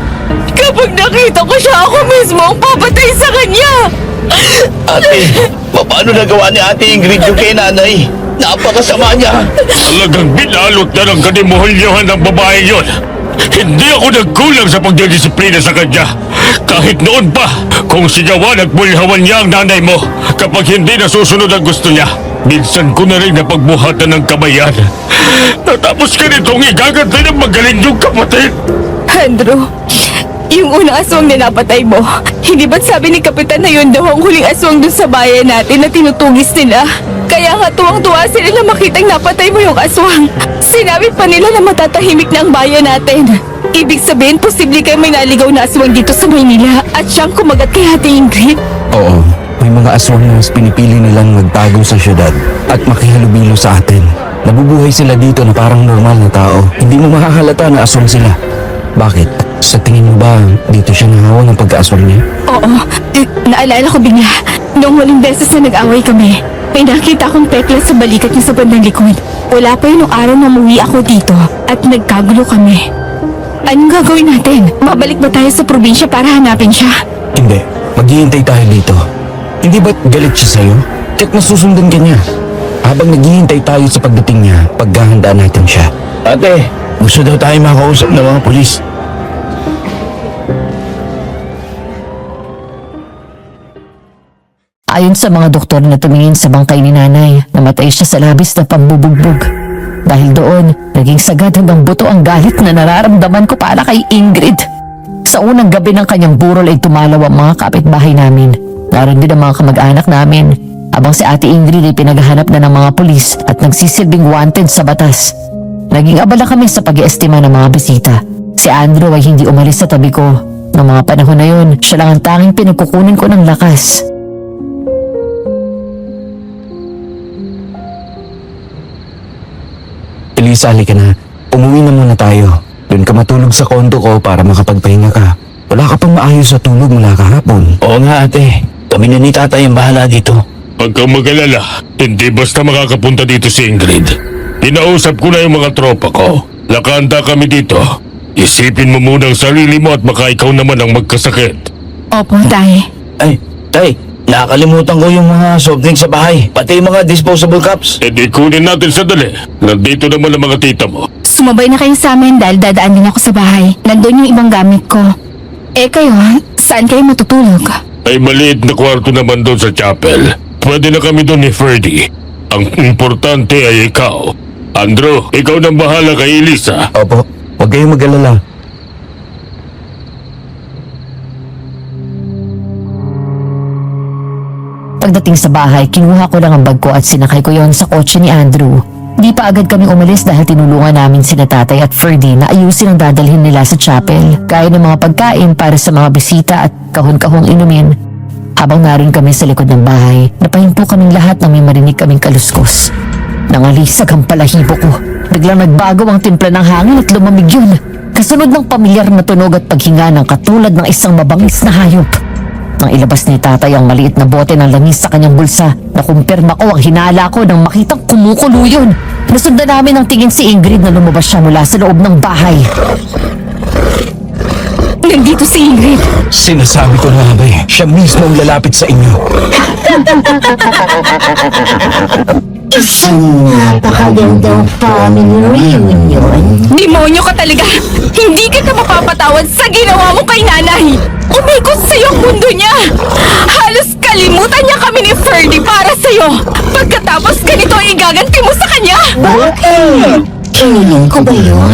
Kapag nakita ko siya, ako mismo ang papatay sa kanya. Ate, paano nagawa ni Ate Ingrid yung kay Nanay? Napakasama niya! Talagang binalot na ng kadimuhulyohan ng babae yon. Hindi ako nagkulang sa pagdidisiplina sa kanya. Kahit noon pa, kung sigawan at bulhawan niya ang nanay mo kapag hindi nasusunod ang gusto niya. Minsan ko na rin napagbuhatan ng kabayan. Natapos ka nitong igaganti ng magaling yung kapatid. Andrew, yung unang aswang na napatay mo, hindi ba't sabi ni Kapitan na yun daw ang huling aswang dun sa bayan natin na tinutugis nila? Kaya nga tuwang-tuwa sila na makitang napatay mo yung aswang. Sinabi pa nila na matatahimik na ang bayan natin. Ibig sabihin, posible kayo may naligaw na aswang dito sa Maynila at siyang kumagat kay Ate Ingrid. Oo, may mga aswang na mas pinipili nilang magtago sa syudad at makihalubilo sa atin. Nabubuhay sila dito na parang normal na tao. Hindi mo makahalata na aswang sila. Bakit? Sa tingin mo ba dito siya nahawa ng pagkaaswang niya? Oo, naalala ko bigla. Noong huling beses na nag-away kami, may nakita akong pekla sa balikat niya sa bandang likod. Wala pa yun nung araw na umuwi ako dito at nagkagulo kami. Anong gagawin natin? Mabalik ba tayo sa probinsya para hanapin siya? Hindi, maghihintay tayo dito. Hindi ba't galit siya sa'yo? Kahit masusundan ka niya. Habang naghihintay tayo sa pagdating niya, paghahandaan natin siya. Ate, gusto daw tayo makausap ng mga pulis. Ayon sa mga doktor na tumingin sa bangkay ni Nanay, namatay siya sa labis na pambubugbog. Dahil doon, naging sagad hanggang buto ang galit na nararamdaman ko para kay Ingrid. Sa unang gabi ng kanyang burol ay tumalaw ang mga kapitbahay namin. Naroon din ang mga kamag-anak namin. Habang si Ate Ingrid ay pinaghahanap na ng mga pulis at nagsisilbing wanted sa batas. Naging abala kami sa pag-iestima ng mga bisita. Si Andrew ay hindi umalis sa tabi ko. Noong mga panahon na yun, siya lang ang tanging pinagkukunin ko ng lakas. Elisa, halika na. Umuwi na muna tayo. Doon ka matulog sa kondo ko para makapagpahinga ka. Wala ka pang maayos sa tulog mula kahapon. Oo nga ate, kami na ni tatay ang bahala dito. Huwag kang mag-alala, hindi basta makakapunta dito si Ingrid. Pinausap ko na yung mga tropa ko. Nakahanda kami dito. Isipin mo muna ang sarili mo at baka ikaw naman ang magkasakit. Opo, tay. Ay, tay, nakakalimutan ko yung mga soft drinks sa bahay. Pati yung mga disposable cups. E di kunin natin sandali. Nandito naman ang mga tita mo. Sumabay na kayo sa amin dahil dadaan din ako sa bahay. Nandun yung ibang gamit ko. Eh kayo, saan kayo matutulog? Ay maliit na kwarto naman doon sa chapel. Pwede na kami doon ni Ferdy. Ang importante ay ikaw. Andrew, ikaw nang bahala kay Elisa. Opo, huwag kayong mag-alala. Pagdating sa bahay, kinuha ko lang ang bag ko at sinakay ko yon sa kotse ni Andrew. Di pa agad kami umalis dahil tinulungan namin sina tatay at Ferdy na ayusin ang dadalhin nila sa chapel. Kaya ng mga pagkain para sa mga bisita at kahon-kahong inumin. Habang naroon kami sa likod ng bahay, napahinto kaming lahat nang may marinig kaming kaluskos. Nangalisag ang palahibo ko. Biglang nagbago ang timpla ng hangin at lumamig yun. Kasunod ng pamilyar na tunog at paghinga ng katulad ng isang mabangis na hayop. Nang ilabas ni tatay ang maliit na bote ng langis sa kanyang bulsa, nakumpirma ko ang hinala ko nang makitang kumukulo yun. Nasundan namin ang tingin si Ingrid na lumabas siya mula sa loob ng bahay. Nandito si Ingrid. Sinasabi ko na ba siya mismo ang lalapit sa inyo. Isang napakagandang family reunion. Demonyo ka talaga! Hindi kita mapapatawad sa ginawa mo kay nanay! Umikot sa'yo ang mundo niya! Halos kalimutan niya kami ni Ferdy para sa'yo! Pagkatapos ganito ang igaganti mo sa kanya! Bakit? Kiniling ko ba yun?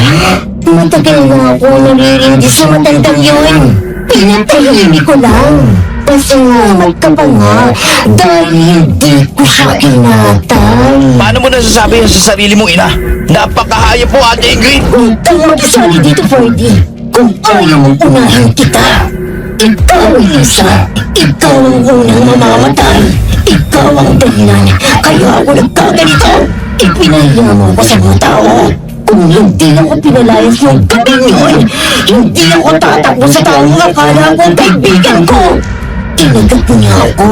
Matagal na ako naririndi sa matandang yun. Pinatahimik ko lang. Pasalamat ka pa nga dahil hindi ko siya kinatay. Paano mo nasasabi yan sa sarili mong ina? Napakahayop mo, Ate Ingrid! Huwag kang mag-isali dito, Ferdy. Kung ayaw mong unahin kita, ikaw, Elisa. Ikaw ang unang mamamatay. Ikaw ang dahilan. Kaya ako nagkaganito. Ipinahiya mo ako sa mga tao. Kung hindi ako pinalayas yung gabing yun, hindi ako tatakbo sa taong akala kong kaibigan ko. Tinagat niya ako.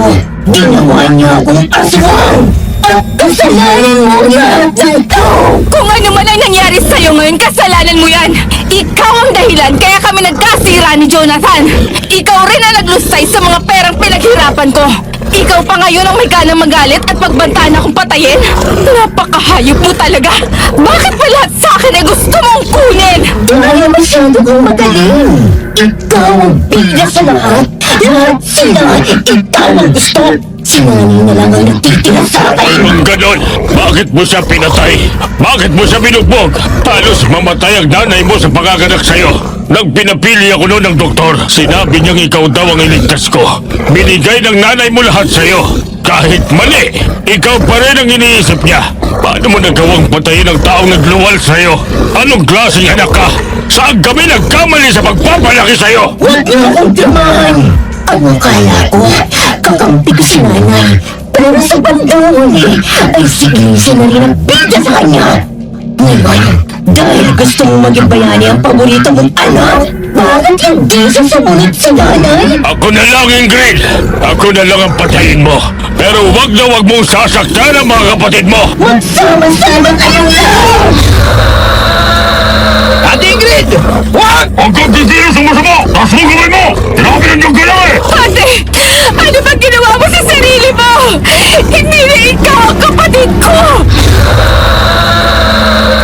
Ginawa niya akong aswang. At kasalanan mo lahat ng ito. Kung ano man ang nangyari sa'yo ngayon, kasalanan mo yan! Ikaw ang dahilan kaya kami nagkasira ni Jonathan! Ikaw rin ang naglustay sa mga perang pinaghirapan ko! Ikaw pa ngayon ang may ganang magalit at pagbantaan akong patayin? Napakahayop mo talaga! Bakit pa lahat sa akin ay gusto mong kunin? Dahil masyado kang magaling. Ikaw ang bida sa lahat. Lahat sila, ikaw ang gusto. Si Nani na lang ang nagtitira sa akin. Kung ganon, bakit mo siya pinatay? Bakit mo siya binugbog? Halos mamatay ang nanay mo sa pagkaganak sa'yo. Nang pinapili ako noon ng doktor, sinabi niyang ikaw daw ang iligtas ko. Binigay ng nanay mo lahat sa'yo. Kahit mali, ikaw pa rin ang iniisip niya. Paano mo nagawang patayin ang taong nagluwal sa'yo? Anong klaseng anak ka? Saan kami nagkamali sa pagpapalaki sa'yo? Huwag niyo akong tiraman. Ang akala ko, kakampi ko si nanay. Pero sa bandang huli, ay si Elisa na rin ang bida sa kanya. Ngayon, dahil gusto mong maging bayani ang paborito mong anak, bakit hindi siya sumunod sa nanay? Ako na lang, Ingrid! Ako na lang ang patayin mo. Pero wag na wag mong sasaktan ang mga kapatid mo! Magsama-sama kayong lahat! Ate Ingrid! Wag! Huwag kang titira sa masama! Taas mo gawin mo! Tinakilan yung galaw eh! Ate! Ano bang ginawa mo sa sarili mo? Hindi na ikaw ang kapatid ko!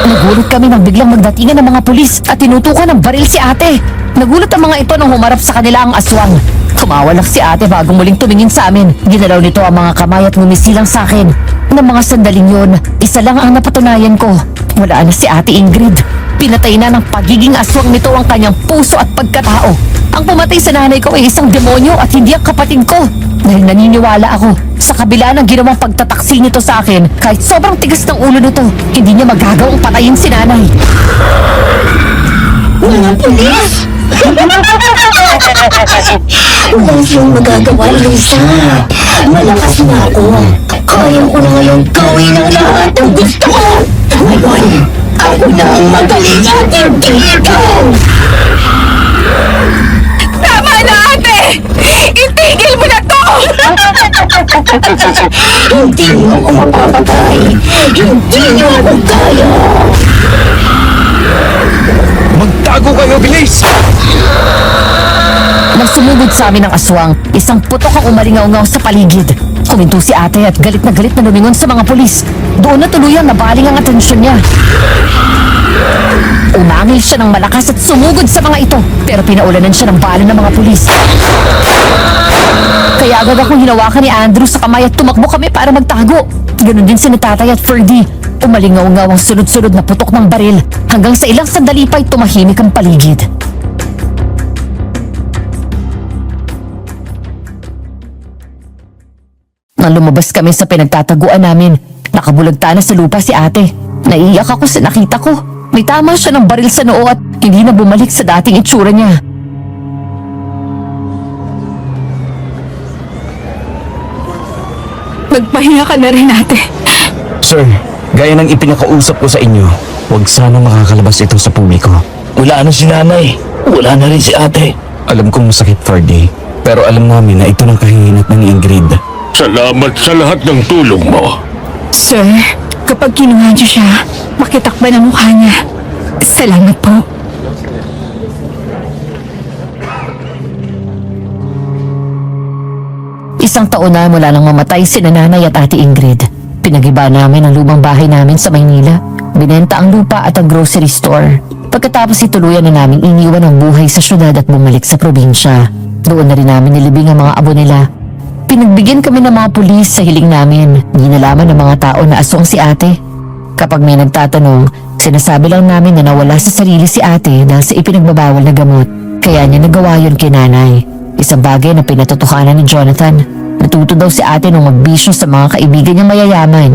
Nagulat kami nang biglang magdatingan ng mga pulis at tinutukan ng baril si ate. Nagulat ang mga ito nang humarap sa kanila ang aswang. Kumawa lang si ate bago muling tumingin sa amin. Ginalaw nito ang mga kamay at ngumisilang sa akin. Ng mga sandaling yun, isa lang ang napatunayan ko. Wala na si Ate Ingrid. Pinatay na ng pagiging aswang nito ang kanyang puso at pagkatao. Ang pumatay sa nanay ko ay isang demonyo at hindi ang kapatid ko. Dahil naniniwala ako, sa kabila ng ginawang pagtataksil nito sa akin, kahit sobrang tigas ng ulo nito, hindi niya magagawang patayin si nanay. Mga pulis! Wala siyang magagawa, Lisa. Malakas na ako. Kaya ko na ngayon gawin ang lahat ng gusto ko. Ngayon, ako na ang magaling at hindi ikaw. Tama na, ate! Itigil mo na to! Hindi mo ako mapapatay. Hindi niyo ako kaya. Magtago kayo, bilis! Nang sumugod sa amin ang aswang, isang putok ang umalingaw-ngaw sa paligid. Kuminto si ate at galit na lumingon sa mga pulis. Doon na tuluyan nabaling ang atensyon niya. Umangil siya ng malakas at sumugod sa mga ito, pero pinaulanan siya ng bala ng mga pulis. Kaya agad akong hinawakan ni Andrew sa kamay at tumakbo kami para magtago. Ganon din si Tatay at Ferdy. Umalingaw-ngaw ang sunod-sunod na putok ng baril hanggang sa ilang sandali pa'y tumahimik ang paligid. Nang lumabas kami sa pinagtataguan namin, nakabulagta na sa lupa si ate. Naiiyak ako sa nakita ko. May tama siya ng baril sa noo at hindi na bumalik sa dating itsura niya. Magpahinga ka na rin, ate. Sir, gaya ng ipinakausap ko sa inyo, huwag sana makakalabas ito sa publiko. Wala na si nanay. Wala na rin si ate. Alam kong masakit, Ferdy, pero alam namin na ito ng kahihinat ng Ingrid. Salamat sa lahat ng tulong mo. Sir, kapag kinuha niyo siya, makitakba ng mukha niya. Salamat po. Isang taon na mula nang mamatay si nanay at ate Ingrid. Pinagiba namin ang lumang bahay namin sa Maynila. Binenta ang lupa at ang grocery store. Pagkatapos ituluyan na namin iniwan ang buhay sa syudad at bumalik sa probinsya. Doon na rin namin nilibing ang mga abo nila. Pinagbigyan kami ng mga pulis sa hiling namin. Hindi nalaman ng mga tao na aswang si ate. Kapag may nagtatanong, sinasabi lang namin na nawala sa sarili si ate dahil sa ipinagbabawal na gamot. Kaya niya nagawa yun kay nanay. Isang bagay na pinatutukanan ni Jonathan. Natuto daw si ate nung magbisyo sa mga kaibigan niyang mayayaman.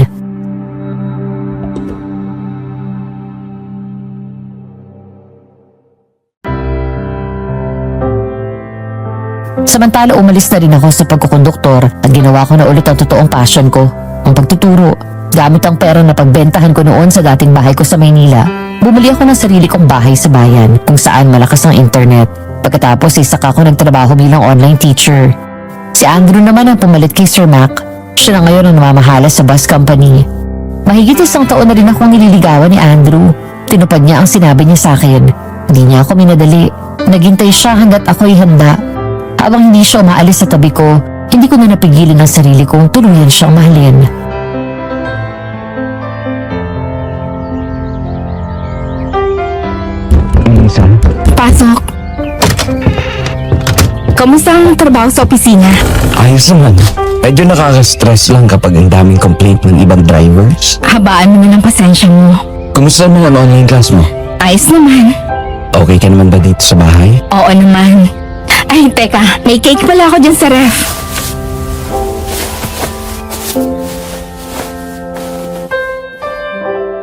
Samantala umalis na rin ako sa pagkukonduktor at ginawa ko na ulit ang totoong passion ko, ang pagtuturo. Gamit ang pera na pagbentahan ko noon sa dating bahay ko sa Maynila, bumili ako ng sarili kong bahay sa bayan kung saan malakas ang internet. Pagkatapos saka ako nagtrabaho bilang online teacher. Si Andrew naman ang pumalit kay Sir Mac. Siya na ngayon ang namamahala sa bus company. Mahigit isang taon na rin akong nililigawan ni Andrew. Tinupad niya ang sinabi niya sa akin. Hindi niya ako minadali. Naghintay siya hanggat ako'y handa. Habang hindi siya maalis sa tabi ko, hindi ko na napigilan ang sarili kong tuluyan siyang mahalin. Lisa? Pasok. Kamusta ang trabaho sa opisina? Ayos naman. Medyo nakaka-stress lang kapag ang daming complaint ng ibang drivers. Habaan mo na ng pasensya mo. Kumusta naman ang online class mo? Ayos naman. Okay ka naman ba dito sa bahay? Oo naman. Ay, teka. May cake pala ako dyan sa ref.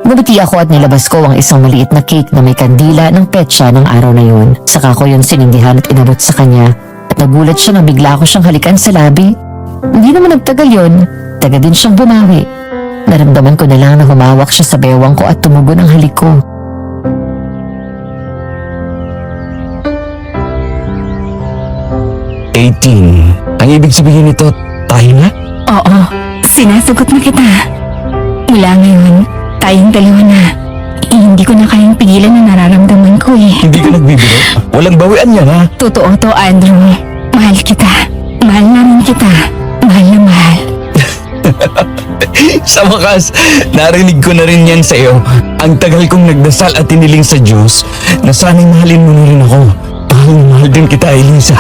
Gumiti ako at nilabas ko ang isang maliit na cake na may kandila ng petsa ng araw na yun. Saka ko yun sinindihan at inabot sa kanya. At nagulat siya na bigla ko siyang halikan sa labi. Hindi naman nagtagal yun. Taga din siyang bumawi. Naramdaman ko na lang na humawak siya sa bewang ko at tumugon ang halik ko. Ang ibig sabihin nito, tayo na? Oo. Sinasagot na kita. Mula ngayon, tayong dalawa na. Hindi ko na kayang pigilan na nararamdaman ko eh. Hindi ka nagbibiro? Walang bawian yan, ha? Totoo to, Andrew. Mahal kita. Mahal na rin kita. Mahal na mahal. Sa wakas, narinig ko na rin yan sa'yo. Ang tagal kong nagdasal at tiniling sa Diyos na sana'y mahalin mo na rin ako. Mahal na mahal din kita, Elisa.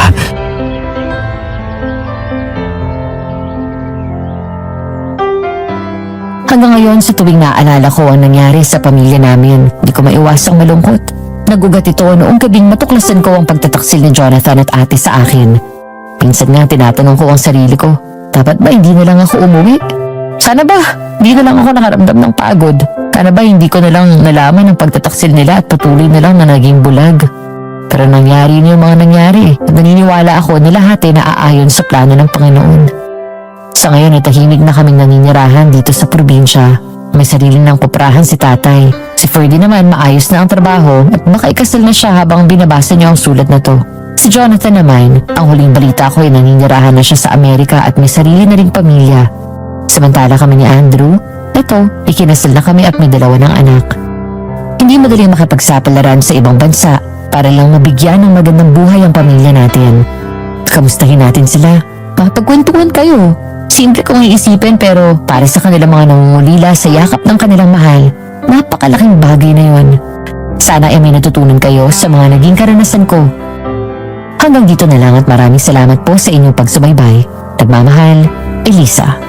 Hanggang ngayon sa tuwing naaalala ko ang nangyari sa pamilya namin, di ko maiwasang malungkot. Nagugat ito noong gabing matuklasan ko ang pagtataksil ni Jonathan at ate sa akin. Minsan nga tinatanong ko ang sarili ko, dapat ba hindi na lang ako umuwi? Sana ba hindi na lang ako nakaramdam ng pagod? Sana ba hindi ko na lang nalaman ang pagtataksil nila at patuloy na lang na naging bulag? Pero nangyari na yung mga nangyari at naniniwala ako na lahat ay naaayon sa plano ng Panginoon. Sa ngayon ay tahimik na kaming naninirahan dito sa probinsya. May sarili ng kuprahan si tatay. Si Ferdy naman maayos na ang trabaho at makaikasal na siya habang binabasa niya ang sulat na to. Si Jonathan naman, ang huling balita ko ay naninirahan na siya sa Amerika at may sarili na ring pamilya. Samantala kami ni Andrew, eto, ikinasal na kami at may 2 ng anak. Hindi madali makipagsapalaran sa ibang bansa para lang mabigyan ng magandang buhay ang pamilya natin. Kamustahin natin sila. Makapagkwentuhan kayo. Simple kong iisipin pero para sa kanilang mga nangungulila sa yakap ng kanilang mahal, napakalaking bagay na yon. Sana ay may natutunan kayo sa mga naging karanasan ko. Hanggang dito na lang at maraming salamat po sa inyong pagsubaybay. Nagmamahal, Elisa.